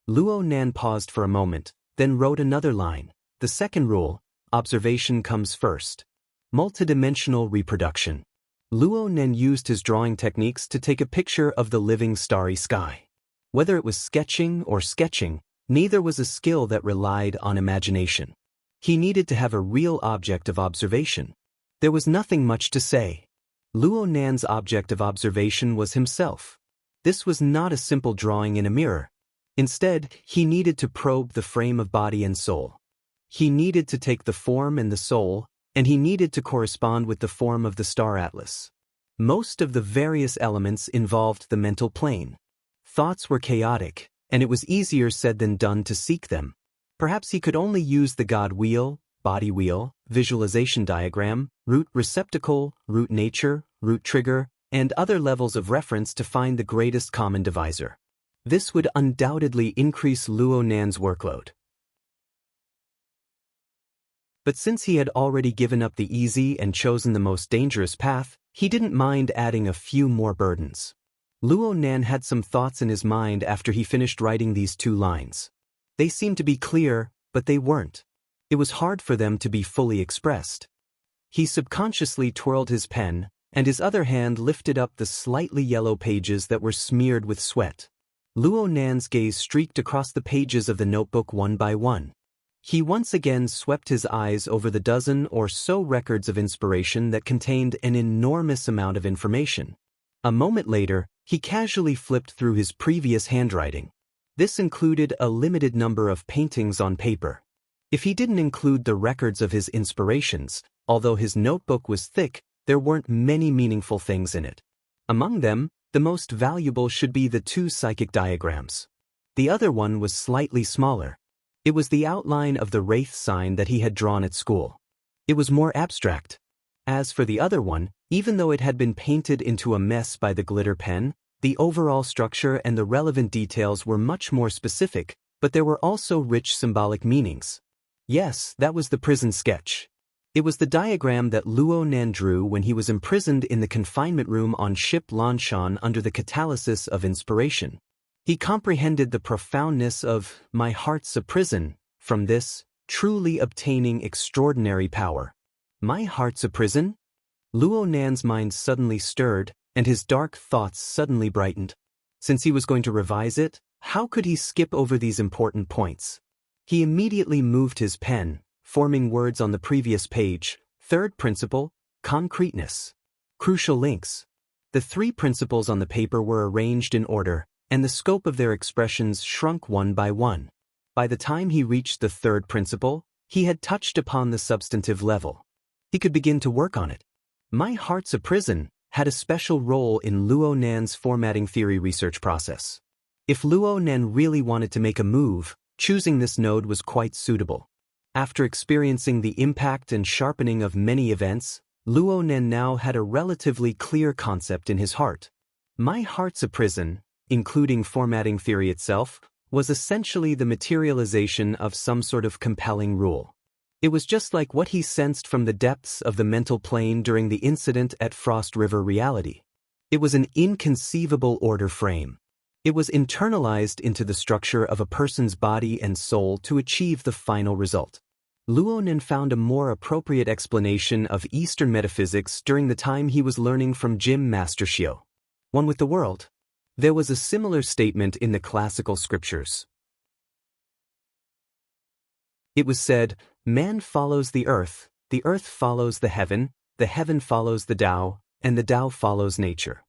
Luo Nan paused for a moment, then wrote another line. The second rule: observation comes first. Multidimensional reproduction. Luo Nan used his drawing techniques to take a picture of the living starry sky. Whether it was sketching or sketching, neither was a skill that relied on imagination. He needed to have a real object of observation. There was nothing much to say. Luo Nan's object of observation was himself. This was not a simple drawing in a mirror. Instead, he needed to probe the frame of body and soul. He needed to take the form and the soul, and he needed to correspond with the form of the star atlas. Most of the various elements involved the mental plane. Thoughts were chaotic, and it was easier said than done to seek them. Perhaps he could only use the God wheel, body wheel, visualization diagram, root receptacle, root nature, root trigger, and other levels of reference to find the greatest common divisor. This would undoubtedly increase Luo Nan's workload. But since he had already given up the easy and chosen the most dangerous path, he didn't mind adding a few more burdens. Luo Nan had some thoughts in his mind after he finished writing these 2 lines. They seemed to be clear, but they weren't. It was hard for them to be fully expressed. He subconsciously twirled his pen, and his other hand lifted up the slightly yellow pages that were smeared with sweat. Luo Nan's gaze streaked across the pages of the notebook one by one. He once again swept his eyes over the dozen or so records of inspiration that contained an enormous amount of information. A moment later, he casually flipped through his previous handwriting. This included a limited number of paintings on paper. If he didn't include the records of his inspirations, although his notebook was thick, there weren't many meaningful things in it. Among them, the most valuable should be the 2 psychic diagrams. The other one was slightly smaller. It was the outline of the wraith sign that he had drawn at school. It was more abstract. As for the other one, even though it had been painted into a mess by the glitter pen, the overall structure and the relevant details were much more specific, but there were also rich symbolic meanings. Yes, that was the prison sketch. It was the diagram that Luo Nan drew when he was imprisoned in the confinement room on ship Lanshan under the catalysis of inspiration. He comprehended the profoundness of "my heart's a prison" from this, truly obtaining extraordinary power. My heart's a prison? Luo Nan's mind suddenly stirred, and his dark thoughts suddenly brightened. Since he was going to revise it, how could he skip over these important points? He immediately moved his pen, forming words on the previous page. 3rd principle, concreteness. Crucial links. The 3 principles on the paper were arranged in order, and the scope of their expressions shrunk one by one. By the time he reached the 3rd principle, he had touched upon the substantive level. He could begin to work on it. My heart's a prison had a special role in Luo Nan's formatting theory research process. If Luo Nan really wanted to make a move, choosing this node was quite suitable. After experiencing the impact and sharpening of many events, Luo Nan now had a relatively clear concept in his heart. My heart's a prison, including formatting theory itself, was essentially the materialization of some sort of compelling rule. It was just like what he sensed from the depths of the mental plane during the incident at Frost River Reality. It was an inconceivable order frame. It was internalized into the structure of a person's body and soul to achieve the final result. Luo Nan found a more appropriate explanation of Eastern metaphysics during the time he was learning from Jim Master Shio. One with the world. There was a similar statement in the classical scriptures. It was said, "Man follows the earth follows the heaven follows the Tao, and the Tao follows nature."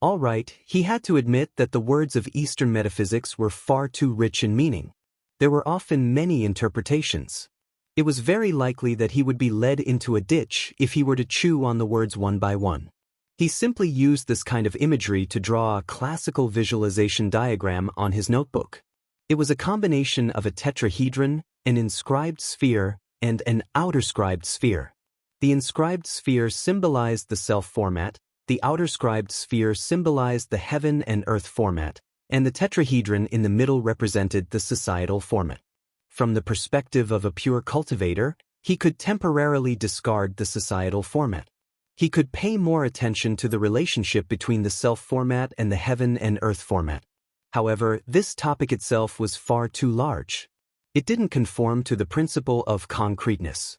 All right, he had to admit that the words of Eastern metaphysics were far too rich in meaning. There were often many interpretations. It was very likely that he would be led into a ditch if he were to chew on the words one by one. He simply used this kind of imagery to draw a classical visualization diagram on his notebook. It was a combination of a tetrahedron, an inscribed sphere, and an outerscribed sphere. The inscribed sphere symbolized the self format, the outerscribed sphere symbolized the heaven and earth format, and the tetrahedron in the middle represented the societal format. From the perspective of a pure cultivator, he could temporarily discard the societal format. He could pay more attention to the relationship between the self format and the heaven and earth format. However, this topic itself was far too large. It didn't conform to the principle of concreteness.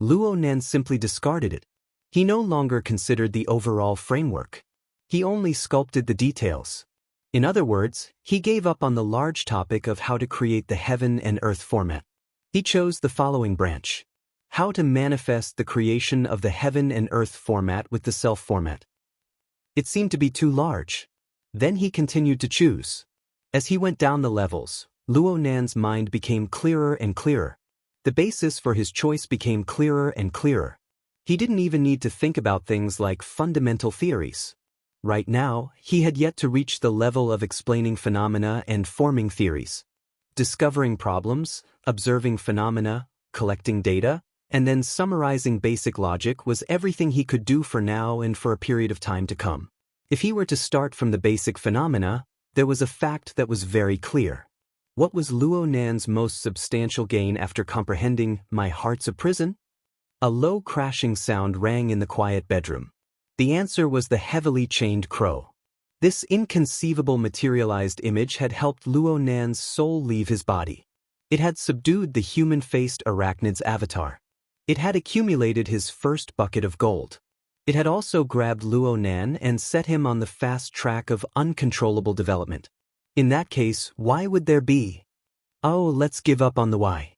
Luo Nan simply discarded it. He no longer considered the overall framework. He only sculpted the details. In other words, he gave up on the large topic of how to create the heaven and earth format. He chose the following branch: how to manifest the creation of the heaven and earth format with the self format. It seemed to be too large. Then he continued to choose. As he went down the levels, Luo Nan's mind became clearer and clearer. The basis for his choice became clearer and clearer. He didn't even need to think about things like fundamental theories. Right now, he had yet to reach the level of explaining phenomena and forming theories. Discovering problems, observing phenomena, collecting data, and then summarizing basic logic was everything he could do for now and for a period of time to come. If he were to start from the basic phenomena, there was a fact that was very clear. What was Luo Nan's most substantial gain after comprehending "my heart's a prison"? A low crashing sound rang in the quiet bedroom. The answer was the heavily chained crow. This inconceivable materialized image had helped Luo Nan's soul leave his body. It had subdued the human-faced arachnid's avatar. It had accumulated his first bucket of gold. It had also grabbed Luo Nan and set him on the fast track of uncontrollable development. In that case, why would there be? Oh, let's give up on the why.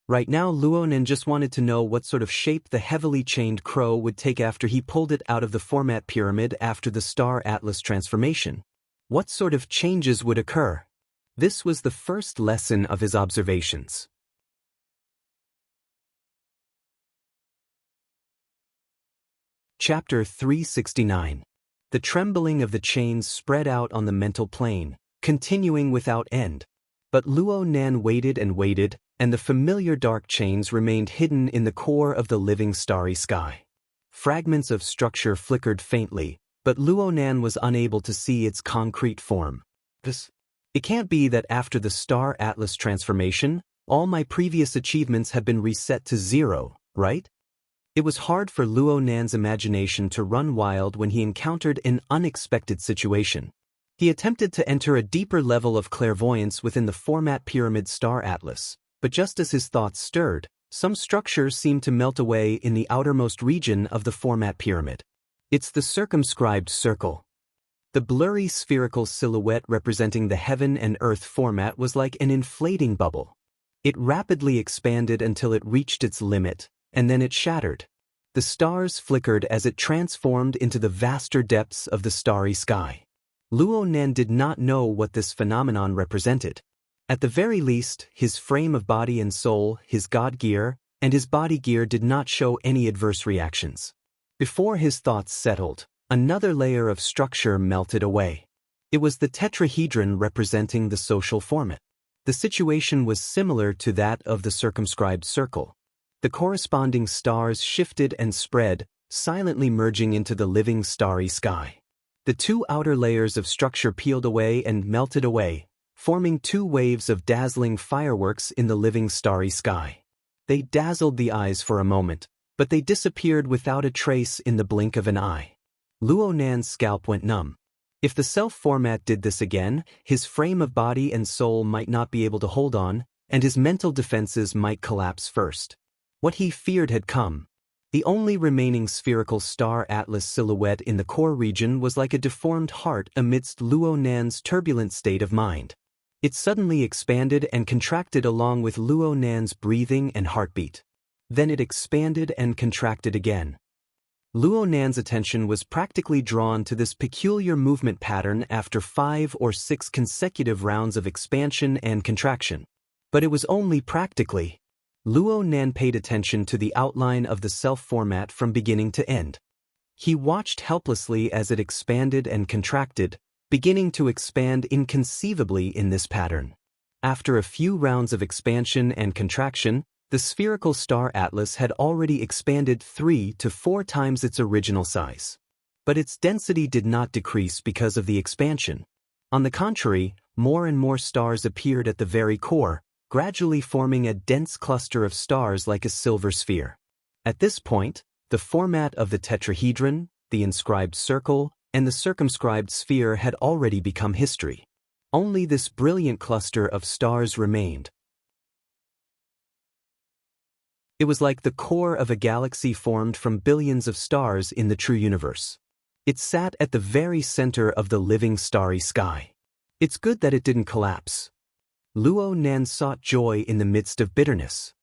Right now, Luo Nan just wanted to know what sort of shape the heavily chained crow would take after he pulled it out of the format pyramid after the star atlas transformation. What sort of changes would occur? This was the first lesson of his observations. Chapter 369. The trembling of the chains spread out on the mental plane, continuing without end. But Luo Nan waited and waited, and the familiar dark chains remained hidden in the core of the living starry sky. Fragments of structure flickered faintly, but Luo Nan was unable to see its concrete form. It can't be that after the star atlas transformation, all my previous achievements have been reset to zero, right? It was hard for Luo Nan's imagination to run wild when he encountered an unexpected situation. He attempted to enter a deeper level of clairvoyance within the format pyramid star atlas, but just as his thoughts stirred, some structures seemed to melt away in the outermost region of the format pyramid. It's the circumscribed circle. The blurry spherical silhouette representing the heaven and earth format was like an inflating bubble. It rapidly expanded until it reached its limit, and then it shattered. The stars flickered as it transformed into the vaster depths of the starry sky. Luo Nan did not know what this phenomenon represented. At the very least, his frame of body and soul, his god gear, and his body gear did not show any adverse reactions. Before his thoughts settled, another layer of structure melted away. It was the tetrahedron representing the social format. The situation was similar to that of the circumscribed circle. The corresponding stars shifted and spread, silently merging into the living starry sky. The two outer layers of structure peeled away and melted away, forming two waves of dazzling fireworks in the living starry sky. They dazzled the eyes for a moment, but they disappeared without a trace in the blink of an eye. Luo Nan's scalp went numb. If the self-format did this again, his frame of body and soul might not be able to hold on, and his mental defenses might collapse first. What he feared had come. The only remaining spherical star atlas silhouette in the core region was like a deformed heart amidst Luo Nan's turbulent state of mind. It suddenly expanded and contracted along with Luo Nan's breathing and heartbeat. Then it expanded and contracted again. Luo Nan's attention was practically drawn to this peculiar movement pattern after 5 or 6 consecutive rounds of expansion and contraction. But it was only practically. Luo Nan paid attention to the outline of the self-format from beginning to end. He watched helplessly as it expanded and contracted, beginning to expand inconceivably in this pattern. After a few rounds of expansion and contraction, the spherical star atlas had already expanded 3 to 4 times its original size. But its density did not decrease because of the expansion. On the contrary, more and more stars appeared at the very core, gradually forming a dense cluster of stars like a silver sphere. At this point, the format of the tetrahedron, the inscribed circle, and the circumscribed sphere had already become history. Only this brilliant cluster of stars remained. It was like the core of a galaxy formed from billions of stars in the true universe. It sat at the very center of the living starry sky. It's good that it didn't collapse. Luo Nan sought joy in the midst of bitterness.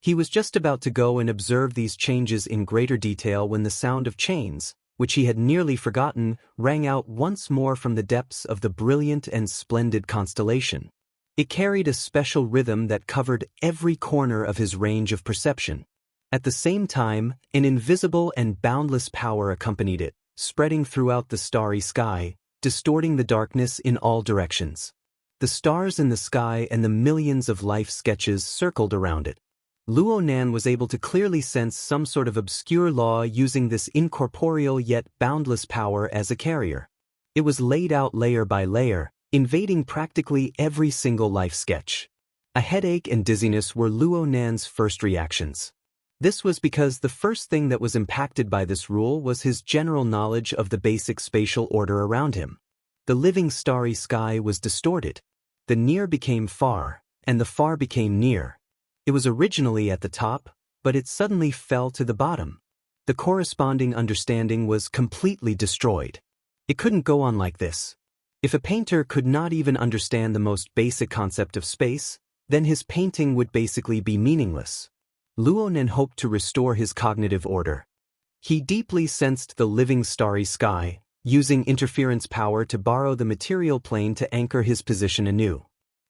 He was just about to go and observe these changes in greater detail when the sound of chains, which he had nearly forgotten, rang out once more from the depths of the brilliant and splendid constellation. It carried a special rhythm that covered every corner of his range of perception. At the same time, an invisible and boundless power accompanied it, spreading throughout the starry sky, distorting the darkness in all directions. The stars in the sky and the millions of life sketches circled around it. Luo Nan was able to clearly sense some sort of obscure law using this incorporeal yet boundless power as a carrier. It was laid out layer by layer, invading practically every single life sketch. A headache and dizziness were Luo Nan's first reactions. This was because the first thing that was impacted by this rule was his general knowledge of the basic spatial order around him. The living starry sky was distorted. The near became far, and the far became near. It was originally at the top, but it suddenly fell to the bottom. The corresponding understanding was completely destroyed. It couldn't go on like this. If a painter could not even understand the most basic concept of space, then his painting would basically be meaningless. Luo Nan hoped to restore his cognitive order. He deeply sensed the living starry sky, using interference power to borrow the material plane to anchor his position anew.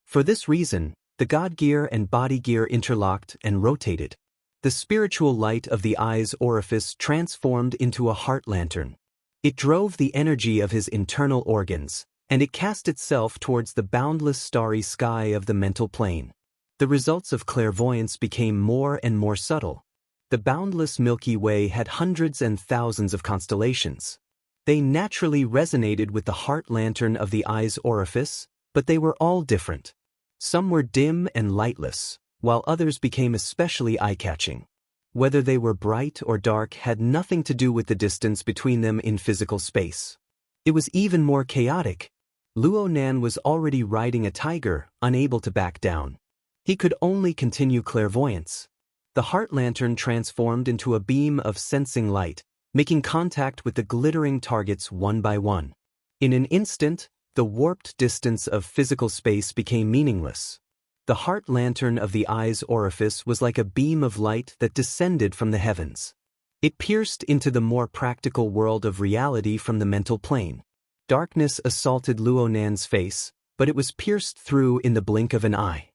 For this reason, the God gear and body gear interlocked and rotated. The spiritual light of the eye's orifice transformed into a heart lantern. It drove the energy of his internal organs, and it cast itself towards the boundless starry sky of the mental plane. The results of clairvoyance became more and more subtle. The boundless Milky Way had hundreds and thousands of constellations. They naturally resonated with the heart lantern of the eye's orifice, but they were all different. Some were dim and lightless, while others became especially eye-catching. Whether they were bright or dark had nothing to do with the distance between them in physical space. It was even more chaotic. Luo Nan was already riding a tiger, unable to back down. He could only continue clairvoyance. The heart lantern transformed into a beam of sensing light, making contact with the glittering targets one by one. In an instant, the warped distance of physical space became meaningless. The heart lantern of the eye's orifice was like a beam of light that descended from the heavens. It pierced into the more practical world of reality from the mental plane. Darkness assaulted Luo Nan's face, but it was pierced through in the blink of an eye.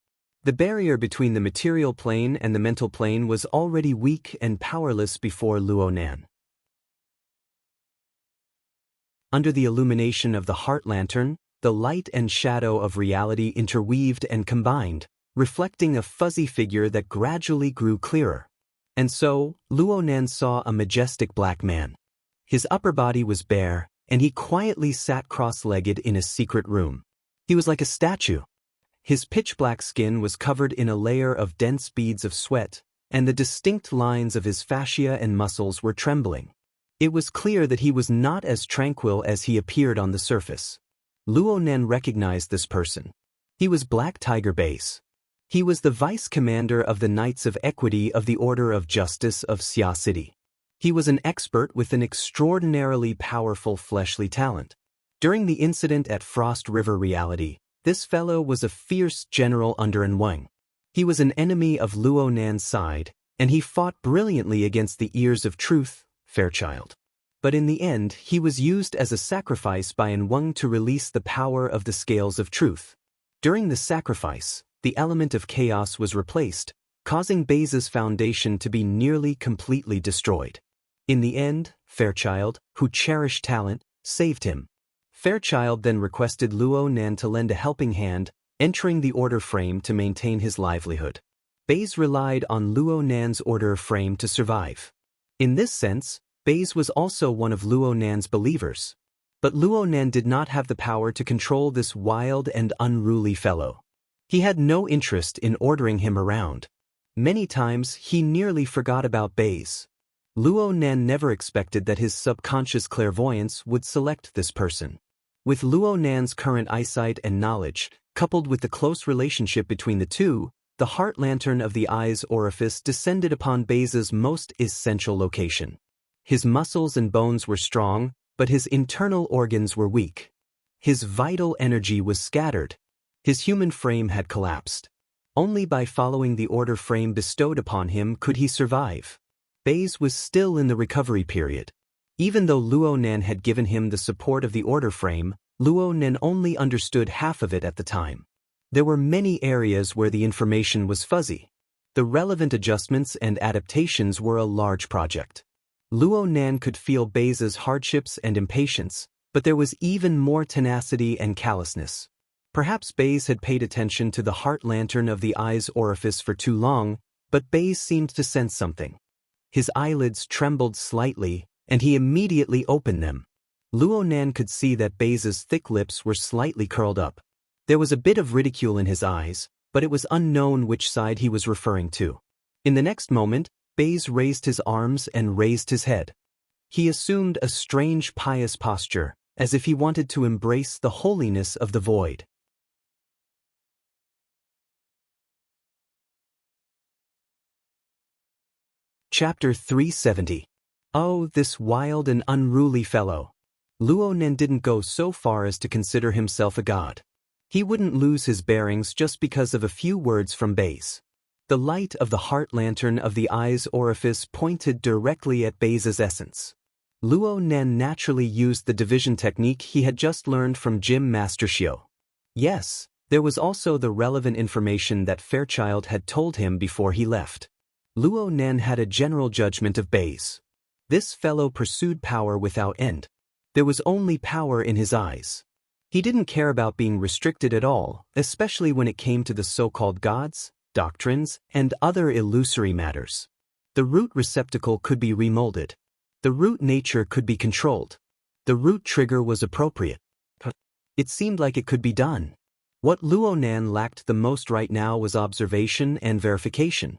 The barrier between the material plane and the mental plane was already weak and powerless before Luo Nan. Under the illumination of the heart lantern, the light and shadow of reality interweaved and combined, reflecting a fuzzy figure that gradually grew clearer. And so, Luo Nan saw a majestic black man. His upper body was bare, and he quietly sat cross-legged in a secret room. He was like a statue. His pitch-black skin was covered in a layer of dense beads of sweat, and the distinct lines of his fascia and muscles were trembling. It was clear that he was not as tranquil as he appeared on the surface. Luo Nan recognized this person. He was Black Tiger Base. He was the vice commander of the Knights of Equity of the Order of Justice of Xia City. He was an expert with an extraordinarily powerful fleshly talent. During the incident at Frost River Reality, this fellow was a fierce general under An Weng. He was an enemy of Luo Nan's side, and he fought brilliantly against the Ears of Truth, Fairchild. But in the end, he was used as a sacrifice by An Weng to release the power of the Scales of Truth. During the sacrifice, the element of chaos was replaced, causing Baize's foundation to be nearly completely destroyed. In the end, Fairchild, who cherished talent, saved him. Fairchild then requested Luo Nan to lend a helping hand, entering the order frame to maintain his livelihood. Baize relied on Luo Nan's order frame to survive. In this sense, Baize was also one of Luo Nan's believers. But Luo Nan did not have the power to control this wild and unruly fellow. He had no interest in ordering him around. Many times he nearly forgot about Baize. Luo Nan never expected that his subconscious clairvoyance would select this person. With Luo Nan's current eyesight and knowledge, coupled with the close relationship between the two, the heart lantern of the eye's orifice descended upon Baize's most essential location. His muscles and bones were strong, but his internal organs were weak. His vital energy was scattered. His human frame had collapsed. Only by following the order frame bestowed upon him could he survive. Baze was still in the recovery period. Even though Luo Nan had given him the support of the order frame, Luo Nan only understood half of it at the time. There were many areas where the information was fuzzy. The relevant adjustments and adaptations were a large project. Luo Nan could feel Baze's hardships and impatience, but there was even more tenacity and callousness. Perhaps Baze had paid attention to the heart lantern of the eye's orifice for too long, but Baze seemed to sense something. His eyelids trembled slightly, and he immediately opened them. Luo Nan could see that Baze's thick lips were slightly curled up. There was a bit of ridicule in his eyes, but it was unknown which side he was referring to. In the next moment, Baze raised his arms and raised his head. He assumed a strange pious posture, as if he wanted to embrace the holiness of the void. Chapter 370. Oh, this wild and unruly fellow. Luo Nan didn't go so far as to consider himself a god. He wouldn't lose his bearings just because of a few words from Baze. The light of the heart lantern of the eye's orifice pointed directly at Baze's essence. Luo Nan naturally used the division technique he had just learned from Gym Master Xiao. Yes, there was also the relevant information that Fairchild had told him before he left. Luo Nan had a general judgment of Baze. This fellow pursued power without end. There was only power in his eyes. He didn't care about being restricted at all, especially when it came to the so-called gods, doctrines, and other illusory matters. The root receptacle could be remolded. The root nature could be controlled. The root trigger was appropriate. It seemed like it could be done. What Luo Nan lacked the most right now was observation and verification.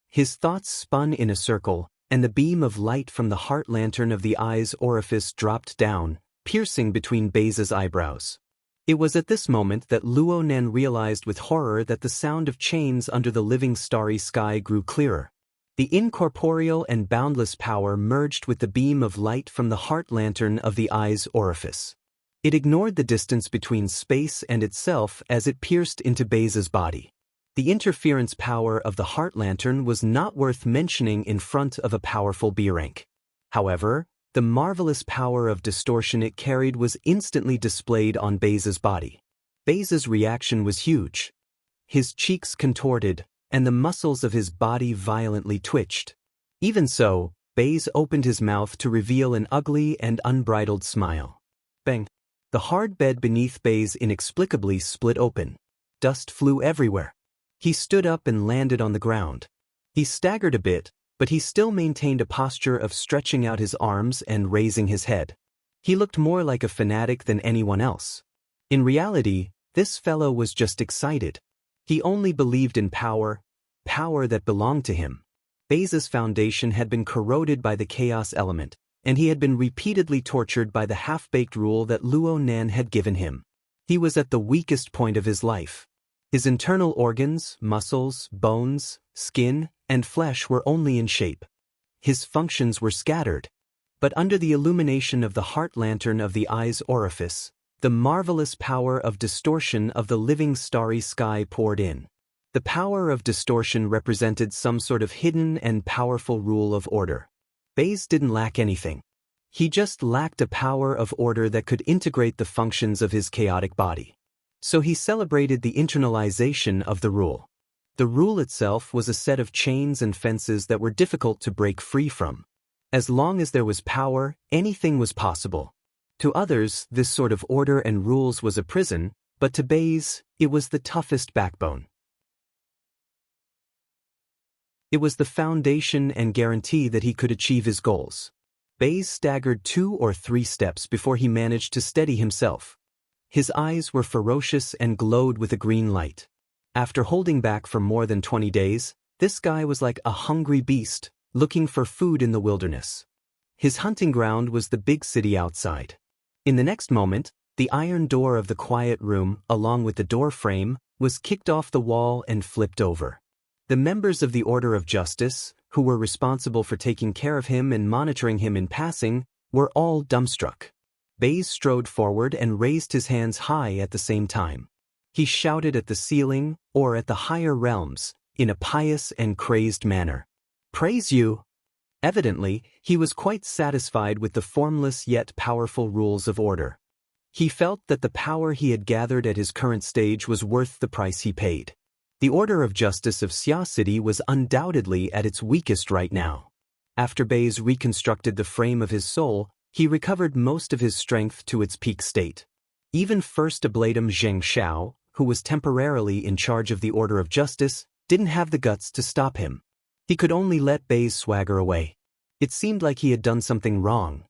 His thoughts spun in a circle, and the beam of light from the heart lantern of the eye's orifice dropped down, piercing between Baze's eyebrows. It was at this moment that Luo Nan realized with horror that the sound of chains under the living starry sky grew clearer. The incorporeal and boundless power merged with the beam of light from the heart lantern of the eye's orifice. It ignored the distance between space and itself as it pierced into Baze's body. The interference power of the heart lantern was not worth mentioning in front of a powerful B rank. However, the marvelous power of distortion it carried was instantly displayed on Baze's body. Baze's reaction was huge. His cheeks contorted, and the muscles of his body violently twitched. Even so, Baze opened his mouth to reveal an ugly and unbridled smile. Bang! The hard bed beneath Baze inexplicably split open. Dust flew everywhere. He stood up and landed on the ground. He staggered a bit, but he still maintained a posture of stretching out his arms and raising his head. He looked more like a fanatic than anyone else. In reality, this fellow was just excited. He only believed in power that belonged to him. Baze's foundation had been corroded by the chaos element, and he had been repeatedly tortured by the half-baked rule that Luo Nan had given him. He was at the weakest point of his life. His internal organs, muscles, bones, skin, and flesh were only in shape. His functions were scattered. But under the illumination of the heart lantern of the eye's orifice, the marvelous power of distortion of the living starry sky poured in. The power of distortion represented some sort of hidden and powerful rule of order. Baze didn't lack anything. He just lacked a power of order that could integrate the functions of his chaotic body. So he celebrated the internalization of the rule. The rule itself was a set of chains and fences that were difficult to break free from. As long as there was power, anything was possible. To others, this sort of order and rules was a prison, but to Baze, it was the toughest backbone. It was the foundation and guarantee that he could achieve his goals. Baze staggered 2 or 3 steps before he managed to steady himself. His eyes were ferocious and glowed with a green light. After holding back for more than 20 days, this guy was like a hungry beast, looking for food in the wilderness. His hunting ground was the big city outside. In the next moment, the iron door of the quiet room, along with the door frame, was kicked off the wall and flipped over. The members of the Order of Justice, who were responsible for taking care of him and monitoring him in passing, were all dumbstruck. Baze strode forward and raised his hands high at the same time. He shouted at the ceiling, or at the higher realms, in a pious and crazed manner. "Praise you!" Evidently, he was quite satisfied with the formless yet powerful rules of order. He felt that the power he had gathered at his current stage was worth the price he paid. The Order of Justice of Xia City was undoubtedly at its weakest right now. After Baze reconstructed the frame of his soul, he recovered most of his strength to its peak state. Even First Ablatum Zheng Xiao, who was temporarily in charge of the Order of Justice, didn't have the guts to stop him. He could only let Baze swagger away. It seemed like he had done something wrong.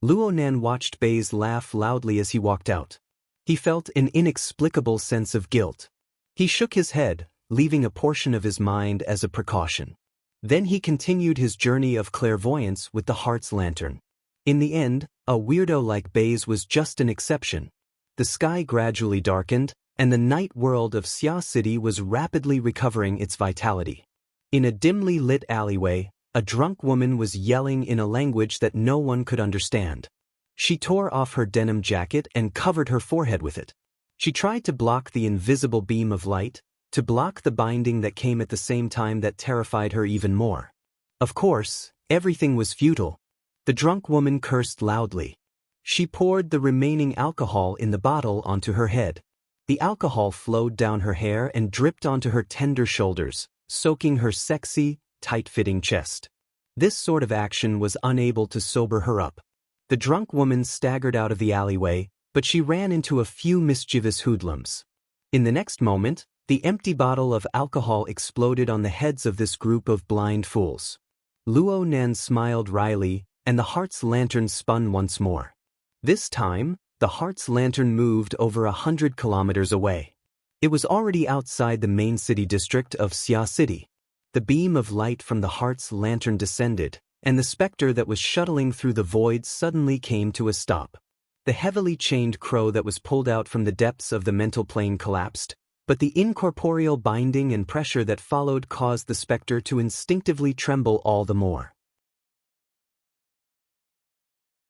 Luo Nan watched Baze laugh loudly as he walked out. He felt an inexplicable sense of guilt. He shook his head, leaving a portion of his mind as a precaution. Then he continued his journey of clairvoyance with the heart's lantern. In the end, a weirdo like Baze was just an exception. The sky gradually darkened, and the night world of Xia City was rapidly recovering its vitality. In a dimly lit alleyway, a drunk woman was yelling in a language that no one could understand. She tore off her denim jacket and covered her forehead with it. She tried to block the invisible beam of light, to block the binding that came at the same time that terrified her even more. Of course, everything was futile. The drunk woman cursed loudly. She poured the remaining alcohol in the bottle onto her head. The alcohol flowed down her hair and dripped onto her tender shoulders, soaking her sexy, tight-fitting chest. This sort of action was unable to sober her up. The drunk woman staggered out of the alleyway, but she ran into a few mischievous hoodlums. In the next moment, the empty bottle of alcohol exploded on the heads of this group of blind fools. Luo Nan smiled wryly, and the heart's lantern spun once more. This time, the heart's lantern moved over 100 kilometers away. It was already outside the main city district of Xia City. The beam of light from the heart's lantern descended, and the specter that was shuttling through the void suddenly came to a stop. The heavily chained crow that was pulled out from the depths of the mental plane collapsed, but the incorporeal binding and pressure that followed caused the specter to instinctively tremble all the more.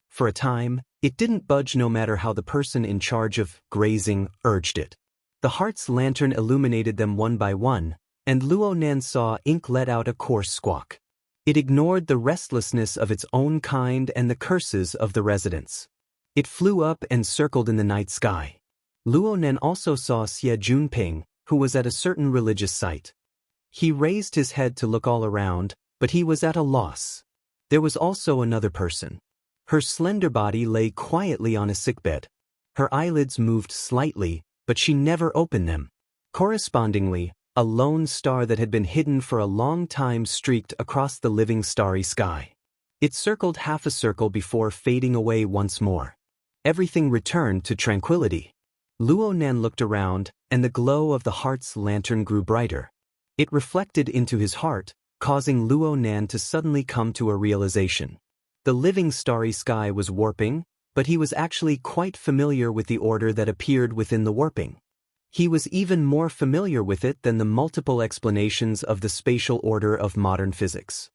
For a time, it didn't budge no matter how the person in charge of grazing urged it. The heart's lantern illuminated them one by one, and Luo Nan saw ink let out a coarse squawk. It ignored the restlessness of its own kind and the curses of the residents. It flew up and circled in the night sky. Luo Nan also saw Xie Junping, who was at a certain religious site. He raised his head to look all around, but he was at a loss. There was also another person. Her slender body lay quietly on a sickbed. Her eyelids moved slightly, but she never opened them. Correspondingly, a lone star that had been hidden for a long time streaked across the living starry sky. It circled half a circle before fading away once more. Everything returned to tranquility. Luo Nan looked around, and the glow of the heart's lantern grew brighter. It reflected into his heart, causing Luo Nan to suddenly come to a realization. The living starry sky was warping, but he was actually quite familiar with the order that appeared within the warping. He was even more familiar with it than the multiple explanations of the spatial order of modern physics.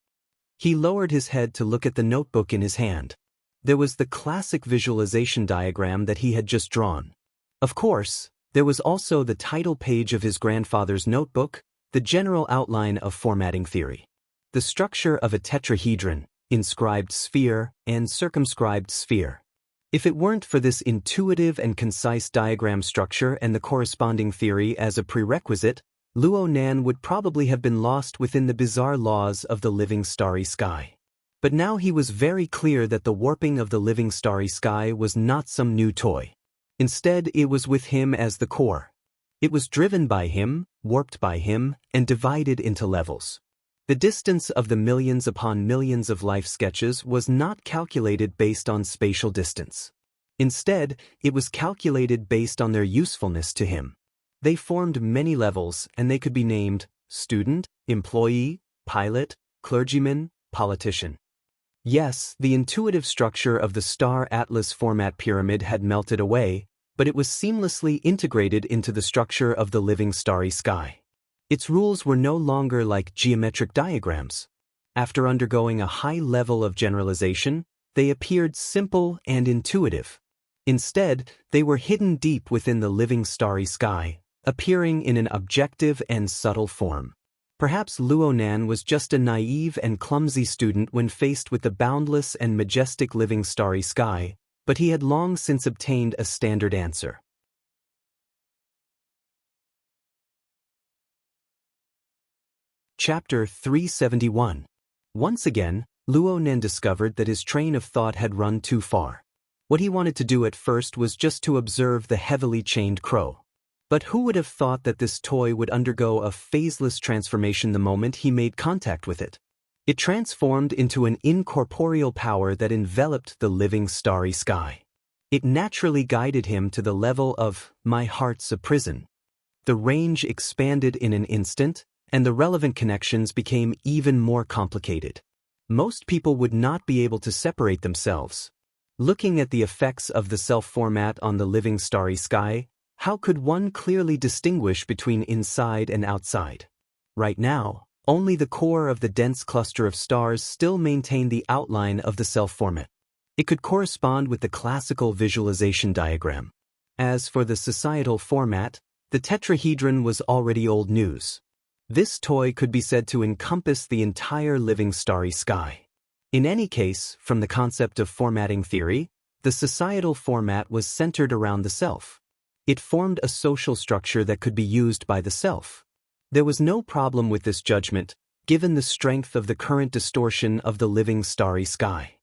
He lowered his head to look at the notebook in his hand. There was the classic visualization diagram that he had just drawn. Of course, there was also the title page of his grandfather's notebook, the general outline of formatting theory. The structure of a tetrahedron, inscribed sphere, and circumscribed sphere. If it weren't for this intuitive and concise diagram structure and the corresponding theory as a prerequisite, Luo Nan would probably have been lost within the bizarre laws of the living starry sky. But now he was very clear that the warping of the living starry sky was not some new toy. Instead, it was with him as the core. It was driven by him, warped by him, and divided into levels. The distance of the millions upon millions of life sketches was not calculated based on spatial distance. Instead, it was calculated based on their usefulness to him. They formed many levels, and they could be named student, employee, pilot, clergyman, politician. Yes, the intuitive structure of the Star Atlas format pyramid had melted away, but it was seamlessly integrated into the structure of the living starry sky. Its rules were no longer like geometric diagrams. After undergoing a high level of generalization, they appeared simple and intuitive. Instead, they were hidden deep within the living starry sky, appearing in an objective and subtle form. Perhaps Luonan was just a naive and clumsy student when faced with the boundless and majestic living starry sky, but he had long since obtained a standard answer. Chapter 371. Once again, Luonan discovered that his train of thought had run too far. What he wanted to do at first was just to observe the heavily chained crow. But who would have thought that this toy would undergo a phaseless transformation the moment he made contact with it? It transformed into an incorporeal power that enveloped the living starry sky. It naturally guided him to the level of "my heart's a prison." The range expanded in an instant, and the relevant connections became even more complicated. Most people would not be able to separate themselves. Looking at the effects of the self-format on the living starry sky, how could one clearly distinguish between inside and outside? Right now, only the core of the dense cluster of stars still maintained the outline of the self-format. It could correspond with the classical visualization diagram. As for the societal format, the tetrahedron was already old news. This toy could be said to encompass the entire living starry sky. In any case, from the concept of formatting theory, the societal format was centered around the self. It formed a social structure that could be used by the self. There was no problem with this judgment, given the strength of the current distortion of the living starry sky.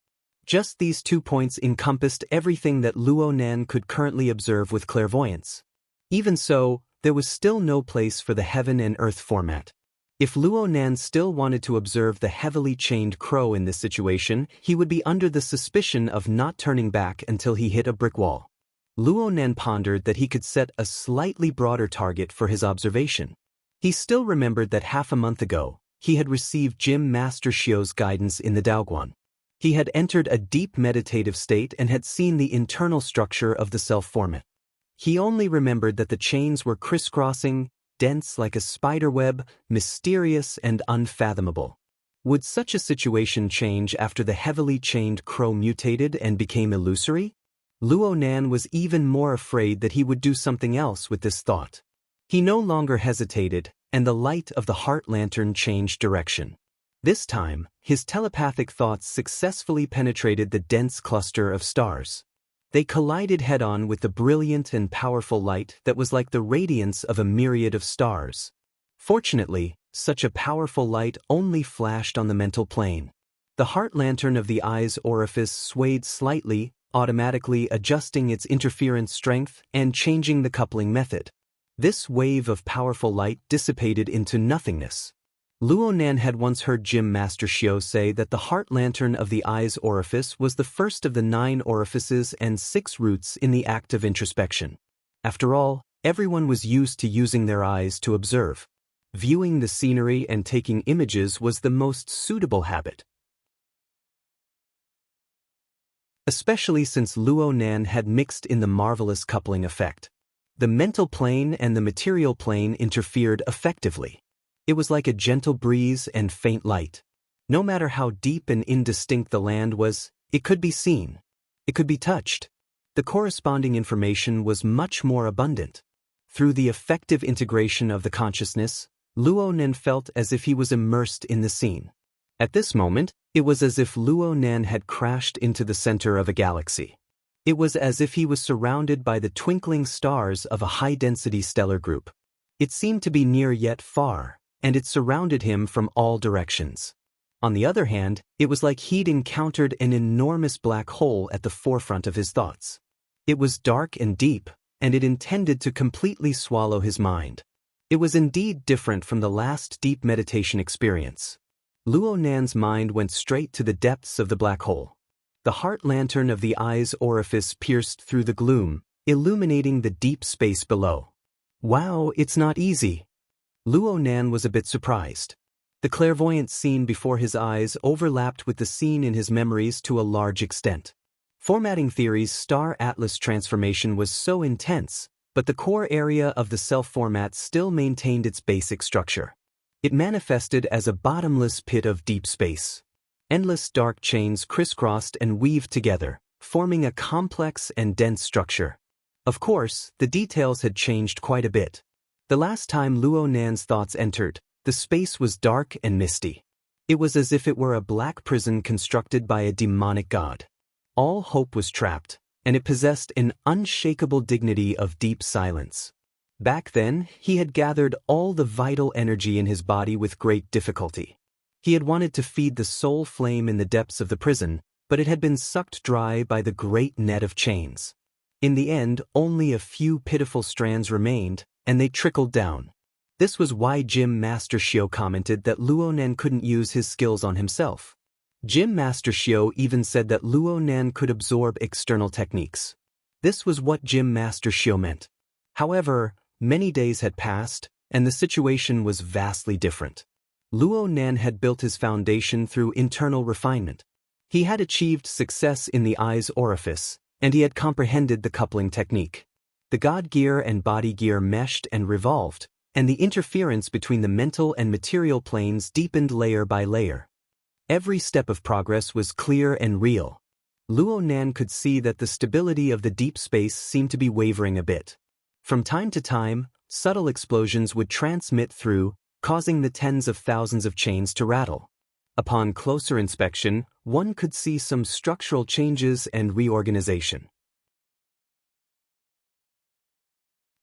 Just these 2 points encompassed everything that Luonan could currently observe with clairvoyance. Even so, there was still no place for the heaven and earth format. If Luonan still wanted to observe the heavily chained crow in this situation, he would be under the suspicion of not turning back until he hit a brick wall. Luonan pondered that he could set a slightly broader target for his observation. He still remembered that half a month ago, he had received Jim Master Shio's guidance in the Daoguan. He had entered a deep meditative state and had seen the internal structure of the self-format. He only remembered that the chains were crisscrossing, dense like a spiderweb, mysterious and unfathomable. Would such a situation change after the heavily chained crow mutated and became illusory? Luonan was even more afraid that he would do something else with this thought. He no longer hesitated, and the light of the heart lantern changed direction. This time, his telepathic thoughts successfully penetrated the dense cluster of stars. They collided head-on with the brilliant and powerful light that was like the radiance of a myriad of stars. Fortunately, such a powerful light only flashed on the mental plane. The heart lantern of the eye's orifice swayed slightly, automatically adjusting its interference strength and changing the coupling method. This wave of powerful light dissipated into nothingness. Luonan had once heard Jim Master Shio say that the heart lantern of the eye's orifice was the first of the 9 orifices and 6 roots in the act of introspection. After all, everyone was used to using their eyes to observe. Viewing the scenery and taking images was the most suitable habit. Especially since Luonan had mixed in the marvelous coupling effect. The mental plane and the material plane interfered effectively. It was like a gentle breeze and faint light. No matter how deep and indistinct the land was, it could be seen. It could be touched. The corresponding information was much more abundant. Through the effective integration of the consciousness, Luonan felt as if he was immersed in the scene. At this moment, it was as if Luonan had crashed into the center of a galaxy. It was as if he was surrounded by the twinkling stars of a high-density stellar group. It seemed to be near yet far, and it surrounded him from all directions. On the other hand, it was like he'd encountered an enormous black hole at the forefront of his thoughts. It was dark and deep, and it intended to completely swallow his mind. It was indeed different from the last deep meditation experience. Luonan's mind went straight to the depths of the black hole. The heart lantern of the eye's orifice pierced through the gloom, illuminating the deep space below. Wow, it's not easy. Luonan was a bit surprised. The clairvoyant scene before his eyes overlapped with the scene in his memories to a large extent. Formatting theory's star atlas transformation was so intense, but the core area of the self-format still maintained its basic structure. It manifested as a bottomless pit of deep space. Endless dark chains crisscrossed and weaved together, forming a complex and dense structure. Of course, the details had changed quite a bit. The last time Luo Nan's thoughts entered, the space was dark and misty. It was as if it were a black prison constructed by a demonic god. All hope was trapped, and it possessed an unshakable dignity of deep silence. Back then, he had gathered all the vital energy in his body with great difficulty. He had wanted to feed the soul flame in the depths of the prison, but it had been sucked dry by the great net of chains. In the end, only a few pitiful strands remained, and they trickled down. This was why Gym Master Xiao commented that Luo Nan couldn't use his skills on himself. Gym Master Xiao even said that Luo Nan could absorb external techniques. This was what Gym Master Xiao meant. However, many days had passed, and the situation was vastly different. Luo Nan had built his foundation through internal refinement. He had achieved success in the eye's orifice, and he had comprehended the coupling technique. The god gear and body gear meshed and revolved, and the interference between the mental and material planes deepened layer by layer. Every step of progress was clear and real. Luo Nan could see that the stability of the deep space seemed to be wavering a bit. From time to time, subtle explosions would transmit through, causing the tens of thousands of chains to rattle. Upon closer inspection, one could see some structural changes and reorganization.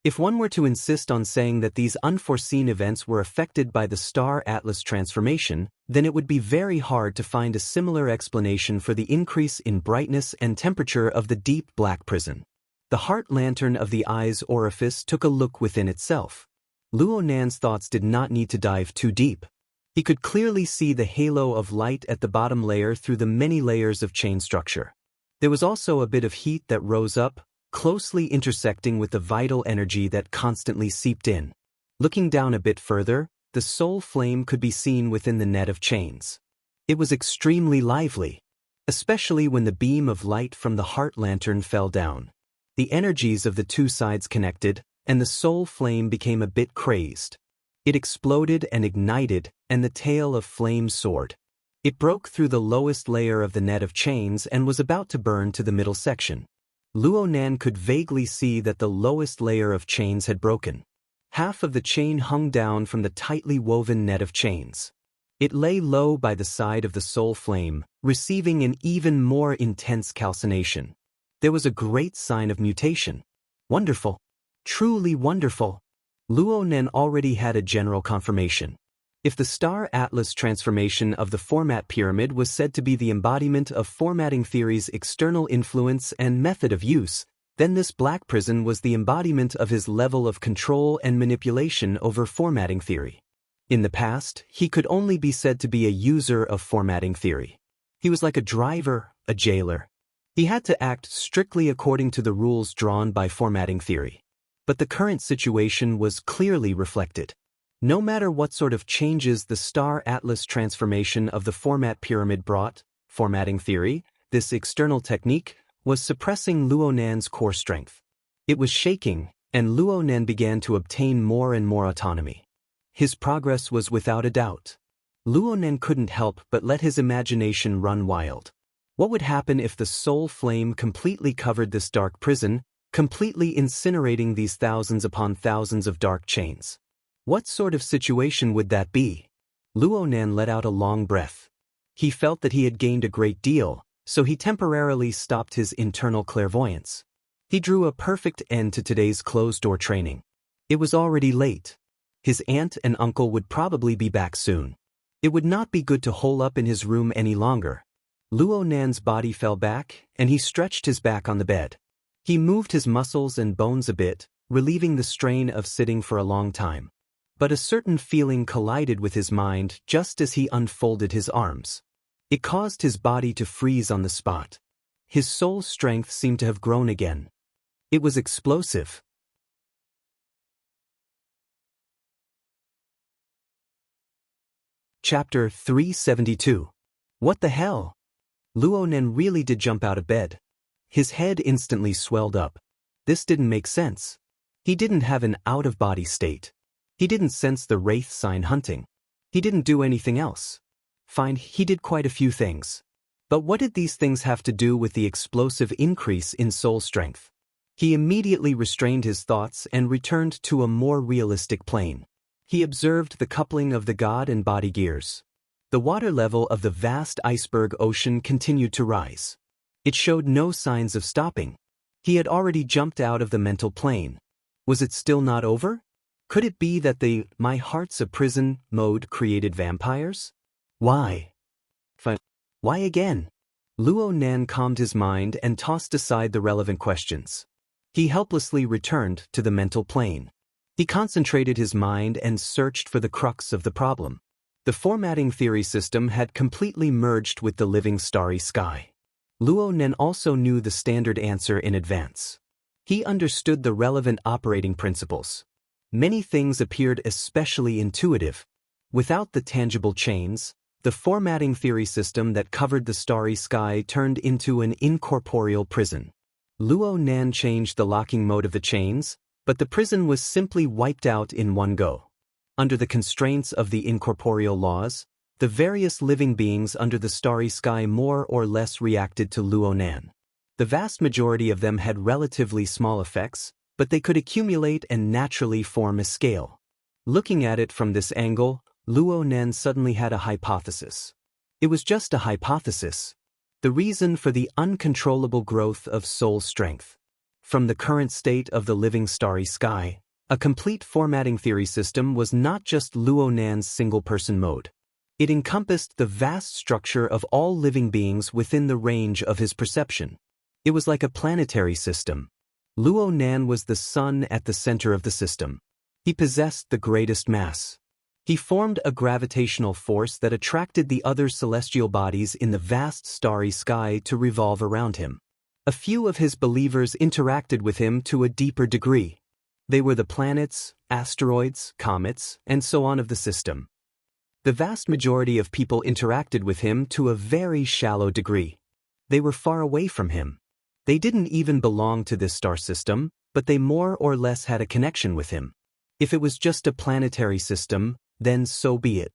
If one were to insist on saying that these unforeseen events were affected by the Star Atlas transformation, then it would be very hard to find a similar explanation for the increase in brightness and temperature of the deep black prison. The heart lantern of the eye's orifice took a look within itself. Luo Nan's thoughts did not need to dive too deep. He could clearly see the halo of light at the bottom layer through the many layers of chain structure. There was also a bit of heat that rose up, closely intersecting with the vital energy that constantly seeped in. Looking down a bit further, the soul flame could be seen within the net of chains. It was extremely lively, especially when the beam of light from the heart lantern fell down. The energies of the two sides connected, and the soul flame became a bit crazed. It exploded and ignited, and the tail of flame soared. It broke through the lowest layer of the net of chains and was about to burn to the middle section. Luo Nan could vaguely see that the lowest layer of chains had broken. Half of the chain hung down from the tightly woven net of chains. It lay low by the side of the soul flame, receiving an even more intense calcination. There was a great sign of mutation. Wonderful. Truly wonderful. Luo Nan already had a general confirmation. If the Star Atlas transformation of the format pyramid was said to be the embodiment of formatting theory's external influence and method of use, then this black prison was the embodiment of his level of control and manipulation over formatting theory. In the past, he could only be said to be a user of formatting theory. He was like a driver, a jailer. He had to act strictly according to the rules drawn by formatting theory. But the current situation was clearly reflected. No matter what sort of changes the Star Atlas transformation of the format pyramid brought, formatting theory, this external technique, was suppressing Luo Nan's core strength. It was shaking, and Luo Nan began to obtain more and more autonomy. His progress was without a doubt. Luo Nan couldn't help but let his imagination run wild. What would happen if the soul flame completely covered this dark prison, completely incinerating these thousands upon thousands of dark chains? What sort of situation would that be? Luo Nan let out a long breath. He felt that he had gained a great deal, so he temporarily stopped his internal clairvoyance. He drew a perfect end to today's closed-door training. It was already late. His aunt and uncle would probably be back soon. It would not be good to hole up in his room any longer. Luo Nan's body fell back, and he stretched his back on the bed. He moved his muscles and bones a bit, relieving the strain of sitting for a long time. But a certain feeling collided with his mind just as he unfolded his arms. It caused his body to freeze on the spot. His soul strength seemed to have grown again. It was explosive. Chapter 372. What the hell? Luo Nan really did jump out of bed. His head instantly swelled up. This didn't make sense. He didn't have an out-of-body state. He didn't sense the wraith sign hunting. He didn't do anything else. Fine, he did quite a few things. But what did these things have to do with the explosive increase in soul strength? He immediately restrained his thoughts and returned to a more realistic plane. He observed the coupling of the god and body gears. The water level of the vast iceberg ocean continued to rise. It showed no signs of stopping. He had already jumped out of the mental plane. Was it still not over? Could it be that the "my heart's a prison" mode created vampires? Why? Why again? Luo Nan calmed his mind and tossed aside the relevant questions. He helplessly returned to the mental plane. He concentrated his mind and searched for the crux of the problem. The formatting theory system had completely merged with the living starry sky. Luo Nan also knew the standard answer in advance. He understood the relevant operating principles. Many things appeared especially intuitive. Without the tangible chains, the formatting theory system that covered the starry sky turned into an incorporeal prison. Luo Nan changed the locking mode of the chains, but the prison was simply wiped out in one go. Under the constraints of the incorporeal laws, the various living beings under the starry sky more or less reacted to Luo Nan. The vast majority of them had relatively small effects, but they could accumulate and naturally form a scale. Looking at it from this angle, Luo Nan suddenly had a hypothesis. It was just a hypothesis. The reason for the uncontrollable growth of soul strength. From the current state of the living starry sky, a complete formatting theory system was not just Luo Nan's single-person mode. It encompassed the vast structure of all living beings within the range of his perception. It was like a planetary system. Luo Nan was the sun at the center of the system. He possessed the greatest mass. He formed a gravitational force that attracted the other celestial bodies in the vast starry sky to revolve around him. A few of his believers interacted with him to a deeper degree. They were the planets, asteroids, comets, and so on of the system. The vast majority of people interacted with him to a very shallow degree. They were far away from him. They didn't even belong to this star system, but they more or less had a connection with him. If it was just a planetary system, then so be it.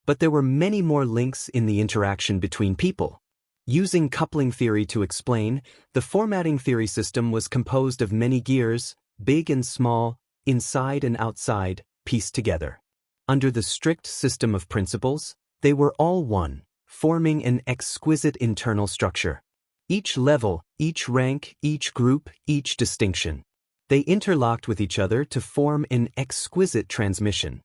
But there were many more links in the interaction between people. Using coupling theory to explain, the formatting theory system was composed of many gears, big and small, inside and outside, pieced together. Under the strict system of principles, they were all one, forming an exquisite internal structure. Each level, each rank, each group, each distinction. They interlocked with each other to form an exquisite transmission.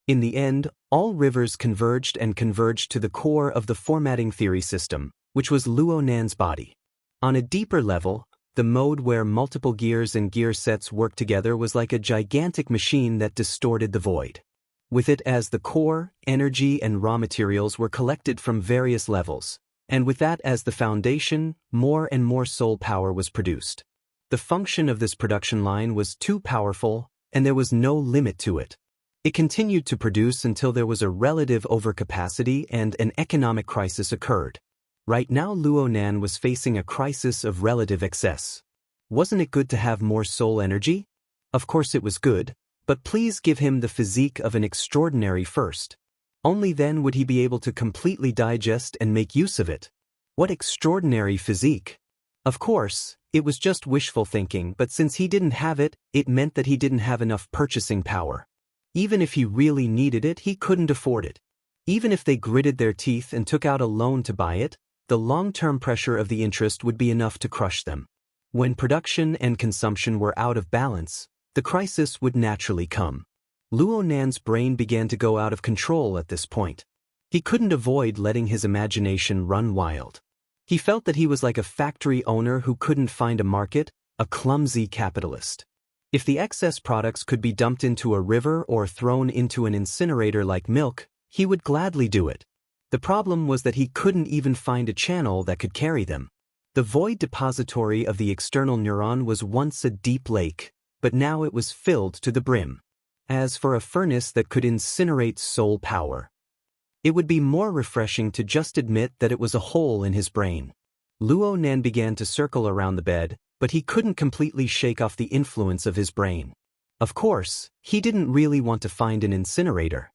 In the end, all rivers converged to the core of the formatting theory system, which was Luo Nan's body. On a deeper level, the mode where multiple gears and gear sets worked together was like a gigantic machine that distorted the void. With it as the core, energy and raw materials were collected from various levels, and with that as the foundation, more and more soul power was produced. The function of this production line was too powerful, and there was no limit to it. It continued to produce until there was a relative overcapacity and an economic crisis occurred. Right now Luo Nan was facing a crisis of relative excess. Wasn't it good to have more soul energy? Of course it was good, but please give him the physique of an extraordinary first. Only then would he be able to completely digest and make use of it. What extraordinary physique! Of course, it was just wishful thinking, but since he didn't have it, it meant that he didn't have enough purchasing power. Even if he really needed it, he couldn't afford it. Even if they gritted their teeth and took out a loan to buy it, the long-term pressure of the interest would be enough to crush them. When production and consumption were out of balance, the crisis would naturally come. Luo Nan's brain began to go out of control at this point. He couldn't avoid letting his imagination run wild. He felt that he was like a factory owner who couldn't find a market, a clumsy capitalist. If the excess products could be dumped into a river or thrown into an incinerator like milk, he would gladly do it. The problem was that he couldn't even find a channel that could carry them. The void depository of the external neuron was once a deep lake, but now it was filled to the brim. As for a furnace that could incinerate soul power, it would be more refreshing to just admit that it was a hole in his brain. Luo Nan began to circle around the bed, but he couldn't completely shake off the influence of his brain. Of course, he didn't really want to find an incinerator.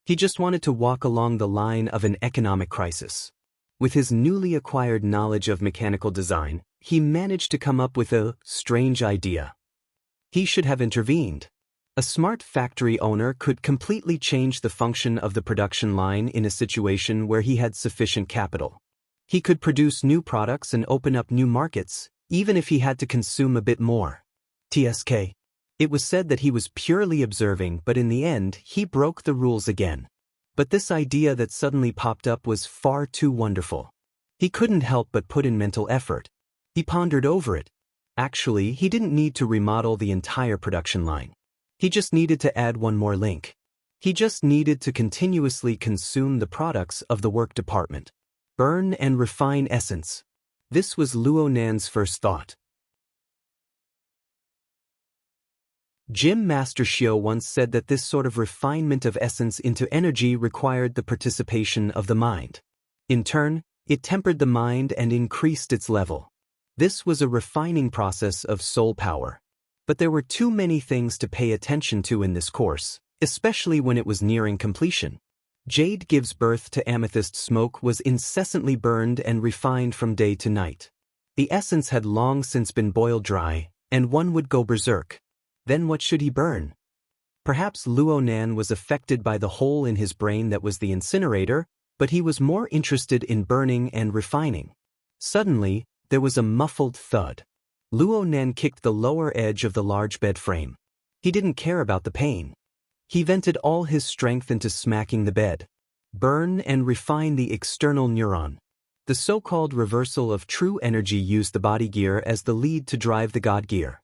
He just wanted to walk along the line of an economic crisis. With his newly acquired knowledge of mechanical design, he managed to come up with a strange idea. He should have intervened. A smart factory owner could completely change the function of the production line in a situation where he had sufficient capital. He could produce new products and open up new markets, even if he had to consume a bit more. TSK. It was said that he was purely observing, but in the end, he broke the rules again. But this idea that suddenly popped up was far too wonderful. He couldn't help but put in mental effort. He pondered over it. Actually, he didn't need to remodel the entire production line. He just needed to add one more link. He just needed to continuously consume the products of the work department. Burn and refine essence. This was Luo Nan's first thought. Jim Master Shio once said that this sort of refinement of essence into energy required the participation of the mind. In turn, it tempered the mind and increased its level. This was a refining process of soul power. But there were too many things to pay attention to in this course, especially when it was nearing completion. Jade gives birth to amethyst smoke was incessantly burned and refined from day to night. The essence had long since been boiled dry, and one would go berserk. Then what should he burn? Perhaps Luo Nan was affected by the hole in his brain that was the incinerator, but he was more interested in burning and refining. Suddenly, there was a muffled thud. Luo Nan kicked the lower edge of the large bed frame. He didn't care about the pain. He vented all his strength into smacking the bed. Burn and refine the external neuron. The so-called reversal of true energy used the body gear as the lead to drive the God gear.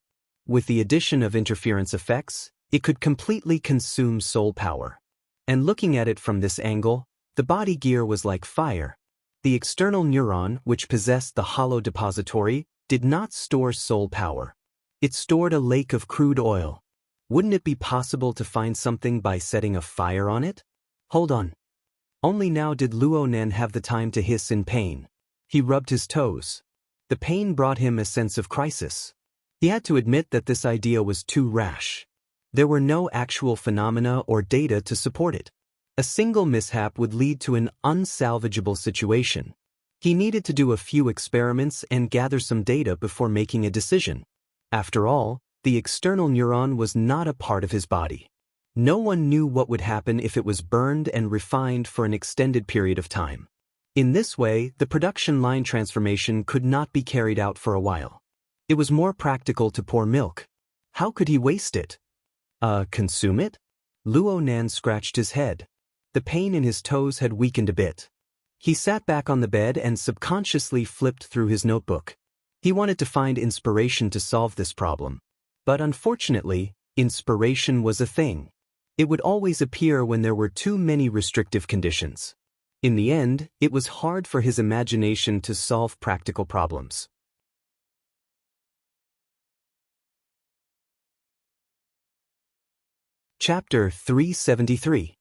With the addition of interference effects, it could completely consume soul power. And looking at it from this angle, the body gear was like fire. The external neuron, which possessed the hollow depository, did not store soul power. It stored a lake of crude oil. Wouldn't it be possible to find something by setting a fire on it? Hold on. Only now did Luo Nan have the time to hiss in pain. He rubbed his toes. The pain brought him a sense of crisis. He had to admit that this idea was too rash. There were no actual phenomena or data to support it. A single mishap would lead to an unsalvageable situation. He needed to do a few experiments and gather some data before making a decision. After all, the external neuron was not a part of his body. No one knew what would happen if it was burned and refined for an extended period of time. In this way, the production line transformation could not be carried out for a while. It was more practical to pour milk. How could he waste it? Consume it? Luo Nan scratched his head. The pain in his toes had weakened a bit. He sat back on the bed and subconsciously flipped through his notebook. He wanted to find inspiration to solve this problem. But unfortunately, inspiration was a thing. It would always appear when there were too many restrictive conditions. In the end, it was hard for his imagination to solve practical problems. Chapter 373.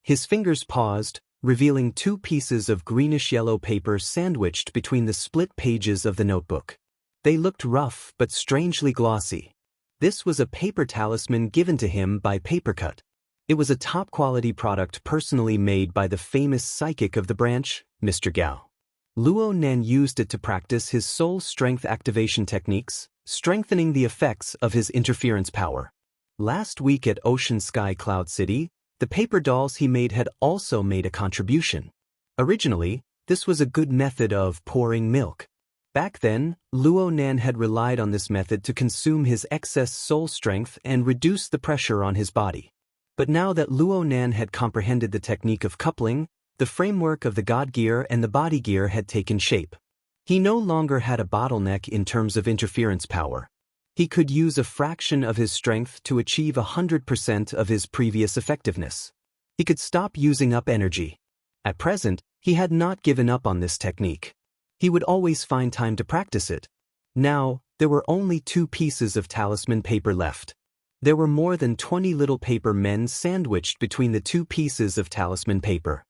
His fingers paused, revealing two pieces of greenish-yellow paper sandwiched between the split pages of the notebook. They looked rough but strangely glossy. This was a paper talisman given to him by Papercut. It was a top-quality product personally made by the famous psychic of the branch, Mr. Gao. Luo Nan used it to practice his soul strength activation techniques, strengthening the effects of his interference power. Last week at Ocean Sky Cloud City, the paper dolls he made had also made a contribution. Originally, this was a good method of pouring milk. Back then, Luo Nan had relied on this method to consume his excess soul strength and reduce the pressure on his body. But now that Luo Nan had comprehended the technique of coupling, the framework of the God gear and the body gear had taken shape. He no longer had a bottleneck in terms of interference power. He could use a fraction of his strength to achieve 100% of his previous effectiveness. He could stop using up energy. At present, he had not given up on this technique. He would always find time to practice it. Now, there were only 2 pieces of talisman paper left. There were more than 20 little paper men sandwiched between the 2 pieces of talisman paper.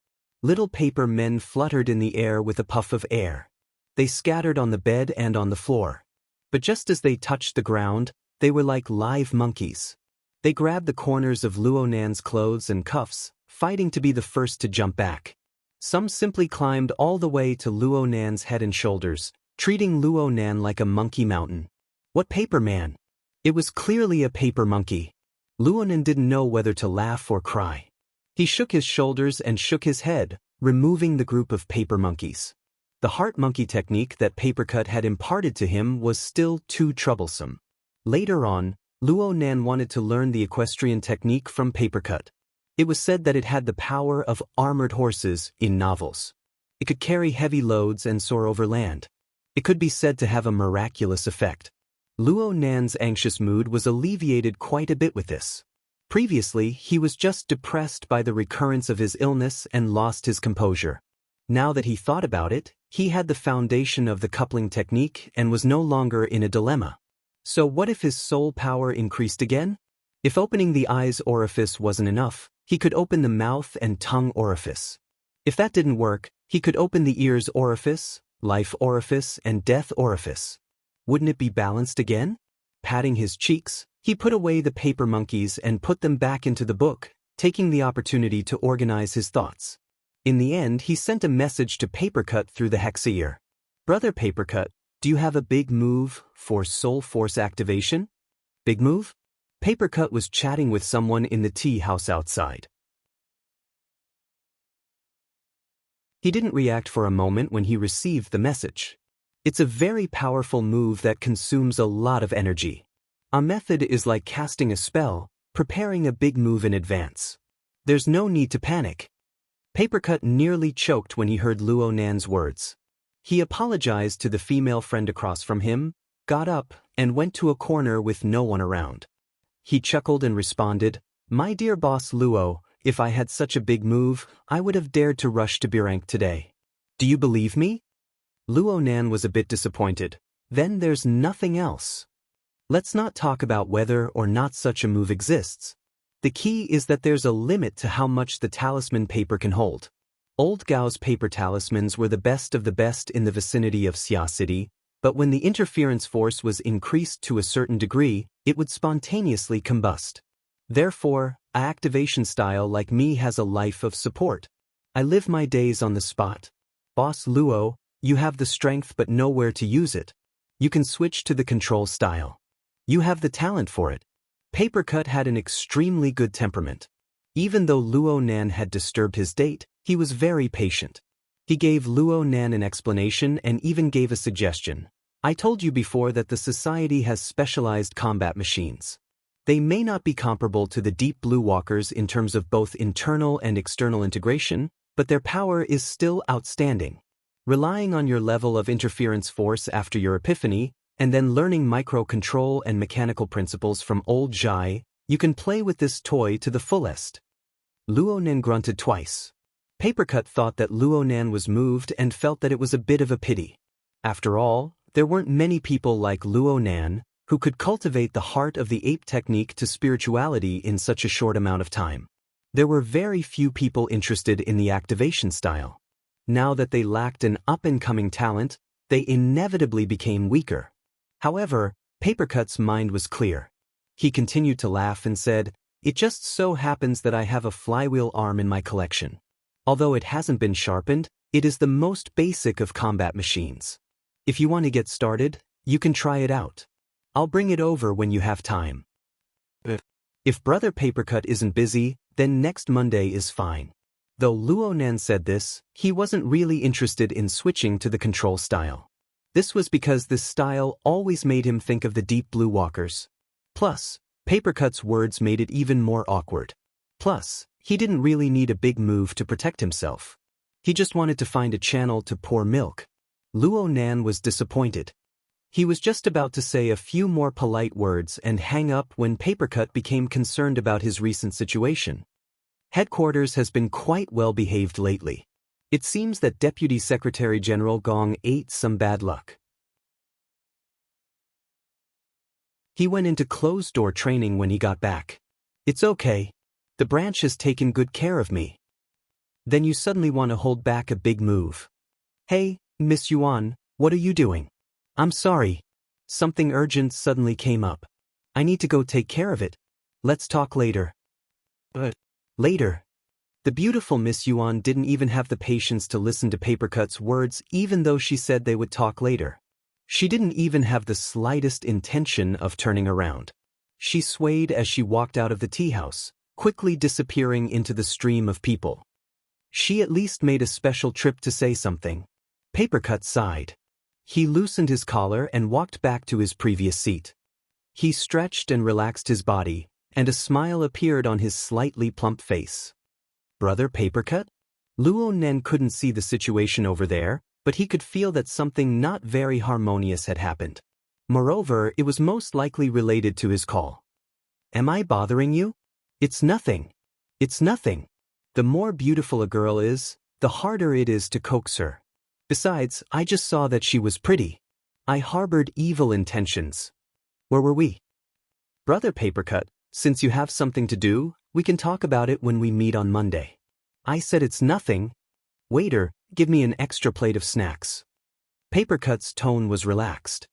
Little paper men fluttered in the air with a puff of air. They scattered on the bed and on the floor. But just as they touched the ground, they were like live monkeys. They grabbed the corners of Luo Nan's clothes and cuffs, fighting to be the first to jump back. Some simply climbed all the way to Luo Nan's head and shoulders, treating Luo Nan like a monkey mountain. What paper man? It was clearly a paper monkey. Luo Nan didn't know whether to laugh or cry. He shook his shoulders and shook his head, removing the group of paper monkeys. The heart monkey technique that Papercut had imparted to him was still too troublesome. Later on, Luo Nan wanted to learn the equestrian technique from Papercut. It was said that it had the power of armored horses in novels. It could carry heavy loads and soar over land. It could be said to have a miraculous effect. Luo Nan's anxious mood was alleviated quite a bit with this. Previously, he was just depressed by the recurrence of his illness and lost his composure. Now that he thought about it, he had the foundation of the coupling technique and was no longer in a dilemma. So what if his soul power increased again? If opening the eyes orifice wasn't enough, he could open the mouth and tongue orifice. If that didn't work, he could open the ears orifice, life orifice, and death orifice. Wouldn't it be balanced again? Patting his cheeks, he put away the paper monkeys and put them back into the book, taking the opportunity to organize his thoughts. In the end, he sent a message to Papercut through the Hexaear. Brother Papercut, do you have a big move for soul force activation? Big move? Papercut was chatting with someone in the tea house outside. He didn't react for a moment when he received the message. It's a very powerful move that consumes a lot of energy. Our method is like casting a spell, preparing a big move in advance. There's no need to panic. Papercut nearly choked when he heard Luo Nan's words. He apologized to the female friend across from him, got up, and went to a corner with no one around. He chuckled and responded, "My dear boss Luo, if I had such a big move, I would have dared to rush to Birank today. Do you believe me?" Luo Nan was a bit disappointed. Then there's nothing else. Let's not talk about whether or not such a move exists. The key is that there's a limit to how much the talisman paper can hold. Old Gao's paper talismans were the best of the best in the vicinity of Xia City, but when the interference force was increased to a certain degree, it would spontaneously combust. Therefore, a activation style like me has a life of support. I live my days on the spot. Boss Luo, you have the strength but nowhere to use it. You can switch to the control style. You have the talent for it. Papercut had an extremely good temperament. Even though Luo Nan had disturbed his date, he was very patient. He gave Luo Nan an explanation and even gave a suggestion. I told you before that the society has specialized combat machines. They may not be comparable to the Deep Blue Walkers in terms of both internal and external integration, but their power is still outstanding. Relying on your level of interference force after your epiphany, and then learning microcontrol and mechanical principles from old Zhai, you can play with this toy to the fullest. Luo Nan grunted twice. Papercut thought that Luo Nan was moved and felt that it was a bit of a pity. After all, there weren't many people like Luo Nan who could cultivate the heart of the ape technique to spirituality in such a short amount of time. There were very few people interested in the activation style. Now that they lacked an up-and-coming talent, they inevitably became weaker. However, Papercut's mind was clear. He continued to laugh and said, "It just so happens that I have a flywheel arm in my collection. Although it hasn't been sharpened, it is the most basic of combat machines. If you want to get started, you can try it out. I'll bring it over when you have time." If Brother Papercut isn't busy, then next Monday is fine. Though Luo Nan said this, he wasn't really interested in switching to the control style. This was because this style always made him think of the Deep Blue Walkers. Plus, Papercut's words made it even more awkward. Plus, he didn't really need a big move to protect himself. He just wanted to find a channel to pour milk. Luo Nan was disappointed. He was just about to say a few more polite words and hang up when Papercut became concerned about his recent situation. Headquarters has been quite well behaved lately. It seems that Deputy Secretary General Gong ate some bad luck. He went into closed-door training when he got back. "It's okay. The branch has taken good care of me." Then you suddenly want to hold back a big move. "Hey, Miss Yuan, what are you doing?" "I'm sorry. Something urgent suddenly came up. I need to go take care of it. Let's talk later." "But later?" The beautiful Miss Yuan didn't even have the patience to listen to Papercut's words even though she said they would talk later. She didn't even have the slightest intention of turning around. She swayed as she walked out of the tea house, quickly disappearing into the stream of people. She at least made a special trip to say something. Papercut sighed. He loosened his collar and walked back to his previous seat. He stretched and relaxed his body, and a smile appeared on his slightly plump face. Brother Papercut? Luo Nen couldn't see the situation over there, but he could feel that something not very harmonious had happened. Moreover, it was most likely related to his call. Am I bothering you? It's nothing. It's nothing. The more beautiful a girl is, the harder it is to coax her. Besides, I just saw that she was pretty. I harbored evil intentions. Where were we? Brother Papercut, since you have something to do, we can talk about it when we meet on Monday. I said it's nothing. Waiter, give me an extra plate of snacks. Papercut's tone was relaxed.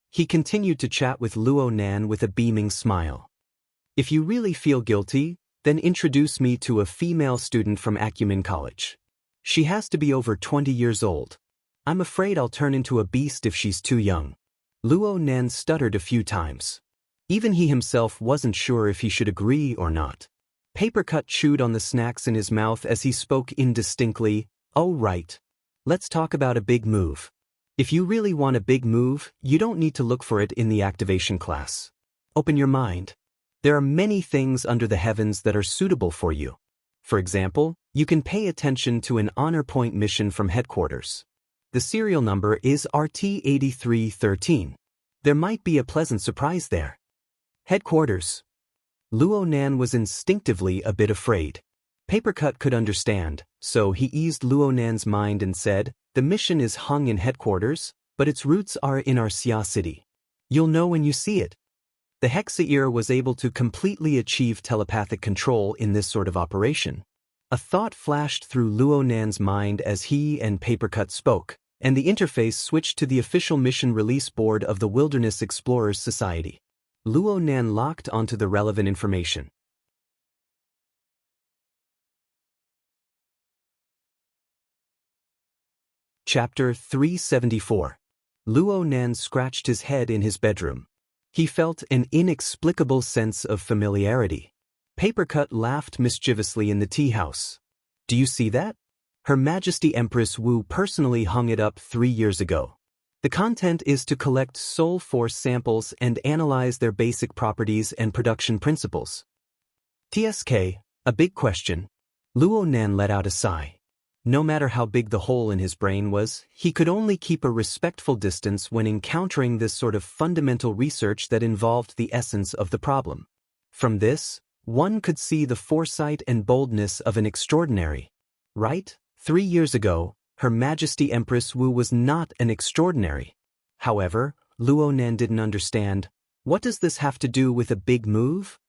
He continued to chat with Luo Nan with a beaming smile. If you really feel guilty, then introduce me to a female student from Acumen College. She has to be over 20 years old. I'm afraid I'll turn into a beast if she's too young. Luo Nan stuttered a few times. Even he himself wasn't sure if he should agree or not. Papercut chewed on the snacks in his mouth as he spoke indistinctly. Oh right. Let's talk about a big move. If you really want a big move, you don't need to look for it in the activation class. Open your mind. There are many things under the heavens that are suitable for you. For example, you can pay attention to an honor point mission from headquarters. The serial number is RT8313. There might be a pleasant surprise there. Headquarters. Luo Nan was instinctively a bit afraid. Papercut could understand, so he eased Luo Nan's mind and said, the mission is hung in headquarters, but its roots are in our Xia city. You'll know when you see it. The Hexaear was able to completely achieve telepathic control in this sort of operation. A thought flashed through Luo Nan's mind as he and Papercut spoke, and the interface switched to the official mission release board of the Wilderness Explorers Society. Luo Nan locked onto the relevant information. Chapter 374. Luo Nan scratched his head in his bedroom. He felt an inexplicable sense of familiarity. Papercut laughed mischievously in the tea house. Do you see that? Her Majesty Empress Wu personally hung it up 3 years ago. The content is to collect soul force samples and analyze their basic properties and production principles. TSK, a big question. Luo Nan let out a sigh. No matter how big the hole in his brain was, he could only keep a respectful distance when encountering this sort of fundamental research that involved the essence of the problem. From this, one could see the foresight and boldness of an extraordinary. Right? 3 years ago, Her Majesty Empress Wu was not an extraordinary. However, Luo Nan didn't understand. What does this have to do with a big move?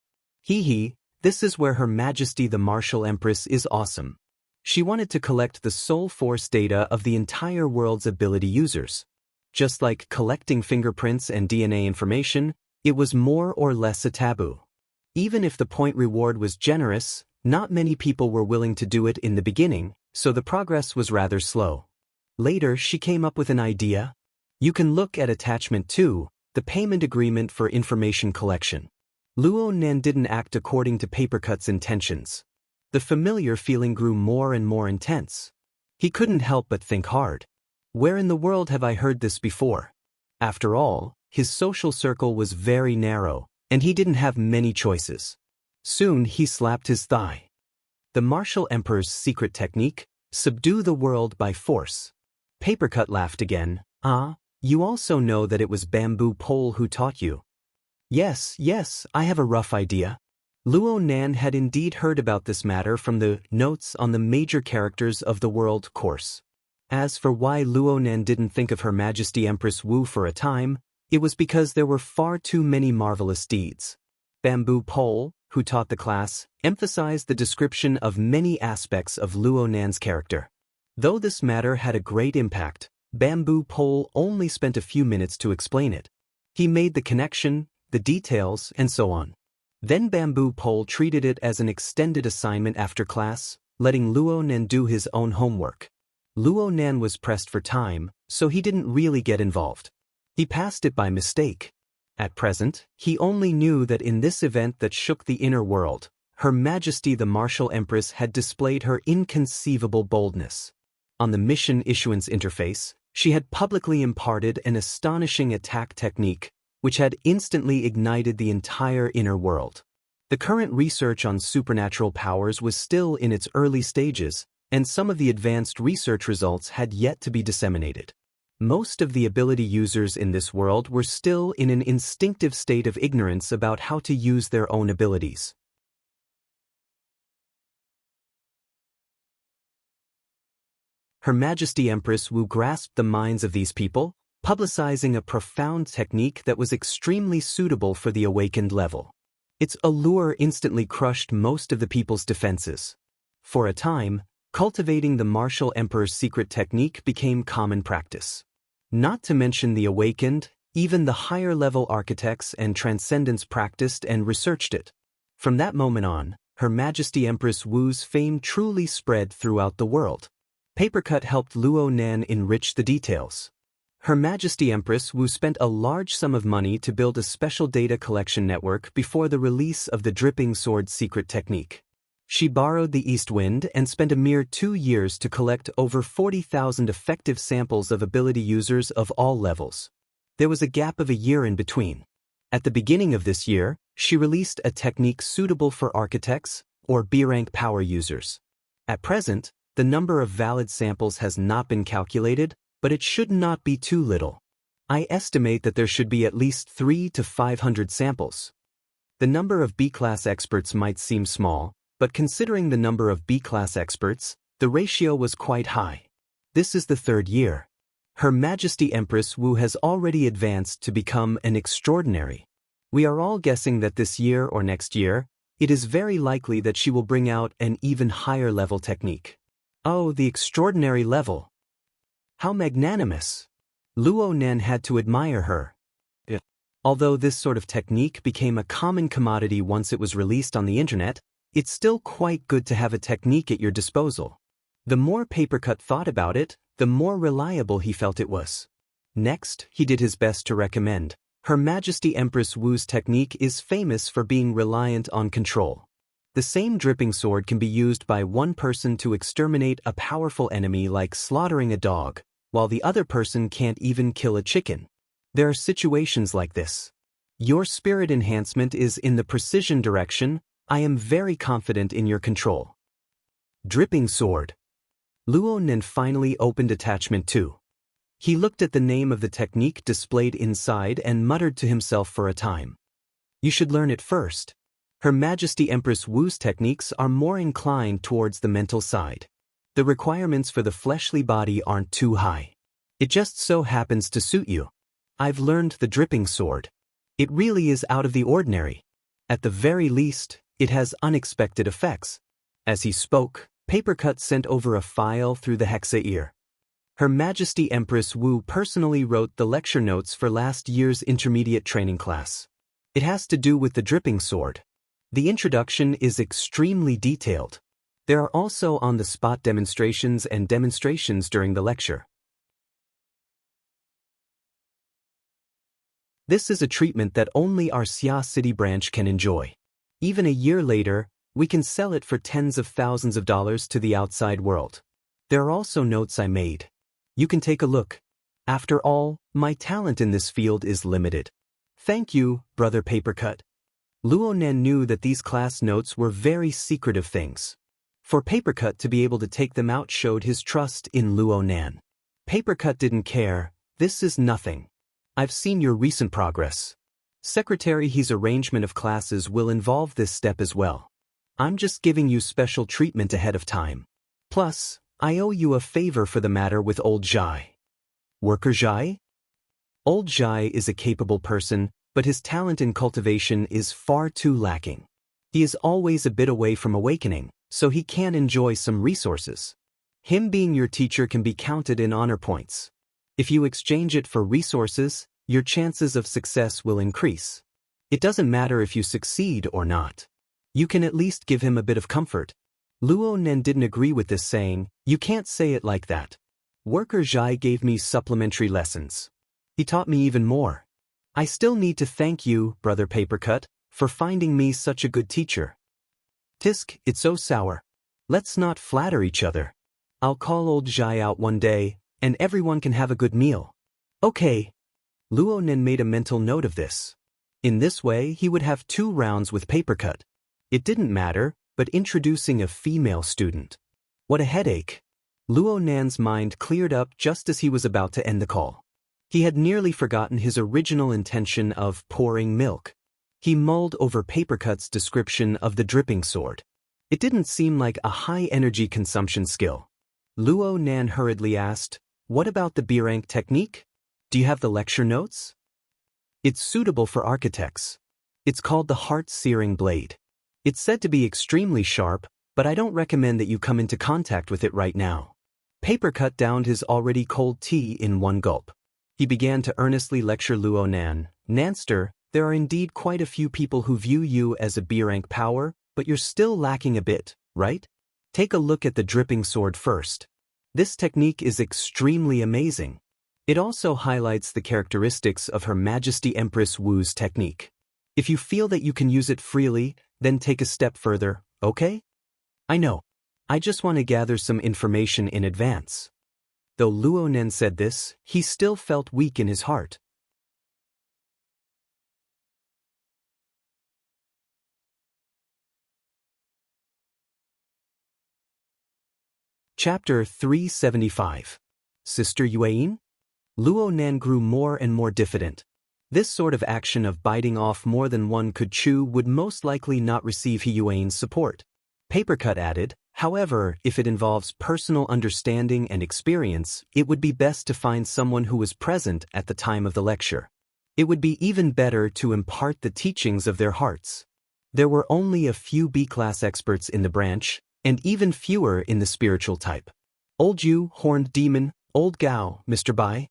This is where Her Majesty the Martial Empress is awesome. She wanted to collect the soul force data of the entire world's ability users. Just like collecting fingerprints and DNA information, it was more or less a taboo. Even if the point reward was generous, not many people were willing to do it in the beginning, so the progress was rather slow. Later, she came up with an idea. You can look at Attachment 2, the payment agreement for information collection. Luo Nan didn't act according to Papercut's intentions. The familiar feeling grew more and more intense. He couldn't help but think hard. Where in the world have I heard this before? After all, his social circle was very narrow, and he didn't have many choices. Soon he slapped his thigh. The Martial Emperor's secret technique? Subdue the world by force. Papercut laughed again. You also know that it was Bamboo Pole who taught you. Yes, I have a rough idea. Luo Nan had indeed heard about this matter from the Notes on the Major Characters of the World course. As for why Luo Nan didn't think of Her Majesty Empress Wu for a time, it was because there were far too many marvelous deeds. Bamboo Pole, who taught the class, emphasized the description of many aspects of Luo Nan's character. Though this matter had a great impact, Bamboo Pole only spent a few minutes to explain it. He made the connection, the details, and so on. Then Bamboo Pole treated it as an extended assignment after class, letting Luo Nan do his own homework. Luo Nan was pressed for time, so he didn't really get involved. He passed it by mistake. At present, he only knew that in this event that shook the inner world, Her Majesty the Martial Empress had displayed her inconceivable boldness. On the mission issuance interface, she had publicly imparted an astonishing attack technique, which had instantly ignited the entire inner world. The current research on supernatural powers was still in its early stages, and some of the advanced research results had yet to be disseminated. Most of the ability users in this world were still in an instinctive state of ignorance about how to use their own abilities. Her Majesty Empress Wu grasped the minds of these people, publicizing a profound technique that was extremely suitable for the awakened level. Its allure instantly crushed most of the people's defenses. For a time, cultivating the Martial Emperor's secret technique became common practice. Not to mention the awakened, even the higher-level architects and transcendents practiced and researched it. From that moment on, Her Majesty Empress Wu's fame truly spread throughout the world. Papercut helped Luo Nan enrich the details. Her Majesty Empress Wu spent a large sum of money to build a special data collection network before the release of the Dripping Sword secret technique. She borrowed the East Wind and spent a mere 2 years to collect over 40,000 effective samples of ability users of all levels. There was a gap of a year in between. At the beginning of this year, she released a technique suitable for architects or B-rank power users. At present, the number of valid samples has not been calculated, but it should not be too little. I estimate that there should be at least 300 to 500 samples. The number of B-class experts might seem small, but considering the number of B-class experts, the ratio was quite high. This is the 3rd year. Her Majesty Empress Wu has already advanced to become an extraordinary. We are all guessing that this year or next year, it is very likely that she will bring out an even higher level technique. Oh, the extraordinary level! How magnanimous! Luo Nan had to admire her. Although this sort of technique became a common commodity once it was released on the internet, it's still quite good to have a technique at your disposal. The more Papercut thought about it, the more reliable he felt it was. Next, he did his best to recommend. Her Majesty Empress Wu's technique is famous for being reliant on control. The same dripping sword can be used by one person to exterminate a powerful enemy like slaughtering a dog, while the other person can't even kill a chicken. There are situations like this. Your spirit enhancement is in the precision direction. I am very confident in your control. Dripping sword. Luo Nan finally opened attachment 2. He looked at the name of the technique displayed inside and muttered to himself for a time. You should learn it first. Her Majesty Empress Wu's techniques are more inclined towards the mental side. The requirements for the fleshly body aren't too high. It just so happens to suit you. I've learned the dripping sword. It really is out of the ordinary. At the very least, it has unexpected effects. As he spoke, Papercut sent over a file through the hexa ear. Her Majesty Empress Wu personally wrote the lecture notes for last year's intermediate training class. It has to do with the dripping sword. The introduction is extremely detailed. There are also on-the-spot demonstrations and demonstrations during the lecture. This is a treatment that only our Xia City branch can enjoy. Even a year later, we can sell it for tens of thousands of dollars to the outside world. There are also notes I made. You can take a look. After all, my talent in this field is limited. Thank you, Brother Papercut. Luo Nan knew that these class notes were very secretive things. For Papercut to be able to take them out showed his trust in Luo Nan. Papercut didn't care. This is nothing. I've seen your recent progress. Secretary He's arrangement of classes will involve this step as well. I'm just giving you special treatment ahead of time. Plus, I owe you a favor for the matter with old Zhai. Worker Zhai? Old Zhai is a capable person, but his talent in cultivation is far too lacking. He is always a bit away from awakening, so he can't enjoy some resources. Him being your teacher can be counted in honor points. If you exchange it for resources, your chances of success will increase. It doesn't matter if you succeed or not. You can at least give him a bit of comfort. Luo Nen didn't agree with this, saying, "You can't say it like that. Worker Zhai gave me supplementary lessons. He taught me even more. I still need to thank you, Brother Papercut, for finding me such a good teacher." "Tisk, it's so sour. Let's not flatter each other. I'll call old Zhai out one day, and everyone can have a good meal." "Okay." Luo Nen made a mental note of this. In this way, he would have 2 rounds with Papercut. It didn't matter, but introducing a female student. What a headache. Luo Nan's mind cleared up just as he was about to end the call. He had nearly forgotten his original intention of pouring milk. He mulled over Papercut's description of the dripping sword. It didn't seem like a high-energy consumption skill. Luo Nan hurriedly asked, "What about the B-rank technique? Do you have the lecture notes?" "It's suitable for architects. It's called the heart-searing blade. It's said to be extremely sharp, but I don't recommend that you come into contact with it right now." Papercut downed his already cold tea in one gulp. He began to earnestly lecture Luo Nan. "Nanster, there are indeed quite a few people who view you as a B-rank power, but you're still lacking a bit, right? Take a look at the dripping sword first. This technique is extremely amazing. It also highlights the characteristics of Her Majesty Empress Wu's technique. If you feel that you can use it freely, then take a step further, okay? I know. I just want to gather some information in advance." Though Luo Nen said this, he still felt weak in his heart. Chapter 375. Sister Yueyin? Luo Nan grew more and more diffident. This sort of action of biting off more than one could chew would most likely not receive He Yuein's support. Papercut added, "However, if it involves personal understanding and experience, it would be best to find someone who was present at the time of the lecture. It would be even better to impart the teachings of their hearts." There were only a few B-class experts in the branch, and even fewer in the spiritual type. "Old Yu, Horned Demon, Old Gao, Mr. Bai."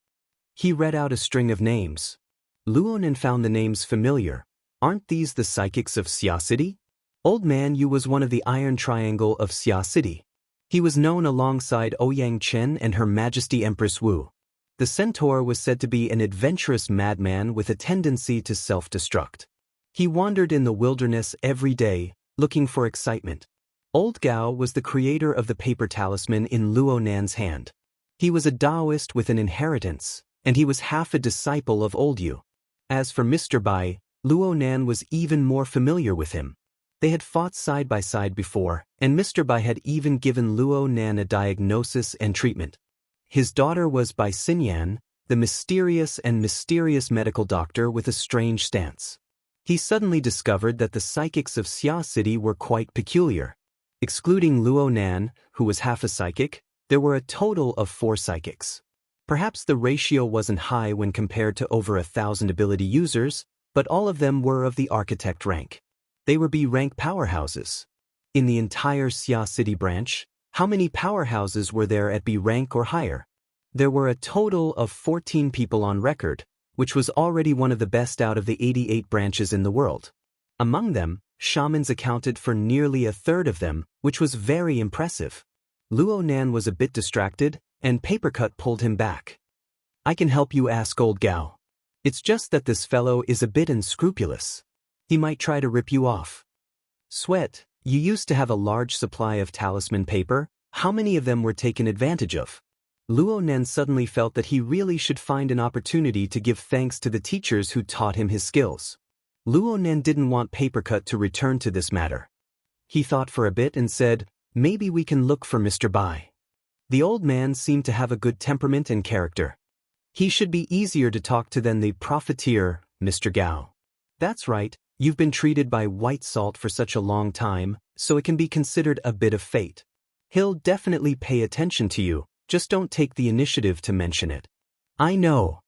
He read out a string of names. Luonan found the names familiar. Aren't these the psychics of Xia City? Old Man Yu was one of the Iron Triangle of Xia City. He was known alongside Ouyang Chen and Her Majesty Empress Wu. The centaur was said to be an adventurous madman with a tendency to self-destruct. He wandered in the wilderness every day, looking for excitement. Old Gao was the creator of the paper talisman in Luo Nan's hand. He was a Taoist with an inheritance, and he was half a disciple of Old Yu. As for Mr. Bai, Luo Nan was even more familiar with him. They had fought side by side before, and Mr. Bai had even given Luo Nan a diagnosis and treatment. His daughter was Bai Xinyan, the mysterious medical doctor with a strange stance. He suddenly discovered that the psychics of Xia City were quite peculiar. Excluding Luo Nan, who was half a psychic, there were a total of 4 psychics. Perhaps the ratio wasn't high when compared to over 1,000 ability users, but all of them were of the architect rank. They were B-rank powerhouses. In the entire Xia City branch, how many powerhouses were there at B-rank or higher? There were a total of 14 people on record, which was already one of the best out of the 88 branches in the world. Among them, shamans accounted for nearly a third of them, which was very impressive. Luo Nan was a bit distracted, and Papercut pulled him back. "I can help you ask Old Gao. It's just that this fellow is a bit unscrupulous. He might try to rip you off." "Sweat, you used to have a large supply of talisman paper. How many of them were taken advantage of?" Luo Nan suddenly felt that he really should find an opportunity to give thanks to the teachers who taught him his skills. Luo Nan didn't want Papercut to return to this matter. He thought for a bit and said, "Maybe we can look for Mr. Bai. The old man seemed to have a good temperament and character. He should be easier to talk to than the profiteer, Mr. Gao." "That's right, you've been treated by White Salt for such a long time, so it can be considered a bit of fate. He'll definitely pay attention to you, just don't take the initiative to mention it." "I know."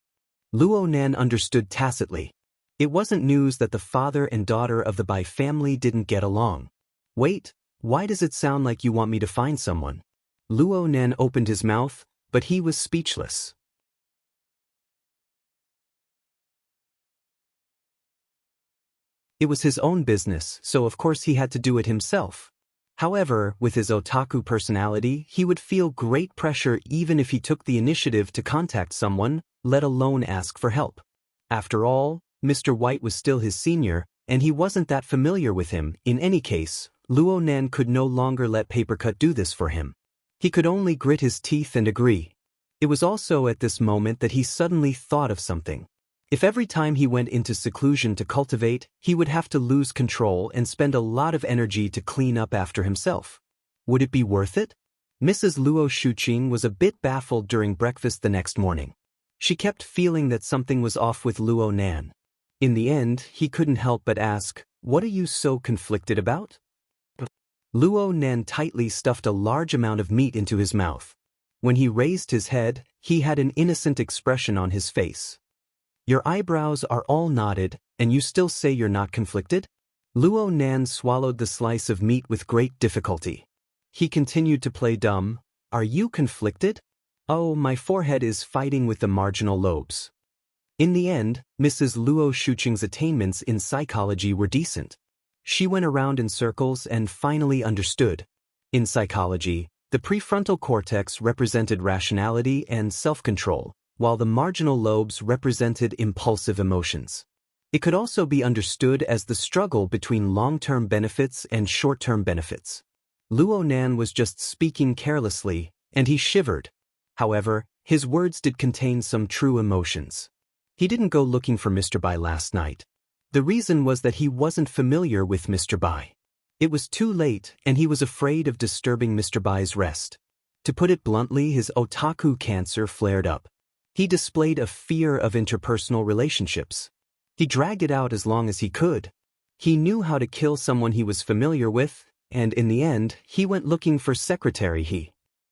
Luo Nan understood tacitly. It wasn't news that the father and daughter of the Bai family didn't get along. "Wait, why does it sound like you want me to find someone?" Luo Nan opened his mouth, but he was speechless. It was his own business, so of course he had to do it himself. However, with his otaku personality, he would feel great pressure even if he took the initiative to contact someone, let alone ask for help. After all, Mr. White was still his senior, and he wasn't that familiar with him. In any case, Luo Nan could no longer let Papercut do this for him. He could only grit his teeth and agree. It was also at this moment that he suddenly thought of something. If every time he went into seclusion to cultivate, he would have to lose control and spend a lot of energy to clean up after himself. Would it be worth it? Mrs. Luo Shuqing was a bit baffled during breakfast the next morning. She kept feeling that something was off with Luo Nan. In the end, he couldn't help but ask, "What are you so conflicted about?" Luo Nan tightly stuffed a large amount of meat into his mouth. When he raised his head, he had an innocent expression on his face. "Your eyebrows are all knotted, and you still say you're not conflicted?" Luo Nan swallowed the slice of meat with great difficulty. He continued to play dumb. "Are you conflicted?" "Oh, my forehead is fighting with the marginal lobes." In the end, Mrs. Luo Shuqing's attainments in psychology were decent. She went around in circles and finally understood. In psychology, the prefrontal cortex represented rationality and self-control, while the marginal lobes represented impulsive emotions. It could also be understood as the struggle between long-term benefits and short-term benefits. Luo Nan was just speaking carelessly, and he shivered. However, his words did contain some true emotions. He didn't go looking for Mr. Bai last night. The reason was that he wasn't familiar with Mr. Bai. It was too late, and he was afraid of disturbing Mr. Bai's rest. To put it bluntly, his otaku cancer flared up. He displayed a fear of interpersonal relationships. He dragged it out as long as he could. He knew how to kill someone he was familiar with, and in the end, he went looking for Secretary He.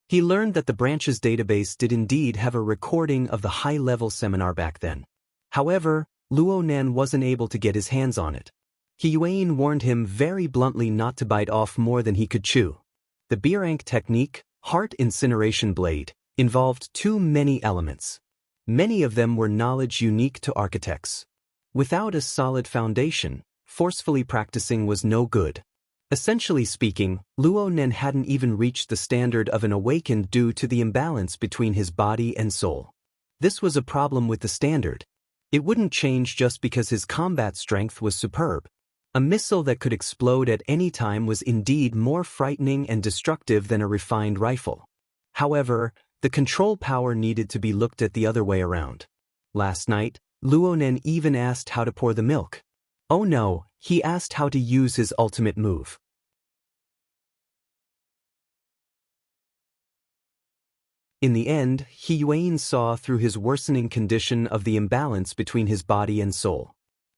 He learned that the branch's database did indeed have a recording of the high-level seminar back then. However, Luo Nan wasn't able to get his hands on it. He Yuan warned him very bluntly not to bite off more than he could chew. The Birank technique, Heart Incineration Blade, involved too many elements. Many of them were knowledge unique to architects. Without a solid foundation, forcefully practicing was no good. Essentially speaking, Luo Nan hadn't even reached the standard of an awakened due to the imbalance between his body and soul. This was a problem with the standard. It wouldn't change just because his combat strength was superb. A missile that could explode at any time was indeed more frightening and destructive than a refined rifle. However, the control power needed to be looked at the other way around. Last night, Luo Nan even asked how to pour the milk. Oh no, he asked how to use his ultimate move. In the end, He Yuan saw through his worsening condition of the imbalance between his body and soul.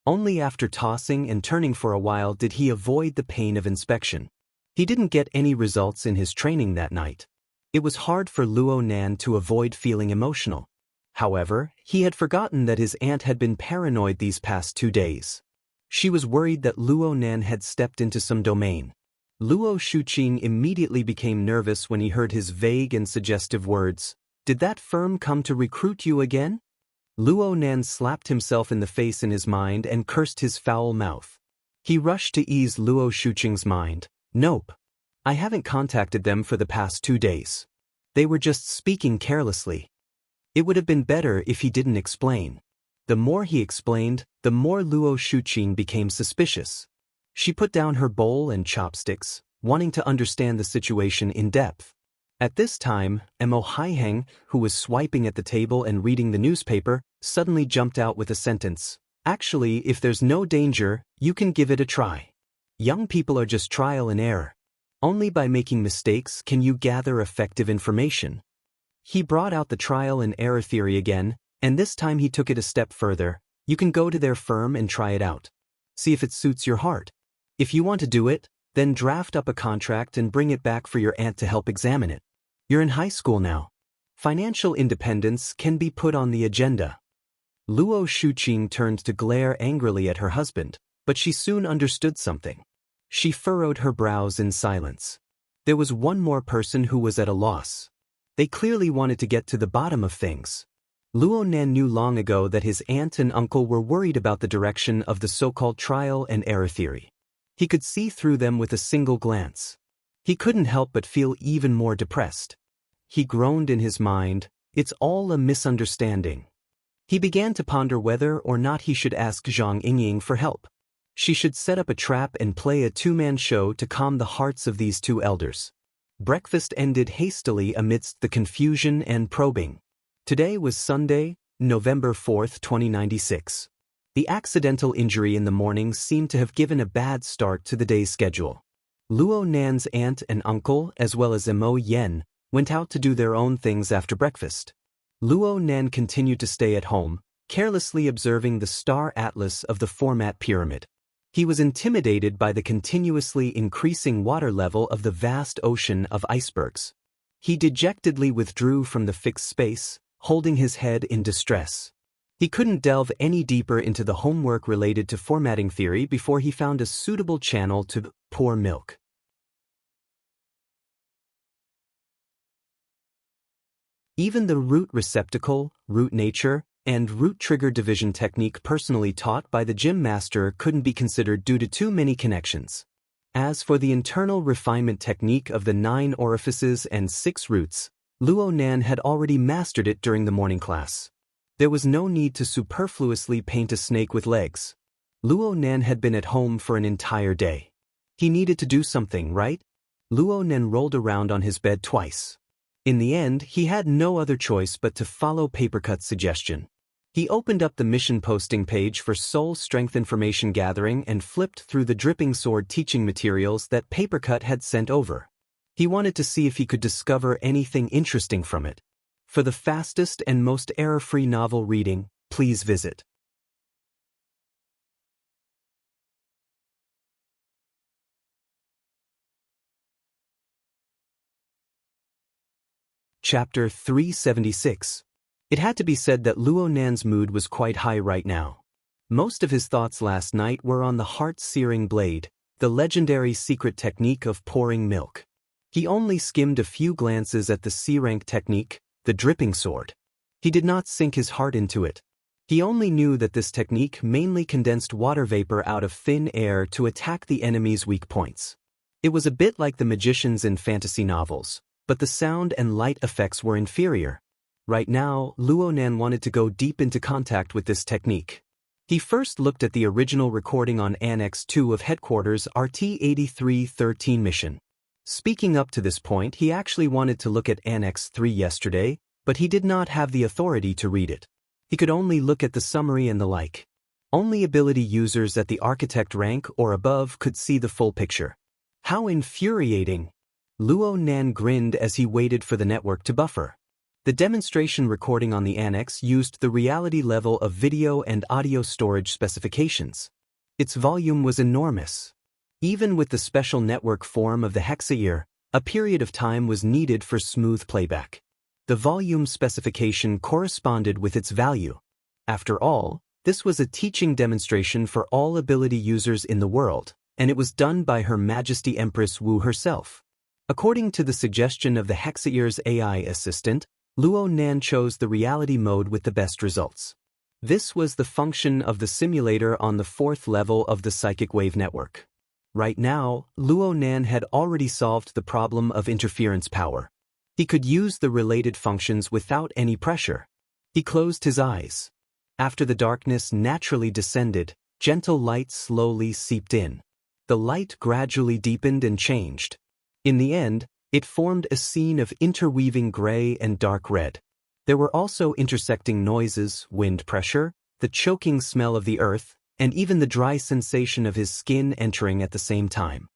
Only after tossing and turning for a while did he avoid the pain of inspection. He didn't get any results in his training that night. It was hard for Luo Nan to avoid feeling emotional. However, he had forgotten that his aunt had been paranoid these past 2 days. She was worried that Luo Nan had stepped into some domain. Luo Shuqing immediately became nervous when he heard his vague and suggestive words. "Did that firm come to recruit you again?" Luo Nan slapped himself in the face in his mind and cursed his foul mouth. He rushed to ease Luo Shuqing's mind. "Nope. I haven't contacted them for the past 2 days. They were just speaking carelessly." It would have been better if he didn't explain. The more he explained, the more Luo Shuqing became suspicious. She put down her bowl and chopsticks, wanting to understand the situation in depth. At this time, Mo Haiheng, who was swiping at the table and reading the newspaper, suddenly jumped out with a sentence. "Actually, if there's no danger, you can give it a try. Young people are just trial and error. Only by making mistakes can you gather effective information." He brought out the trial and error theory again, and this time he took it a step further. "You can go to their firm and try it out. See if it suits your heart. If you want to do it, then draft up a contract and bring it back for your aunt to help examine it. You're in high school now. Financial independence can be put on the agenda." Luo Shuqing turned to glare angrily at her husband, but she soon understood something. She furrowed her brows in silence. There was one more person who was at a loss. They clearly wanted to get to the bottom of things. Luo Nan knew long ago that his aunt and uncle were worried about the direction of the so-called trial and error theory. He could see through them with a single glance. He couldn't help but feel even more depressed. He groaned in his mind, "It's all a misunderstanding." He began to ponder whether or not he should ask Zhang Yingying for help. She should set up a trap and play a two-man show to calm the hearts of these two elders. Breakfast ended hastily amidst the confusion and probing. Today was Sunday, November 4th, 2096. The accidental injury in the morning seemed to have given a bad start to the day's schedule. Luo Nan's aunt and uncle, as well as Mo Yen, went out to do their own things after breakfast. Luo Nan continued to stay at home, carelessly observing the star atlas of the Format Pyramid. He was intimidated by the continuously increasing water level of the vast ocean of icebergs. He dejectedly withdrew from the fixed space, holding his head in distress. He couldn't delve any deeper into the homework related to formatting theory before he found a suitable channel to pour milk. Even the root receptacle, root nature, and root trigger division technique personally taught by the gym master couldn't be considered due to too many connections. As for the internal refinement technique of the 9 orifices and 6 roots, Luo Nan had already mastered it during the morning class. There was no need to superfluously paint a snake with legs. Luo Nan had been at home for an entire day. He needed to do something, right? Luo Nan rolled around on his bed twice. In the end, he had no other choice but to follow Papercut's suggestion. He opened up the mission posting page for soul strength information gathering and flipped through the dripping sword teaching materials that Papercut had sent over. He wanted to see if he could discover anything interesting from it. For the fastest and most error-free novel reading, please visit Chapter 376. It had to be said that Luo Nan's mood was quite high right now. Most of his thoughts last night were on the heart-searing blade, the legendary secret technique of pouring milk. He only skimmed a few glances at the C-rank technique, the dripping sword. He did not sink his heart into it. He only knew that this technique mainly condensed water vapor out of thin air to attack the enemy's weak points. It was a bit like the magicians in fantasy novels, but the sound and light effects were inferior. Right now, Luo Nan wanted to go deep into contact with this technique. He first looked at the original recording on Annex 2 of Headquarters RT-8313 mission. Speaking up to this point, he actually wanted to look at Annex 3 yesterday, but he did not have the authority to read it. He could only look at the summary and the like. Only ability users at the architect rank or above could see the full picture. How infuriating! Luo Nan grinned as he waited for the network to buffer. The demonstration recording on the Annex used the reality level of video and audio storage specifications. Its volume was enormous. Even with the special network form of the hexaear, a period of time was needed for smooth playback. The volume specification corresponded with its value. After all, this was a teaching demonstration for all ability users in the world, and it was done by Her Majesty Empress Wu herself. According to the suggestion of the hexaear's AI assistant, Luo Nan chose the reality mode with the best results. This was the function of the simulator on the 4th level of the psychic wave network. Right now, Luo Nan had already solved the problem of interference power. He could use the related functions without any pressure. He closed his eyes. After the darkness naturally descended, gentle light slowly seeped in. The light gradually deepened and changed. In the end, it formed a scene of interweaving gray and dark red. There were also intersecting noises, wind pressure, the choking smell of the earth, and even the dry sensation of his skin entering at the same time.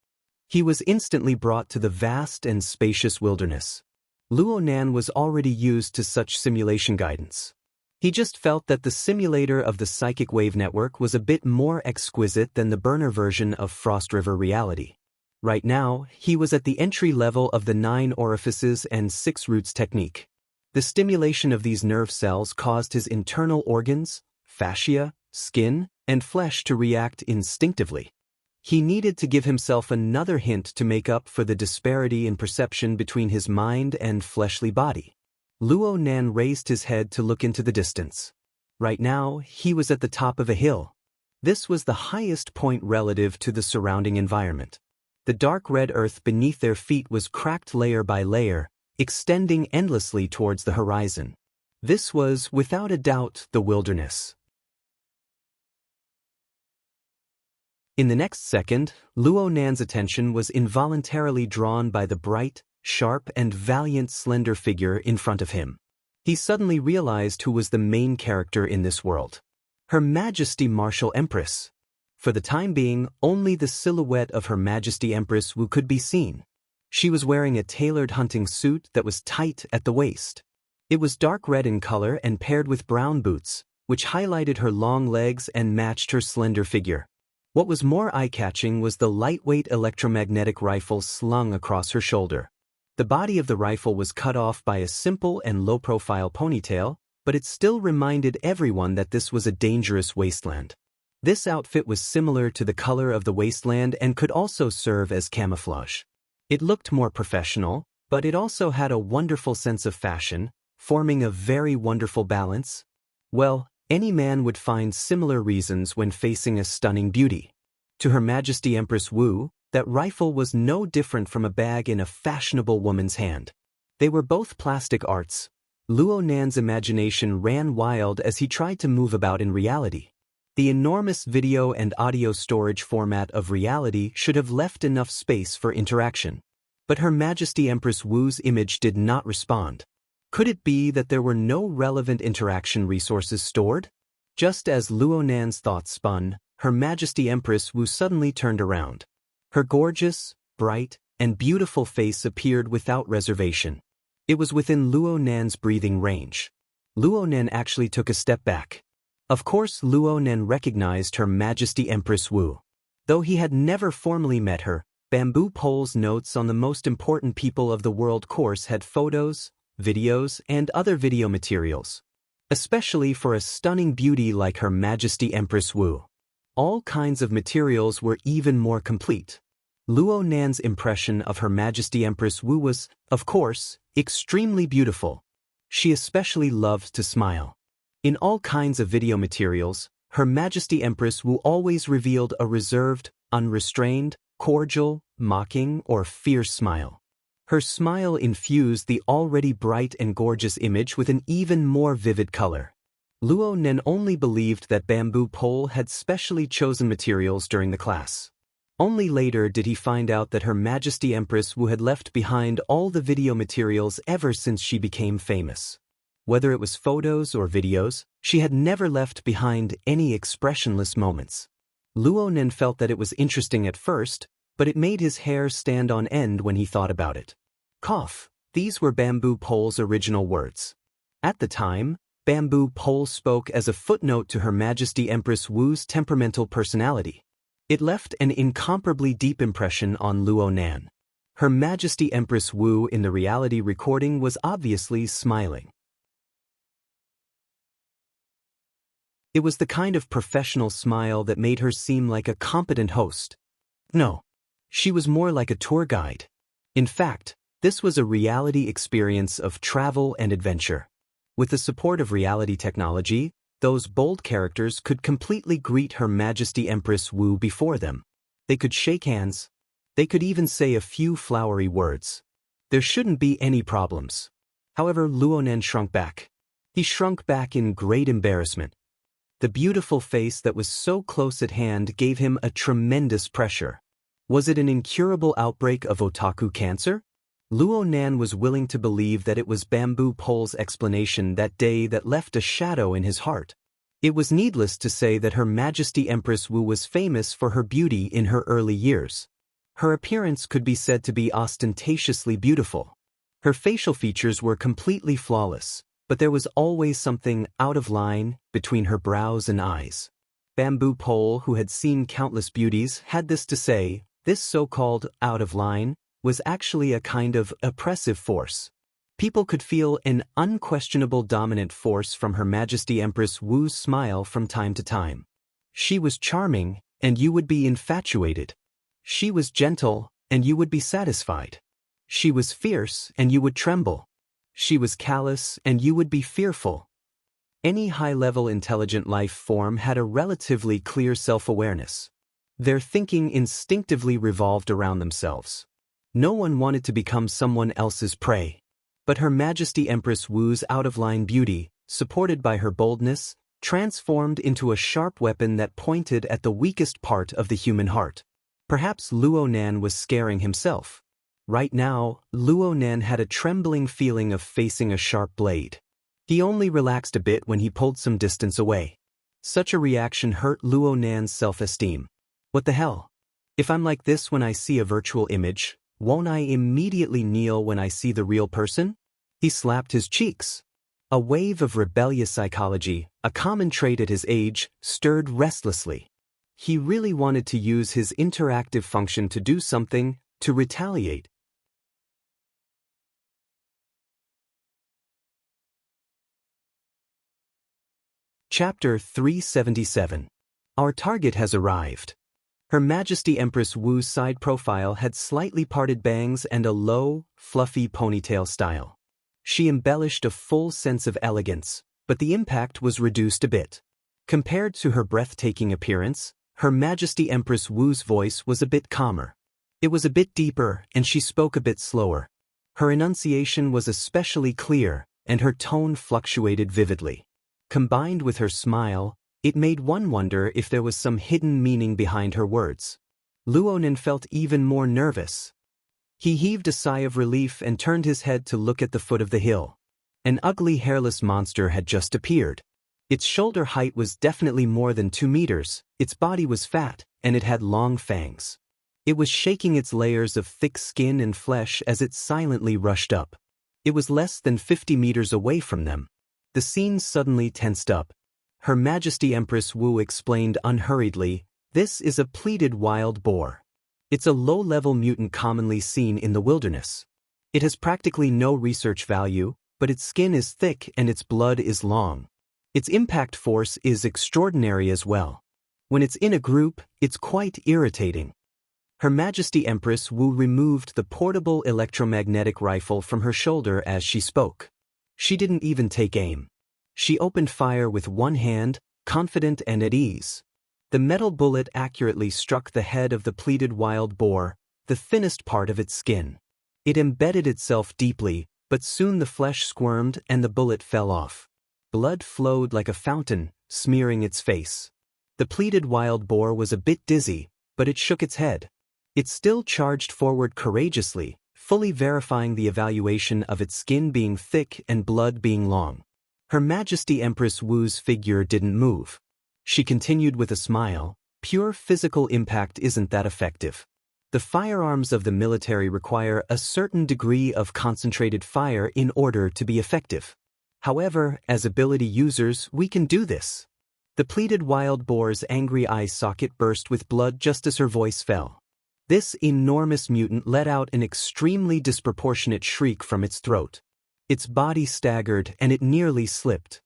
He was instantly brought to the vast and spacious wilderness. Luo Nan was already used to such simulation guidance. He just felt that the simulator of the psychic wave network was a bit more exquisite than the burner version of Frost River reality. Right now, he was at the entry level of the 9 orifices and 6 roots technique. The stimulation of these nerve cells caused his internal organs, fascia, skin, and flesh to react instinctively. He needed to give himself another hint to make up for the disparity in perception between his mind and fleshly body. Luo Nan raised his head to look into the distance. Right now, he was at the top of a hill. This was the highest point relative to the surrounding environment. The dark red earth beneath their feet was cracked layer by layer, extending endlessly towards the horizon. This was, without a doubt, the wilderness. In the next second, Luo Nan's attention was involuntarily drawn by the bright, sharp and valiant slender figure in front of him. He suddenly realized who was the main character in this world. Her Majesty Martial Empress. For the time being, only the silhouette of Her Majesty Empress Wu could be seen. She was wearing a tailored hunting suit that was tight at the waist. It was dark red in color and paired with brown boots, which highlighted her long legs and matched her slender figure. What was more eye-catching was the lightweight electromagnetic rifle slung across her shoulder. The body of the rifle was cut off by a simple and low-profile ponytail, but it still reminded everyone that this was a dangerous wasteland. This outfit was similar to the color of the wasteland and could also serve as camouflage. It looked more professional, but it also had a wonderful sense of fashion, forming a very wonderful balance. Well, any man would find similar reasons when facing a stunning beauty. To Her Majesty Empress Wu, that rifle was no different from a bag in a fashionable woman's hand. They were both plastic arts. Luo Nan's imagination ran wild as he tried to move about in reality. The enormous video and audio storage format of reality should have left enough space for interaction. But Her Majesty Empress Wu's image did not respond. Could it be that there were no relevant interaction resources stored? Just as Luo Nan's thoughts spun, Her Majesty Empress Wu suddenly turned around. Her gorgeous, bright, and beautiful face appeared without reservation. It was within Luo Nan's breathing range. Luo Nan actually took a step back. Of course, Luo Nan recognized Her Majesty Empress Wu. Though he had never formally met her, Bamboo Pole's notes on the most important people of the world course had photos, videos, and other video materials. Especially for a stunning beauty like Her Majesty Empress Wu. All kinds of materials were even more complete. Luo Nan's impression of Her Majesty Empress Wu was, of course, extremely beautiful. She especially loved to smile. In all kinds of video materials, Her Majesty Empress Wu always revealed a reserved, unrestrained, cordial, mocking, or fierce smile. Her smile infused the already bright and gorgeous image with an even more vivid color. Luo Nan only believed that Bamboo Pole had specially chosen materials during the class. Only later did he find out that Her Majesty Empress Wu had left behind all the video materials ever since she became famous. Whether it was photos or videos, she had never left behind any expressionless moments. Luo Nan felt that it was interesting at first, but it made his hair stand on end when he thought about it. Cough. These were Bamboo Pole's original words. At the time, Bamboo Pole spoke as a footnote to Her Majesty Empress Wu's temperamental personality. It left an incomparably deep impression on Luo Nan. Her Majesty Empress Wu in the reality recording was obviously smiling. It was the kind of professional smile that made her seem like a competent host. No, she was more like a tour guide. In fact, this was a reality experience of travel and adventure. With the support of reality technology, those bold characters could completely greet Her Majesty Empress Wu before them. They could shake hands. They could even say a few flowery words. There shouldn't be any problems. However, Luo Nan shrunk back. He shrunk back in great embarrassment. The beautiful face that was so close at hand gave him a tremendous pressure. Was it an incurable outbreak of otaku cancer? Luo Nan was willing to believe that it was Bamboo Pole's explanation that day that left a shadow in his heart. It was needless to say that Her Majesty Empress Wu was famous for her beauty in her early years. Her appearance could be said to be ostentatiously beautiful. Her facial features were completely flawless, but there was always something out of line between her brows and eyes. Bamboo Pole, who had seen countless beauties, had this to say: this so-called out of line was actually a kind of oppressive force. People could feel an unquestionable dominant force from Her Majesty Empress Wu's smile from time to time. She was charming, and you would be infatuated. She was gentle, and you would be satisfied. She was fierce, and you would tremble. She was callous, and you would be fearful. Any high-level intelligent life form had a relatively clear self-awareness. Their thinking instinctively revolved around themselves. No one wanted to become someone else's prey. But Her Majesty Empress Wu's out-of-line beauty, supported by her boldness, transformed into a sharp weapon that pointed at the weakest part of the human heart. Perhaps Luo Nan was scaring himself. Right now, Luo Nan had a trembling feeling of facing a sharp blade. He only relaxed a bit when he pulled some distance away. Such a reaction hurt Luo Nan's self-esteem. What the hell? If I'm like this when I see a virtual image, won't I immediately kneel when I see the real person? He slapped his cheeks. A wave of rebellious psychology, a common trait at his age, stirred restlessly. He really wanted to use his interactive function to do something, to retaliate. Chapter 377. Our target has arrived. Her Majesty Empress Wu's side profile had slightly parted bangs and a low, fluffy ponytail style. She embellished a full sense of elegance, but the impact was reduced a bit. Compared to her breathtaking appearance, Her Majesty Empress Wu's voice was a bit calmer. It was a bit deeper, and she spoke a bit slower. Her enunciation was especially clear, and her tone fluctuated vividly. Combined with her smile, it made one wonder if there was some hidden meaning behind her words. Luo Nan felt even more nervous. He heaved a sigh of relief and turned his head to look at the foot of the hill. An ugly hairless monster had just appeared. Its shoulder height was definitely more than 2 meters, its body was fat, and it had long fangs. It was shaking its layers of thick skin and flesh as it silently rushed up. It was less than 50 meters away from them. The scene suddenly tensed up. Her Majesty Empress Wu explained unhurriedly, "This is a pleated wild boar. It's a low-level mutant commonly seen in the wilderness. It has practically no research value, but its skin is thick and its blood is long. Its impact force is extraordinary as well. When it's in a group, it's quite irritating." Her Majesty Empress Wu removed the portable electromagnetic rifle from her shoulder as she spoke. She didn't even take aim. She opened fire with one hand, confident and at ease. The metal bullet accurately struck the head of the pleated wild boar, the thinnest part of its skin. It embedded itself deeply, but soon the flesh squirmed and the bullet fell off. Blood flowed like a fountain, smearing its face. The pleated wild boar was a bit dizzy, but it shook its head. It still charged forward courageously, fully verifying the evaluation of its skin being thick and blood being long. Her Majesty Empress Wu's figure didn't move. She continued with a smile, "Pure physical impact isn't that effective. The firearms of the military require a certain degree of concentrated fire in order to be effective. However, as ability users, we can do this." The pleated wild boar's angry eye socket burst with blood just as her voice fell. This enormous mutant let out an extremely disproportionate shriek from its throat. Its body staggered and it nearly slipped.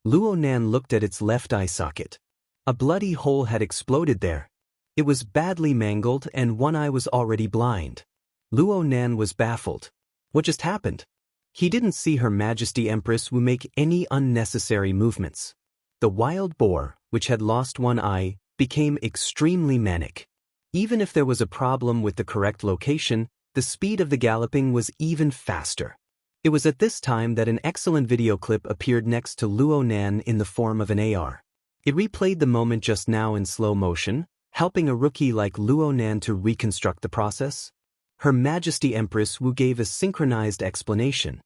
Luo Nan looked at its left eye socket. A bloody hole had exploded there. It was badly mangled and one eye was already blind. Luo Nan was baffled. What just happened? He didn't see Her Majesty Empress Wu make any unnecessary movements. The wild boar, which had lost one eye, became extremely manic. Even if there was a problem with the correct location, the speed of the galloping was even faster. It was at this time that an excellent video clip appeared next to Luo Nan in the form of an AR. It replayed the moment just now in slow motion, helping a rookie like Luo Nan to reconstruct the process. Her Majesty Empress Wu gave a synchronized explanation.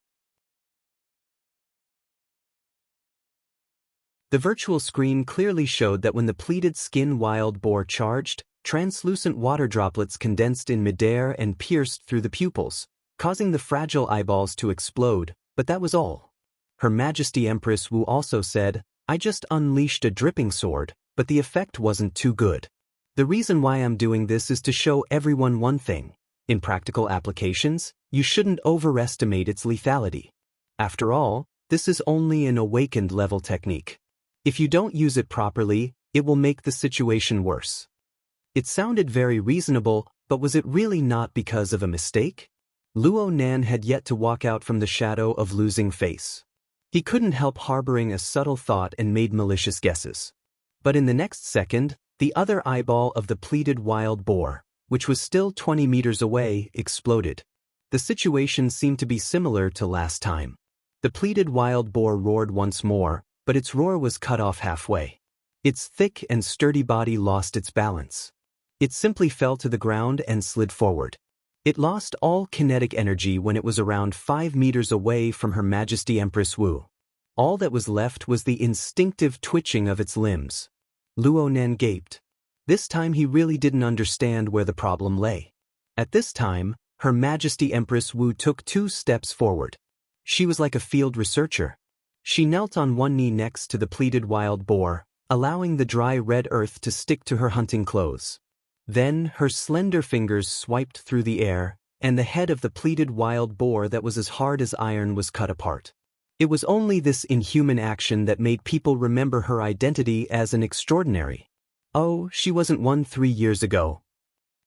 The virtual screen clearly showed that when the pleated skin wild boar charged, translucent water droplets condensed in midair and pierced through the pupils, causing the fragile eyeballs to explode, but that was all. Her Majesty Empress Wu also said, "I just unleashed a dripping sword, but the effect wasn't too good. The reason why I'm doing this is to show everyone one thing. In practical applications, you shouldn't overestimate its lethality. After all, this is only an awakened level technique. If you don't use it properly, it will make the situation worse." It sounded very reasonable, but was it really not because of a mistake? Luo Nan had yet to walk out from the shadow of losing face. He couldn't help harboring a subtle thought and made malicious guesses. But in the next second, the other eyeball of the pleated wild boar, which was still 20 meters away, exploded. The situation seemed to be similar to last time. The pleated wild boar roared once more, but its roar was cut off halfway. Its thick and sturdy body lost its balance. It simply fell to the ground and slid forward. It lost all kinetic energy when it was around 5 meters away from Her Majesty Empress Wu. All that was left was the instinctive twitching of its limbs. Luo Nen gaped. This time he really didn't understand where the problem lay. At this time, Her Majesty Empress Wu took 2 steps forward. She was like a field researcher. She knelt on one knee next to the pleated wild boar, allowing the dry red earth to stick to her hunting clothes. Then her slender fingers swiped through the air, and the head of the pleated wild boar that was as hard as iron was cut apart. It was only this inhuman action that made people remember her identity as an extraordinary. Oh, she wasn't one 3 years ago.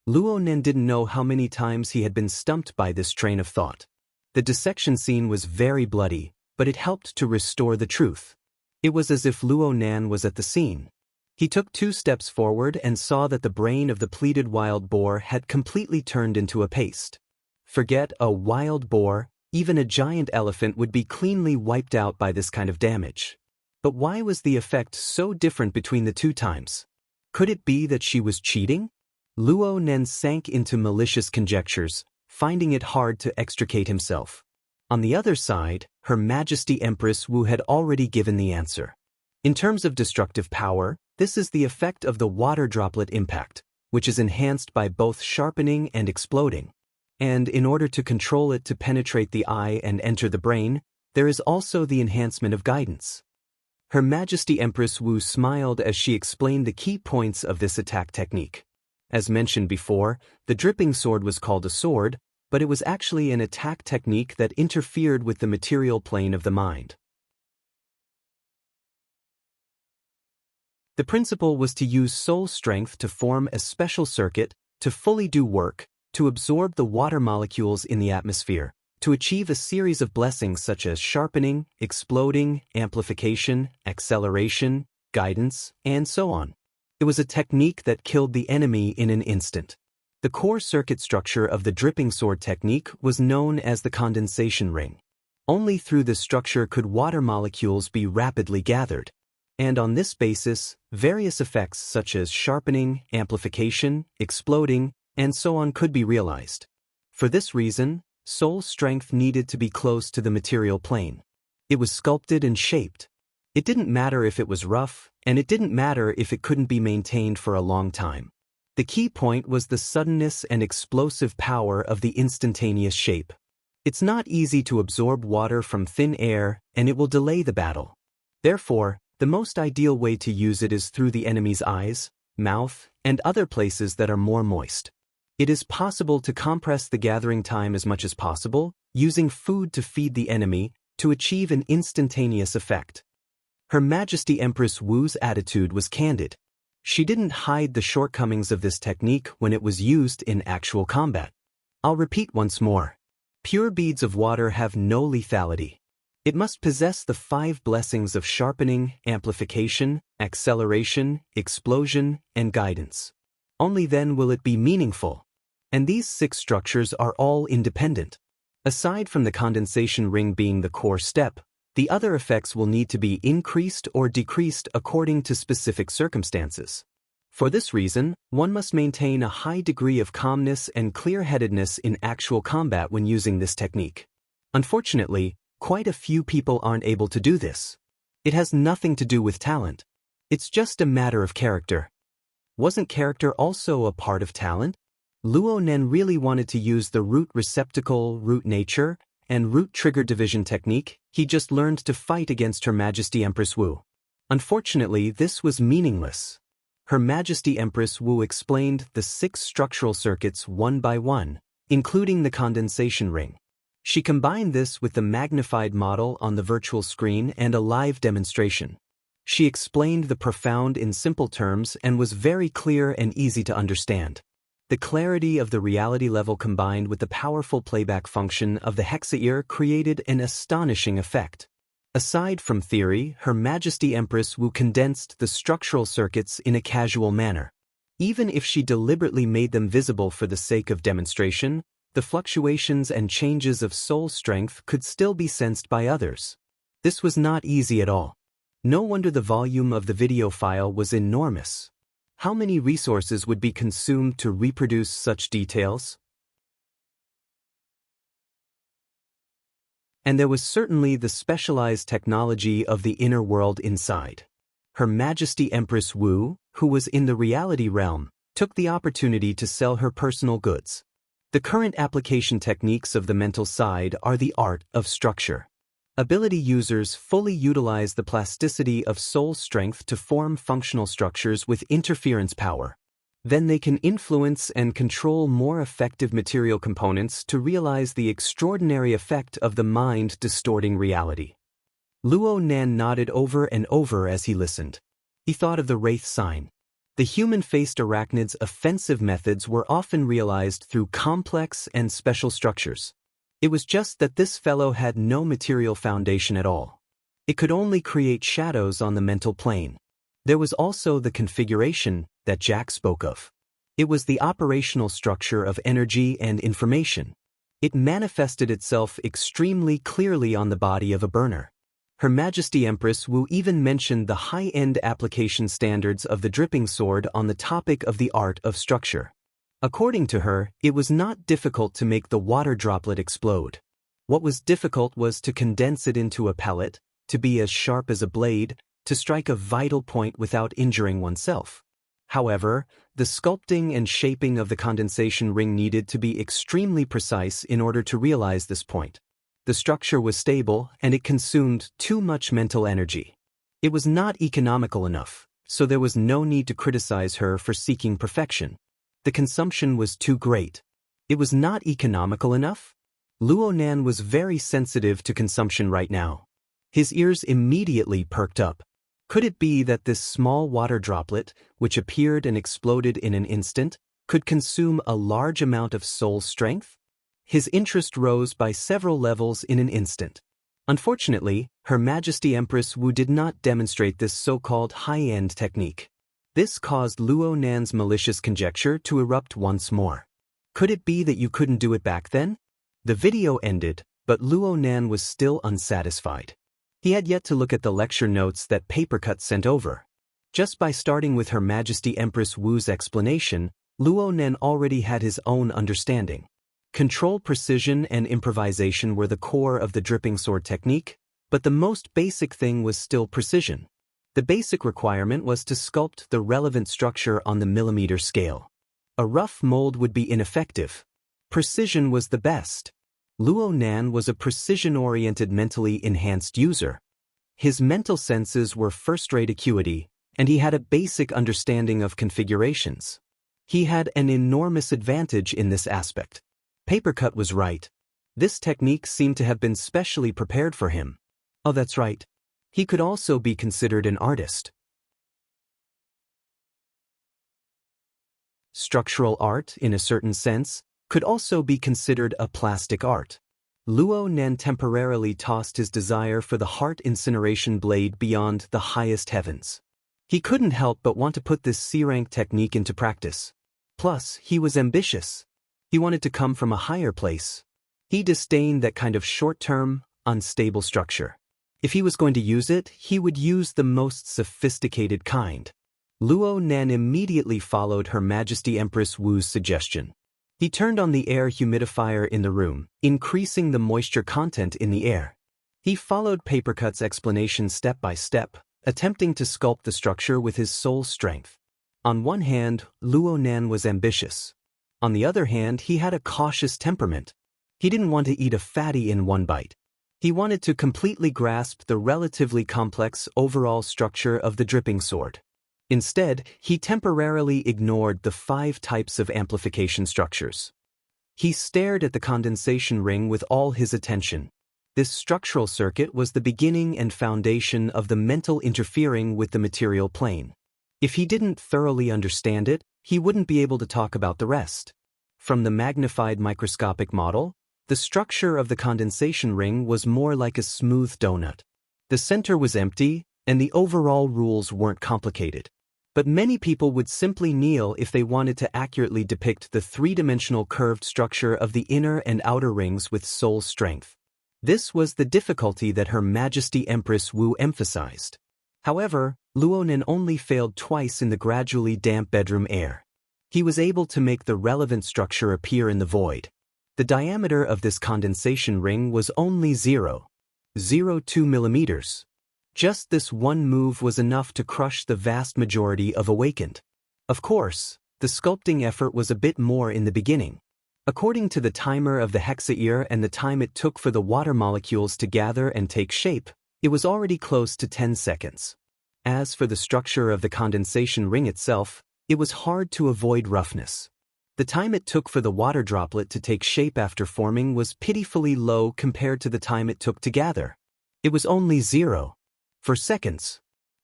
Luo Nen didn't know how many times he had been stumped by this train of thought. The dissection scene was very bloody, but it helped to restore the truth. It was as if Luo Nan was at the scene. He took 2 steps forward and saw that the brain of the pleated wild boar had completely turned into a paste. Forget a wild boar, even a giant elephant would be cleanly wiped out by this kind of damage. But why was the effect so different between the 2 times? Could it be that she was cheating? Luo Nen sank into malicious conjectures, finding it hard to extricate himself. On the other side, Her Majesty Empress Wu had already given the answer. In terms of destructive power, this is the effect of the water droplet impact, which is enhanced by both sharpening and exploding. And in order to control it to penetrate the eye and enter the brain, there is also the enhancement of guidance. Her Majesty Empress Wu smiled as she explained the key points of this attack technique. As mentioned before, the dripping sword was called a sword, but it was actually an attack technique that interfered with the material plane of the mind. The principle was to use soul strength to form a special circuit, to fully do work, to absorb the water molecules in the atmosphere, to achieve a series of blessings such as sharpening, exploding, amplification, acceleration, guidance, and so on. It was a technique that killed the enemy in an instant. The core circuit structure of the dripping sword technique was known as the condensation ring. Only through this structure could water molecules be rapidly gathered. And on this basis, various effects such as sharpening, amplification, exploding, and so on could be realized. For this reason, soul strength needed to be close to the material plane. It was sculpted and shaped. It didn't matter if it was rough, and it didn't matter if it couldn't be maintained for a long time. The key point was the suddenness and explosive power of the instantaneous shape. It's not easy to absorb water from thin air, and it will delay the battle. Therefore, the most ideal way to use it is through the enemy's eyes, mouth, and other places that are more moist. It is possible to compress the gathering time as much as possible, using food to feed the enemy, to achieve an instantaneous effect. Her Majesty Empress Wu's attitude was candid. She didn't hide the shortcomings of this technique when it was used in actual combat. I'll repeat once more. Pure beads of water have no lethality. It must possess the 5 blessings of sharpening, amplification, acceleration, explosion, and guidance. Only then will it be meaningful. And these 6 structures are all independent. Aside from the condensation ring being the core step, the other effects will need to be increased or decreased according to specific circumstances. For this reason, one must maintain a high degree of calmness and clear-headedness in actual combat when using this technique. Unfortunately, quite a few people aren't able to do this. It has nothing to do with talent. It's just a matter of character. Wasn't character also a part of talent? Luo Nen really wanted to use the root receptacle, root nature, and root trigger division technique. He just learned to fight against Her Majesty Empress Wu. Unfortunately, this was meaningless. Her Majesty Empress Wu explained the 6 structural circuits one by one, including the condensation ring. She combined this with the magnified model on the virtual screen and a live demonstration. She explained the profound in simple terms and was very clear and easy to understand. The clarity of the reality level combined with the powerful playback function of the hexaear created an astonishing effect. Aside from theory, Her Majesty Empress Wu condensed the structural circuits in a casual manner. Even if she deliberately made them visible for the sake of demonstration, the fluctuations and changes of soul strength could still be sensed by others. This was not easy at all. No wonder the volume of the video file was enormous. How many resources would be consumed to reproduce such details? And there was certainly the specialized technology of the inner world inside. Her Majesty Empress Wu, who was in the reality realm, took the opportunity to sell her personal goods. The current application techniques of the mental side are the art of structure. Ability users fully utilize the plasticity of soul strength to form functional structures with interference power. Then they can influence and control more effective material components to realize the extraordinary effect of the mind distorting reality. Luo Nan nodded over and over as he listened. He thought of the wraith sign. The human-faced arachnid's offensive methods were often realized through complex and special structures. It was just that this fellow had no material foundation at all. It could only create shadows on the mental plane. There was also the configuration that Jack spoke of. It was the operational structure of energy and information. It manifested itself extremely clearly on the body of a burner. Her Majesty Empress Wu even mentioned the high-end application standards of the dripping sword on the topic of the art of structure. According to her, it was not difficult to make the water droplet explode. What was difficult was to condense it into a pellet, to be as sharp as a blade, to strike a vital point without injuring oneself. However, the sculpting and shaping of the condensation ring needed to be extremely precise in order to realize this point. The structure was stable and it consumed too much mental energy. It was not economical enough, so there was no need to criticize her for seeking perfection. The consumption was too great. It was not economical enough? Luo Nan was very sensitive to consumption right now. His ears immediately perked up. Could it be that this small water droplet, which appeared and exploded in an instant, could consume a large amount of soul strength? His interest rose by several levels in an instant. Unfortunately, Her Majesty Empress Wu did not demonstrate this so-called high-end technique. This caused Luo Nan's malicious conjecture to erupt once more. Could it be that you couldn't do it back then? The video ended, but Luo Nan was still unsatisfied. He had yet to look at the lecture notes that Papercut sent over. Just by starting with Her Majesty Empress Wu's explanation, Luo Nan already had his own understanding. Control, precision, and improvisation were the core of the dripping sword technique, but the most basic thing was still precision. The basic requirement was to sculpt the relevant structure on the millimeter scale. A rough mold would be ineffective. Precision was the best. Luo Nan was a precision-oriented mentally enhanced user. His mental senses were first-rate acuity, and he had a basic understanding of configurations. He had an enormous advantage in this aspect. Papercut was right. This technique seemed to have been specially prepared for him. Oh, that's right. He could also be considered an artist. Structural art, in a certain sense, could also be considered a plastic art. Luo Nan temporarily tossed his desire for the heart incineration blade beyond the highest heavens. He couldn't help but want to put this C-rank technique into practice. Plus, he was ambitious. He wanted to come from a higher place. He disdained that kind of short-term, unstable structure. If he was going to use it, he would use the most sophisticated kind. Luo Nan immediately followed Her Majesty Empress Wu's suggestion. He turned on the air humidifier in the room, increasing the moisture content in the air. He followed Papercut's explanation step by step, attempting to sculpt the structure with his soul strength. On one hand, Luo Nan was ambitious. On the other hand, he had a cautious temperament. He didn't want to eat a fatty in one bite. He wanted to completely grasp the relatively complex overall structure of the dripping sword. Instead, he temporarily ignored the 5 types of amplification structures. He stared at the condensation ring with all his attention. This structural circuit was the beginning and foundation of the mental interfering with the material plane. If he didn't thoroughly understand it, he wouldn't be able to talk about the rest. From the magnified microscopic model, the structure of the condensation ring was more like a smooth donut. The center was empty, and the overall rules weren't complicated. But many people would simply kneel if they wanted to accurately depict the three-dimensional curved structure of the inner and outer rings with soul strength. This was the difficulty that Her Majesty Empress Wu emphasized. However, Luonan only failed twice in the gradually damp bedroom air. He was able to make the relevant structure appear in the void. The diameter of this condensation ring was only 0.02 millimeters. Just this one move was enough to crush the vast majority of awakened. Of course, the sculpting effort was a bit more in the beginning. According to the timer of the hexaear and the time it took for the water molecules to gather and take shape, it was already close to 10 seconds. As for the structure of the condensation ring itself, it was hard to avoid roughness. The time it took for the water droplet to take shape after forming was pitifully low compared to the time it took to gather. It was only 0.04 seconds.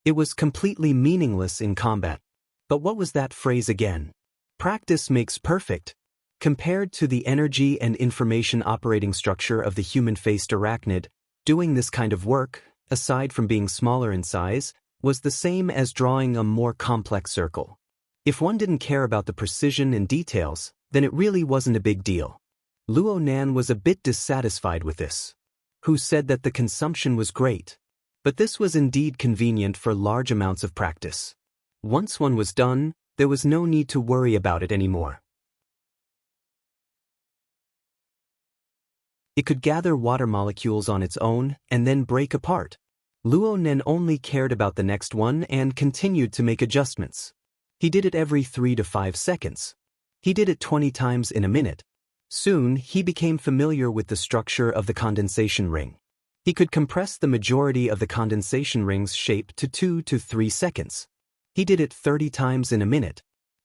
It was completely meaningless in combat. But what was that phrase again? Practice makes perfect. Compared to the energy and information operating structure of the human-faced arachnid, doing this kind of work, aside from being smaller in size, was the same as drawing a more complex circle. If one didn't care about the precision and details, then it really wasn't a big deal. Luonan was a bit dissatisfied with this. Who said that the consumption was great? But this was indeed convenient for large amounts of practice. Once one was done, there was no need to worry about it anymore. It could gather water molecules on its own and then break apart. Luonan only cared about the next one and continued to make adjustments. He did it every 3 to 5 seconds. He did it 20 times in a minute. Soon, he became familiar with the structure of the condensation ring. He could compress the majority of the condensation ring's shape to 2 to 3 seconds. He did it 30 times in a minute.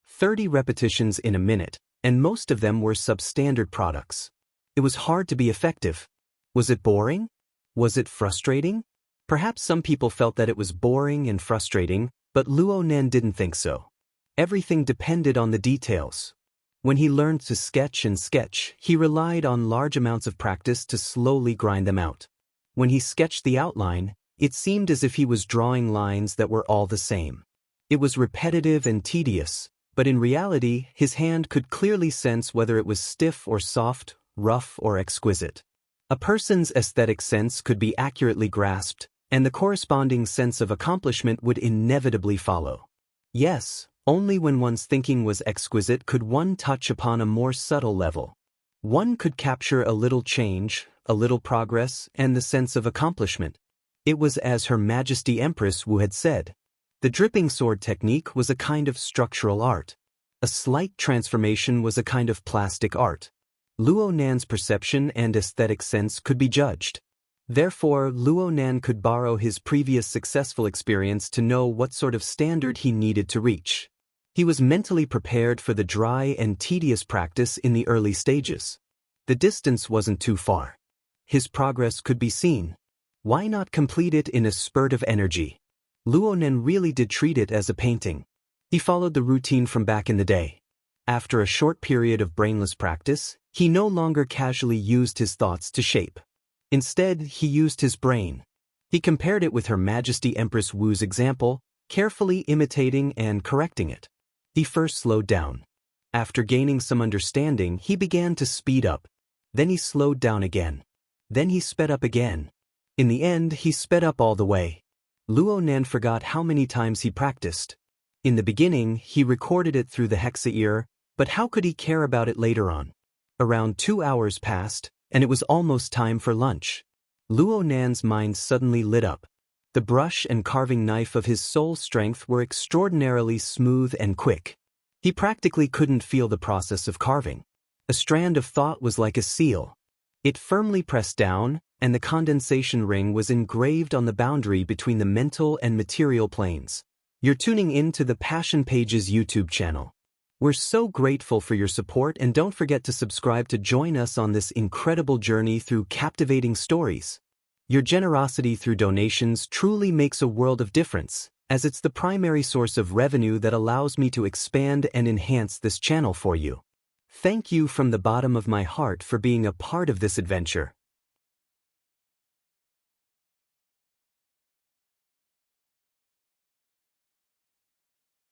30 repetitions in a minute, and most of them were substandard products. It was hard to be effective. Was it boring? Was it frustrating? Perhaps some people felt that it was boring and frustrating, but Luonan didn't think so. Everything depended on the details. When he learned to sketch and sketch, he relied on large amounts of practice to slowly grind them out. When he sketched the outline, it seemed as if he was drawing lines that were all the same. It was repetitive and tedious, but in reality, his hand could clearly sense whether it was stiff or soft, rough or exquisite. A person's aesthetic sense could be accurately grasped, and the corresponding sense of accomplishment would inevitably follow. Yes, only when one's thinking was exquisite could one touch upon a more subtle level. One could capture a little change, a little progress, and the sense of accomplishment. It was as Her Majesty Empress Wu had said. The dripping sword technique was a kind of structural art. A slight transformation was a kind of plastic art. Luonan's perception and aesthetic sense could be judged. Therefore, Luonan could borrow his previous successful experience to know what sort of standard he needed to reach. He was mentally prepared for the dry and tedious practice in the early stages. The distance wasn't too far. His progress could be seen. Why not complete it in a spurt of energy? Luonan really did treat it as a painting. He followed the routine from back in the day. After a short period of brainless practice, he no longer casually used his thoughts to shape. Instead, he used his brain. He compared it with Her Majesty Empress Wu's example, carefully imitating and correcting it. He first slowed down. After gaining some understanding, he began to speed up. Then he slowed down again. Then he sped up again. In the end, he sped up all the way. Luonan forgot how many times he practiced. In the beginning, he recorded it through the hexaear, but how could he care about it later on? Around 2 hours passed, and it was almost time for lunch. Luonan's mind suddenly lit up. The brush and carving knife of his soul strength were extraordinarily smooth and quick. He practically couldn't feel the process of carving. A strand of thought was like a seal. It firmly pressed down, and the condensation ring was engraved on the boundary between the mental and material planes. You're tuning in to the Passion Pages YouTube channel. We're so grateful for your support, and don't forget to subscribe to join us on this incredible journey through captivating stories. Your generosity through donations truly makes a world of difference, as it's the primary source of revenue that allows me to expand and enhance this channel for you. Thank you from the bottom of my heart for being a part of this adventure.